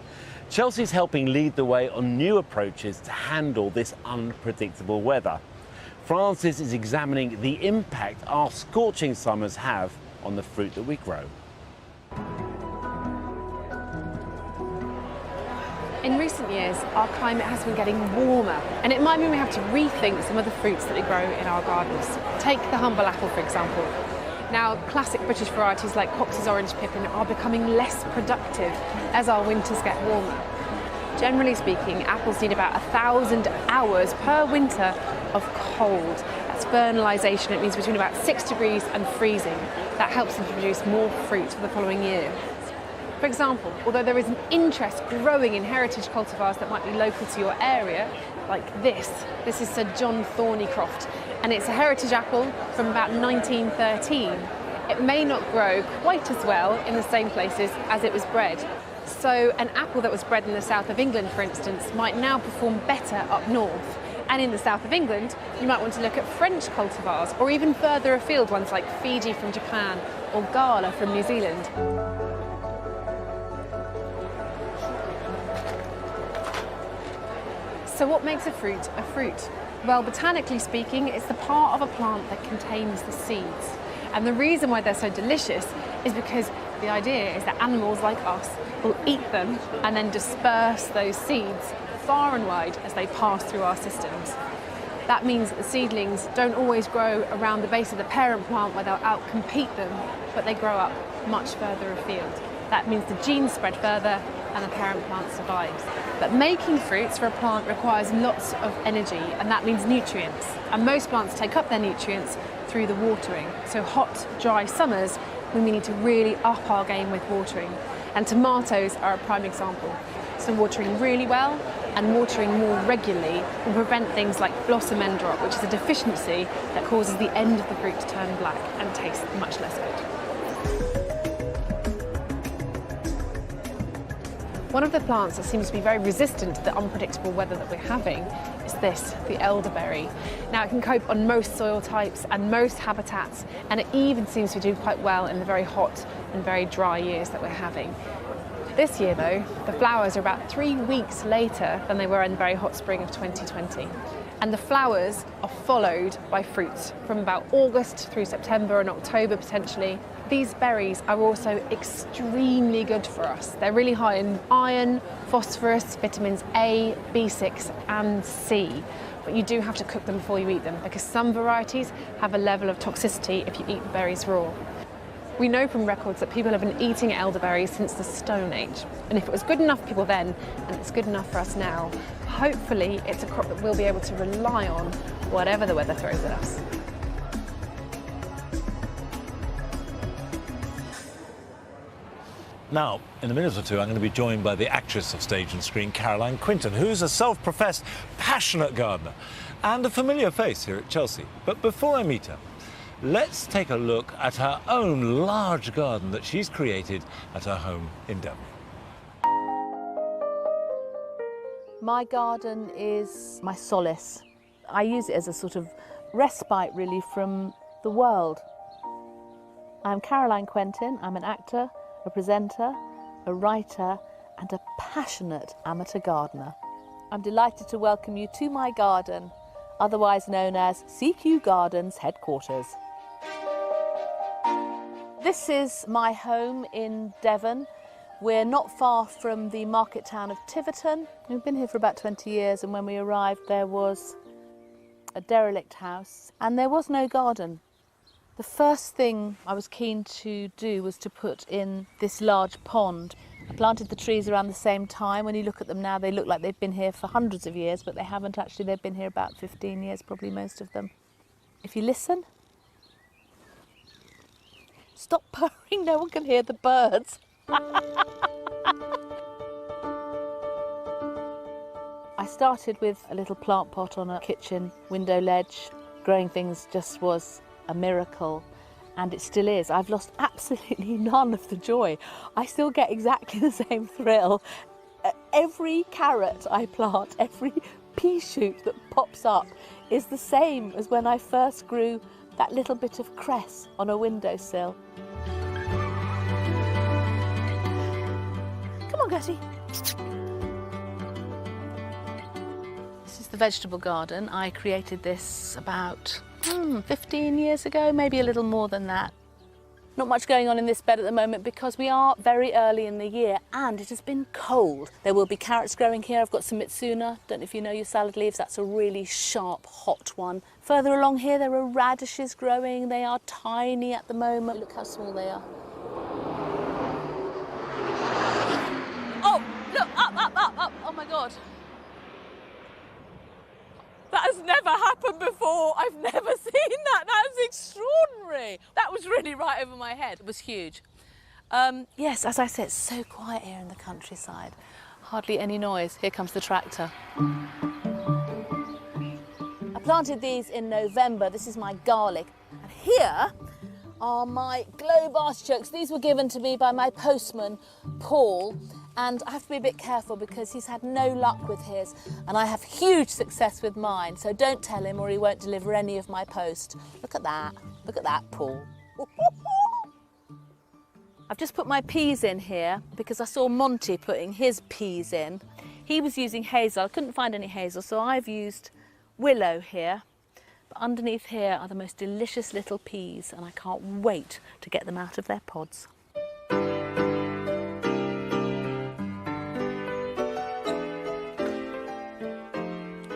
Chelsea's helping lead the way on new approaches to handle this unpredictable weather. Francis is examining the impact our scorching summers have on the fruit that we grow. In recent years, our climate has been getting warmer, and it might mean we have to rethink some of the fruits that we grow in our gardens. Take the humble apple, for example. Now, classic British varieties like Cox's Orange Pippin are becoming less productive as our winters get warmer. Generally speaking, apples need about 1,000 hours per winter of cold. That's vernalisation. It means between about 6 degrees and freezing. That helps them to produce more fruit for the following year. For example, although there is an interest growing in heritage cultivars that might be local to your area, like this is Sir John Thornycroft, and it's a heritage apple from about 1913. It may not grow quite as well in the same places as it was bred. So an apple that was bred in the south of England, for instance, might now perform better up north. And in the south of England, you might want to look at French cultivars, or even further afield ones like Fiji from Japan or Gala from New Zealand. So what makes a fruit a fruit? Well, botanically speaking, it's the part of a plant that contains the seeds. And the reason why they're so delicious is because the idea is that animals like us will eat them and then disperse those seeds far and wide as they pass through our systems. That means that the seedlings don't always grow around the base of the parent plant where they'll outcompete them, but they grow up much further afield. That means the genes spread further and the parent plant survives. But making fruits for a plant requires lots of energy, and that means nutrients. And most plants take up their nutrients through the watering. So hot, dry summers, we need to really up our game with watering. And tomatoes are a prime example. So watering really well and watering more regularly will prevent things like blossom end rot, which is a deficiency that causes the end of the fruit to turn black and taste much less good. One of the plants that seems to be very resistant to the unpredictable weather that we're having is this, the elderberry. Now, it can cope on most soil types and most habitats, and it even seems to do quite well in the very hot and very dry years that we're having. This year, though, the flowers are about 3 weeks later than they were in the very hot spring of 2020. And the flowers are followed by fruits from about August through September and October potentially. These berries are also extremely good for us. They're really high in iron, phosphorus, vitamins A, B6 and C. But you do have to cook them before you eat them because some varieties have a level of toxicity if you eat the berries raw. We know from records that people have been eating elderberries since the Stone Age. And if it was good enough for people then, and it's good enough for us now, hopefully it's a crop that we'll be able to rely on whatever the weather throws at us. Now, in a minute or two, I'm going to be joined by the actress of stage and screen, Caroline Quinton, who's a self-professed, passionate gardener and a familiar face here at Chelsea. But before I meet her, let's take a look at her own large garden that she's created at her home in Devon. My garden is my solace. I use it as a sort of respite, really, from the world. I'm Caroline Quinton. I'm an actor, a presenter, a writer, and a passionate amateur gardener. I'm delighted to welcome you to my garden, otherwise known as CQ Gardens headquarters. This is my home in Devon. We're not far from the market town of Tiverton. We've been here for about 20 years, and when we arrived there was a derelict house and there was no garden. The first thing I was keen to do was to put in this large pond. I planted the trees around the same time. When you look at them now, they look like they've been here for hundreds of years, but they haven't actually. They've been here about 15 years, probably most of them. If you listen, stop purring, no one can hear the birds. I started with a little plant pot on a kitchen window ledge. Growing things just was a miracle, and it still is. I've lost absolutely none of the joy. I still get exactly the same thrill. Every carrot I plant, every pea shoot that pops up is the same as when I first grew that little bit of cress on a windowsill. Come on, Gertie. This is the vegetable garden. I created this about 15 years ago, maybe a little more than that. Not much going on in this bed at the moment because we are very early in the year and it has been cold. There will be carrots growing here. I've got some Mitsuna. Don't know if you know your salad leaves. That's a really sharp, hot one. Further along here, there are radishes growing. They are tiny at the moment. Look how small they are. Oh, look, up. Oh my God. That has never happened before. I've never seen that. That was extraordinary. That was really right over my head. It was huge. Yes, as I said, it's so quiet here in the countryside. Hardly any noise. Here comes the tractor. I planted these in November. This is my garlic. And here are my globe artichokes. These were given to me by my postman, Paul. And I have to be a bit careful because he's had no luck with his, and I have huge success with mine, so don't tell him or he won't deliver any of my post. Look at that, Paul. I've just put my peas in here because I saw Monty putting his peas in. He was using hazel. I couldn't find any hazel, so I've used willow here. But underneath here are the most delicious little peas, and I can't wait to get them out of their pods.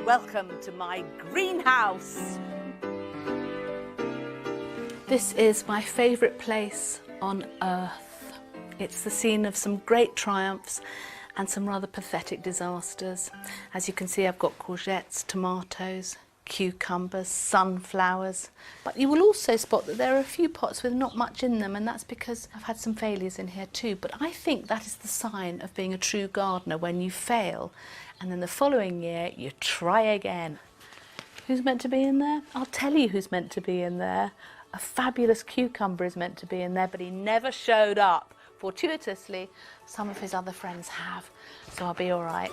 Welcome to my greenhouse. This is my favourite place on earth. It's the scene of some great triumphs and some rather pathetic disasters. As you can see, I've got courgettes, tomatoes, cucumbers, sunflowers. But you will also spot that there are a few pots with not much in them, and that's because I've had some failures in here too. But I think that is the sign of being a true gardener, when you fail and then the following year you try again. Who's meant to be in there? I'll tell you who's meant to be in there. A fabulous cucumber is meant to be in there, but he never showed up. Fortuitously, some of his other friends have, so I'll be all right.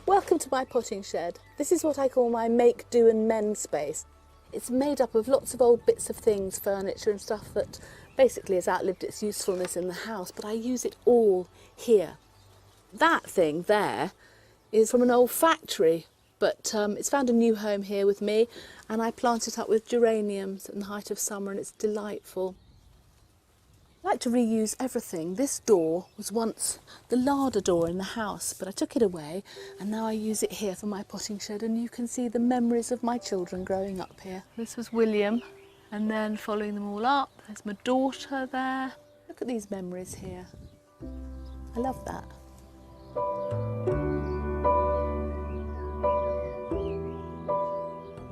Welcome to my potting shed. This is what I call my make, do and mend space. It's made up of lots of old bits of things, furniture and stuff that basically has outlived its usefulness in the house, but I use it all here. That thing there is from an old factory, but it's found a new home here with me, and I plant it up with geraniums in the height of summer, and it's delightful. I like to reuse everything. This door was once the larder door in the house, but I took it away and now I use it here for my potting shed, and you can see the memories of my children growing up here. This was William, and then following them all up, there's my daughter there. Look at these memories here. I love that.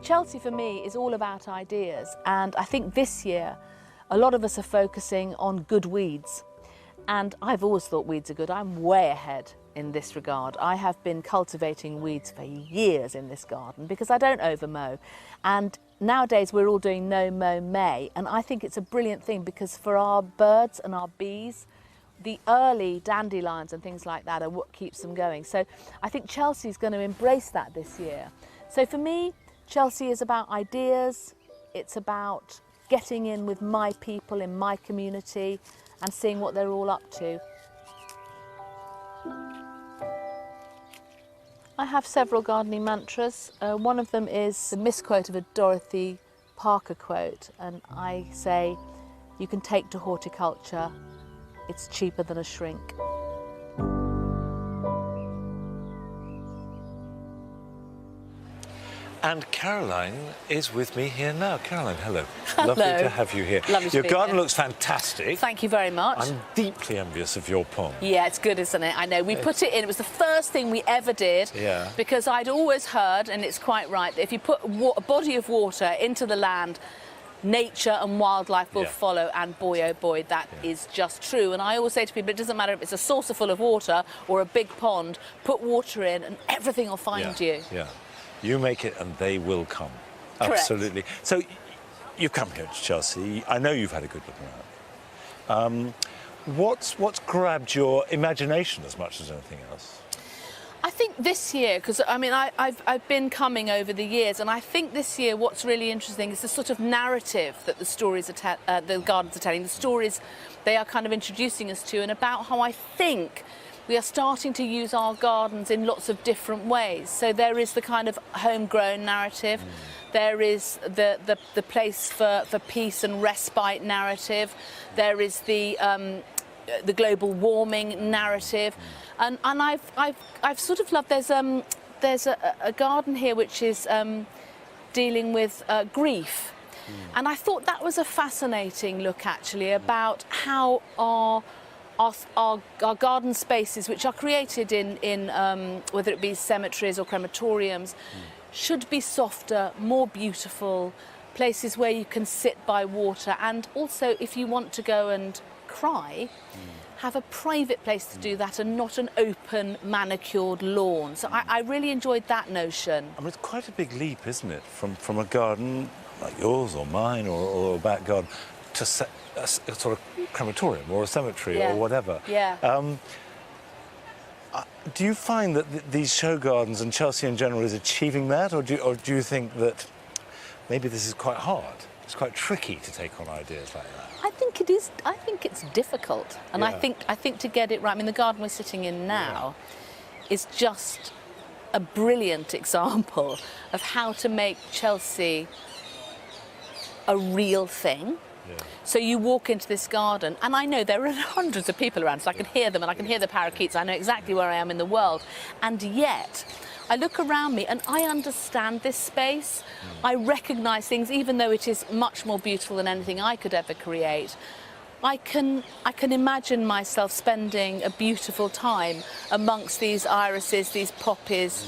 Chelsea for me is all about ideas, and I think this year a lot of us are focusing on good weeds, and I've always thought weeds are good. I'm way ahead in this regard. I have been cultivating weeds for years in this garden because I don't overmow, and nowadays we're all doing no mow May, and I think it's a brilliant thing because for our birds and our bees, the early dandelions and things like that are what keeps them going. So I think Chelsea's going to embrace that this year. So for me, Chelsea is about ideas, it's about getting in with my people in my community and seeing what they're all up to. I have several gardening mantras. One of them is a misquote of a Dorothy Parker quote, and I say, you can take to horticulture, it's cheaper than a shrink. And Caroline is with me here now. Caroline, hello. Hello. Lovely to have you here. Lovely to Your be garden here. looks fantastic. Thank you very much. I'm deeply envious of your pond. Yeah, it's good, isn't it? I know. We put it in. It was the first thing we ever did. Yeah. Because I'd always heard, and it's quite right, that if you put a body of water into the land, nature and wildlife will follow, and boy, oh boy, that is just true. And I always say to people, it doesn't matter if it's a saucer full of water or a big pond, put water in and everything will find you. Yeah. You make it and they will come. Correct. Absolutely. So you've come here to Chelsea. I know you've had a good look around. What's grabbed your imagination as much as anything else? I think this year, because I mean, I've been coming over the years, and I think this year what's really interesting is the sort of narrative that the stories are the gardens are telling, the stories they are kind of introducing us to, and about how I think we are starting to use our gardens in lots of different ways. So there is the kind of homegrown narrative, there is the place for peace and respite narrative, there is the global warming narrative, and I've sort of loved. There's a garden here which is dealing with grief, and I thought that was a fascinating look actually about how our garden spaces, which are created in whether it be cemeteries or crematoriums, should be softer, more beautiful, places where you can sit by water, and also if you want to go and cry, have a private place to do that and not an open manicured lawn. So I really enjoyed that notion. I mean, it's quite a big leap, isn't it, from a garden like yours or mine or a back garden to a sort of crematorium or a cemetery or whatever. Yeah. Do you find that these show gardens and Chelsea in general is achieving that, or do you think that maybe this is quite hard? It's quite tricky to take on ideas like that. I think it is. I think it's difficult, and I think to get it right. I mean, the garden we're sitting in now is just a brilliant example of how to make Chelsea a real thing. So you walk into this garden, and I know there are hundreds of people around, so I can hear them and I can hear the parakeets. I know exactly where I am in the world, and yet I look around me and I understand this space. I recognise things, even though it is much more beautiful than anything I could ever create. I can imagine myself spending a beautiful time amongst these irises, these poppies,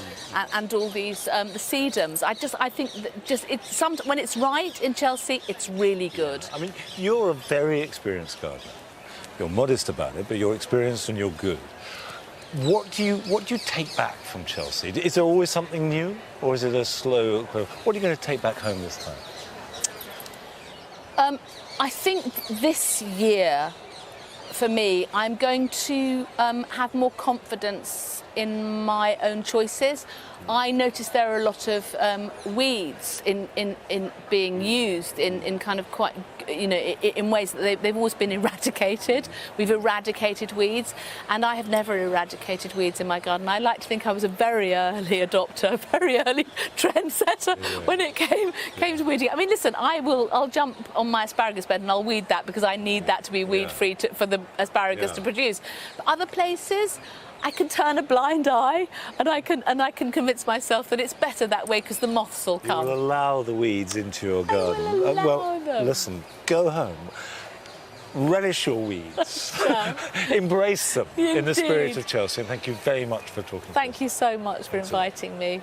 and all these the sedums. I think that when it's right in Chelsea, it's really good. I mean, you're a very experienced gardener. You're modest about it, but you're experienced and you're good. What do you take back from Chelsea? Is there always something new, or is it a slow? What are you going to take back home this time? I think this year, for me, I'm going to have more confidence in my own choices. I notice there are a lot of weeds in being used in kind of quite, you know, in ways that they've always been eradicated. We've eradicated weeds, and I have never eradicated weeds in my garden. I like to think I was a very early adopter, a very early trendsetter when it came to weeding. I mean, listen, I'll jump on my asparagus bed and I'll weed that because I need that to be weed-free for the asparagus to produce. But other places, I can turn a blind eye, and I can convince myself that it's better that way because the moths will come. You will allow the weeds into your garden. Well, listen, go home, relish your weeds, embrace them in the spirit of Chelsea. And thank you very much for talking. Thank you so much for inviting me.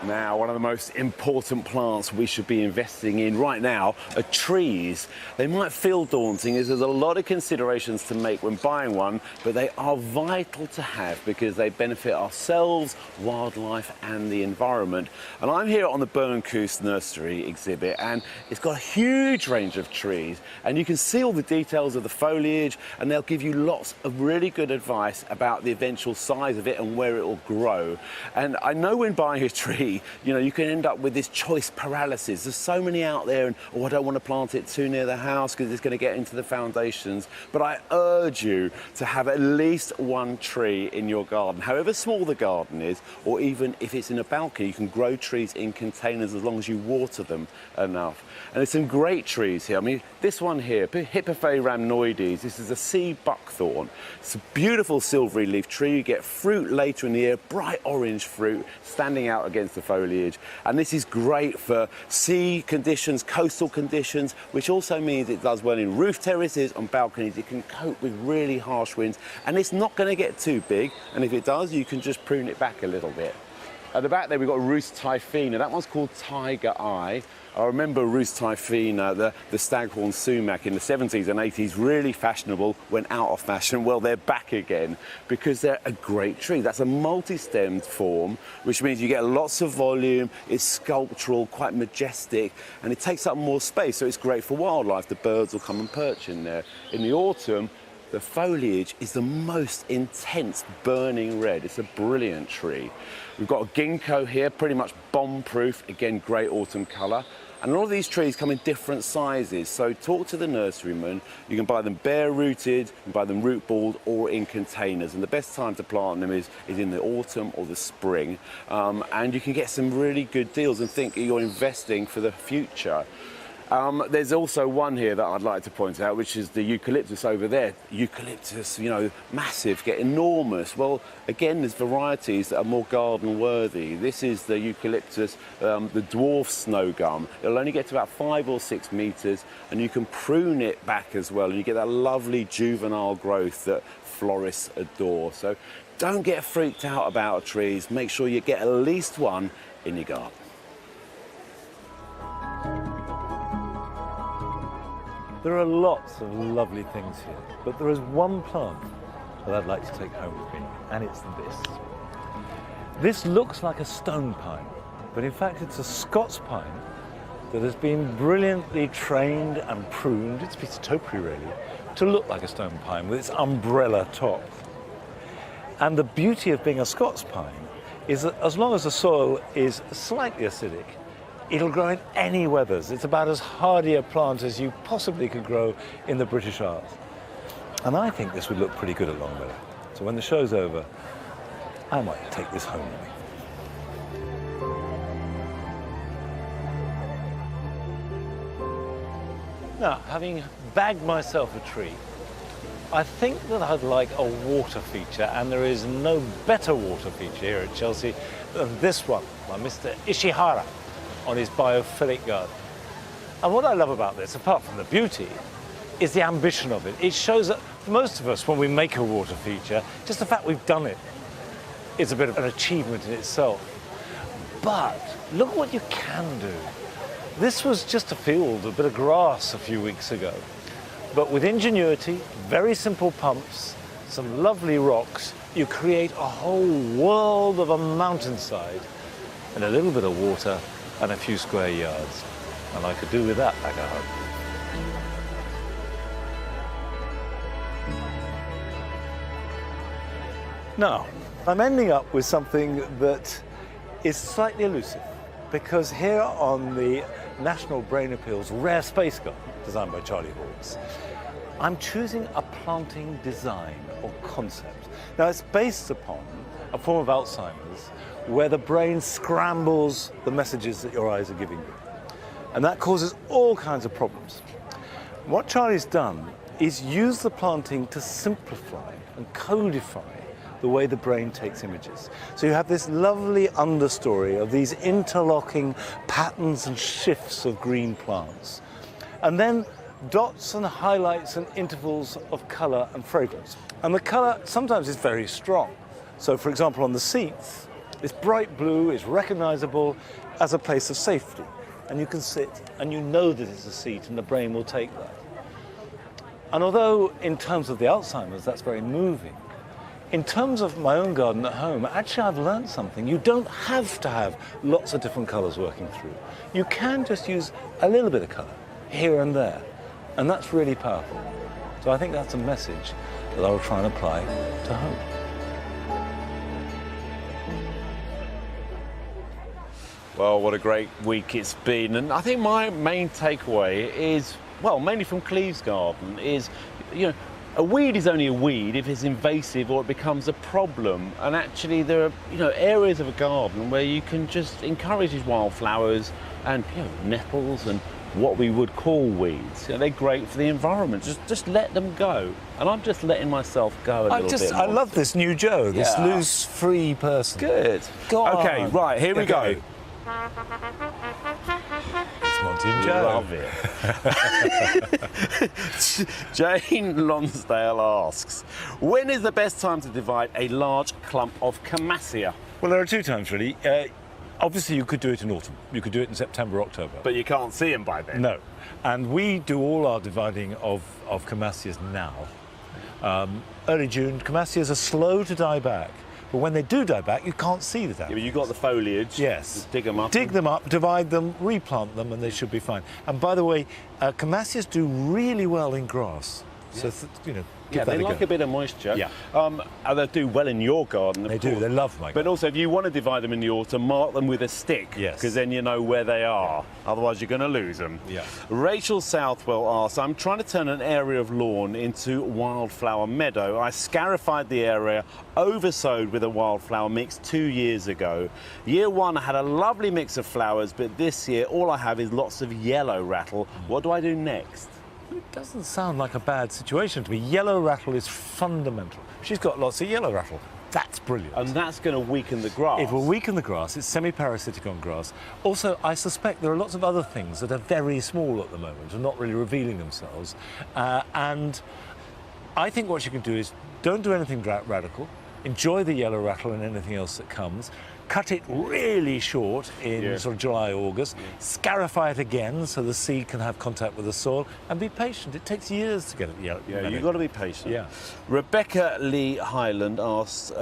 Now, one of the most important plants we should be investing in right now are trees. They might feel daunting as there's a lot of considerations to make when buying one, but they are vital to have because they benefit ourselves, wildlife and the environment. And I'm here on the Bernkoos Nursery exhibit, and it's got a huge range of trees, and you can see all the details of the foliage, and they'll give you lots of really good advice about the eventual size of it and where it will grow. And I know when buying a tree, you know, you can end up with this choice paralysis. There's so many out there, and I don't want to plant it too near the house because it's going to get into the foundations. But I urge you to have at least one tree in your garden, however small the garden is, or even if it's in a balcony, you can grow trees in containers as long as you water them enough. And there's some great trees here. I mean, this one here, Hippophae rhamnoides, this is a sea buckthorn. It's a beautiful silvery leaf tree. You get fruit later in the year, bright orange fruit standing out against the foliage. And this is great for sea conditions, coastal conditions, which also means it does well in roof terraces, on balconies. It can cope with really harsh winds, and it's not going to get too big. And if it does, you can just prune it back a little bit. At the back there, we've got Rus typhina. That one's called Tiger Eye. I remember Rus typhina, the staghorn sumac in the 70s and 80s, really fashionable, went out of fashion. Well, they're back again because they're a great tree. That's a multi-stemmed form, which means you get lots of volume, it's sculptural, quite majestic, and it takes up more space, so it's great for wildlife. The birds will come and perch in there. In the autumn, the foliage is the most intense burning red. It's a brilliant tree. We've got a ginkgo here, pretty much bomb-proof, again, great autumn colour. And all of these trees come in different sizes, so talk to the nurseryman. You can buy them bare-rooted, you can buy them root-balled or in containers. And the best time to plant them is in the autumn or the spring. And you can get some really good deals and think you're investing for the future. There's also one here that I'd like to point out, which is the eucalyptus over there. Eucalyptus, you know, massive, get enormous. Well, again, there's varieties that are more garden worthy. This is the eucalyptus, the dwarf snow gum. It'll only get to about 5 or 6 meters, and you can prune it back as well, and you get that lovely juvenile growth that florists adore. So don't get freaked out about trees. Make sure you get at least one in your garden. There are lots of lovely things here, but there is one plant that I'd like to take home with me, and it's this. This looks like a stone pine, but in fact it's a Scots pine that has been brilliantly trained and pruned, it's a piece of topiary really, to look like a stone pine with its umbrella top. And the beauty of being a Scots pine is that as long as the soil is slightly acidic, it'll grow in any weathers. It's about as hardy a plant as you possibly could grow in the British Isles. And I think this would look pretty good at Longmeadow. So when the show's over, I might take this home with me. Now, having bagged myself a tree, I think that I'd like a water feature, and there is no better water feature here at Chelsea than this one by Mr. Ishihara on his biophilic garden. And what I love about this, apart from the beauty, is the ambition of it. It shows that for most of us, when we make a water feature, just the fact we've done it is a bit of an achievement in itself. But look what you can do. This was just a field, a bit of grass a few weeks ago. But with ingenuity, very simple pumps, some lovely rocks, you create a whole world of a mountainside and a little bit of water and a few square yards. And I could do with that back at home. Now, I'm ending up with something that is slightly elusive, because here on the National Brain Appeals Rare Space Garden, designed by Charlie Hawkes, I'm choosing a planting design or concept. Now, it's based upon a form of Alzheimer's where the brain scrambles the messages that your eyes are giving you. And that causes all kinds of problems. What Charlie's done is use the planting to simplify and codify the way the brain takes images. So you have this lovely understory of these interlocking patterns and shifts of green plants. And then dots and highlights and intervals of colour and fragrance. And the colour sometimes is very strong. So for example, on the seats, this bright blue is recognisable as a place of safety. And you can sit and you know that it's a seat and the brain will take that. And although in terms of the Alzheimer's that's very moving, in terms of my own garden at home, actually I've learned something. You don't have to have lots of different colours working through. You can just use a little bit of colour here and there, and that's really powerful. So I think that's a message that I will try and apply to home. Well, what a great week it's been. And I think my main takeaway is, well, mainly from Cleve's garden, is, you know, a weed is only a weed if it's invasive or it becomes a problem. And actually there are, you know, areas of a garden where you can just encourage these wildflowers and, you know, nettles and what we would call weeds. You know, they're great for the environment. Just let them go. And I'm just letting myself go a little bit more. I love this new Joe, this loose, free person. Good. Go on. Okay, right, here we go. It's Monty and Joe. Love it. Jane Lonsdale asks, when is the best time to divide a large clump of Camassia? Well, there are two times really. Obviously, you could do it in autumn. You could do it in September, October. But you can't see them by then. No. And we do all our dividing of Camassias now. Early June, Camassias are slow to die back. But when they do die back, you can't see the damage. Yeah, but you've got the foliage. Yes. Just dig them up. Dig them up, divide them, replant them, and they should be fine. And by the way, Camassias do really well in grass. So, you know, yeah, they like a bit of moisture. Yeah. And they do well in your garden, of They course. do, they love my garden. But also, if you want to divide them in the autumn, mark them with a stick. Yes. Because then you know where they are. Otherwise, you're going to lose them. Yeah. Rachel Southwell asks, I'm trying to turn an area of lawn into wildflower meadow. I scarified the area, oversowed with a wildflower mix 2 years ago. Year one, I had a lovely mix of flowers, but this year, all I have is lots of yellow rattle. What do I do next? It doesn't sound like a bad situation to me. Yellow rattle is fundamental. She's got lots of yellow rattle. That's brilliant. And that's going to weaken the grass. It will weaken the grass. It's semi-parasitic on grass. Also, I suspect there are lots of other things that are very small at the moment and not really revealing themselves. And I think what you can do is don't do anything radical. Enjoy the yellow rattle and anything else that comes. Cut it really short in sort of July, August. Scarify it again so the seed can have contact with the soil, and be patient. It takes years to get it yellow. Yeah, you've got to be patient. Yeah. Rebecca Lee Highland asks,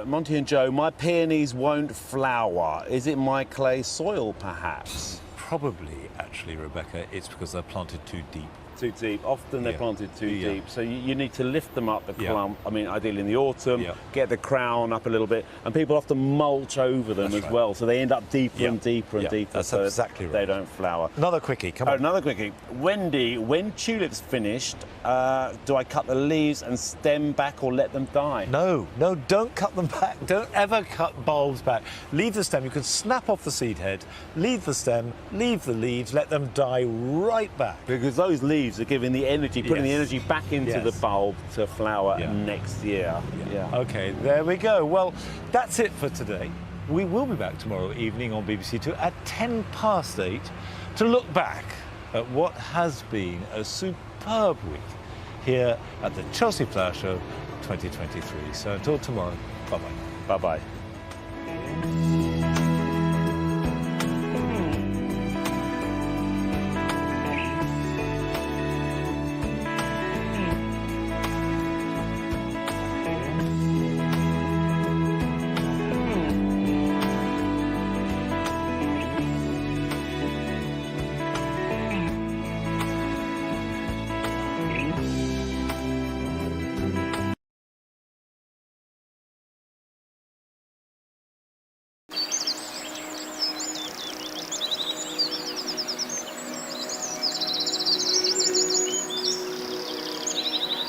Monty and Joe, my peonies won't flower. Is it my clay soil, perhaps? Probably, actually, Rebecca, it's because they're planted too deep. Too deep. Often they're planted too deep. So you need to lift them up the clump. I mean, ideally in the autumn, get the crown up a little bit. And people often mulch over them as well. So they end up deeper and deeper and deeper. That's exactly right. They don't flower. Another quickie, come on. Another quickie. Wendy, when tulips finished, do I cut the leaves and stem back or let them die? No, don't cut them back. Don't ever cut bulbs back. Leave the stem. You can snap off the seed head, leave the stem, leave the leaves, let them die right back. Because those leaves are giving the energy, putting the energy back into the bulb to flower next year. Okay, there we go. Well, that's it for today. We will be back tomorrow evening on BBC Two at 8:10 to look back at what has been a superb week here at the Chelsea Flower Show 2023. So until tomorrow, bye-bye. Bye-bye.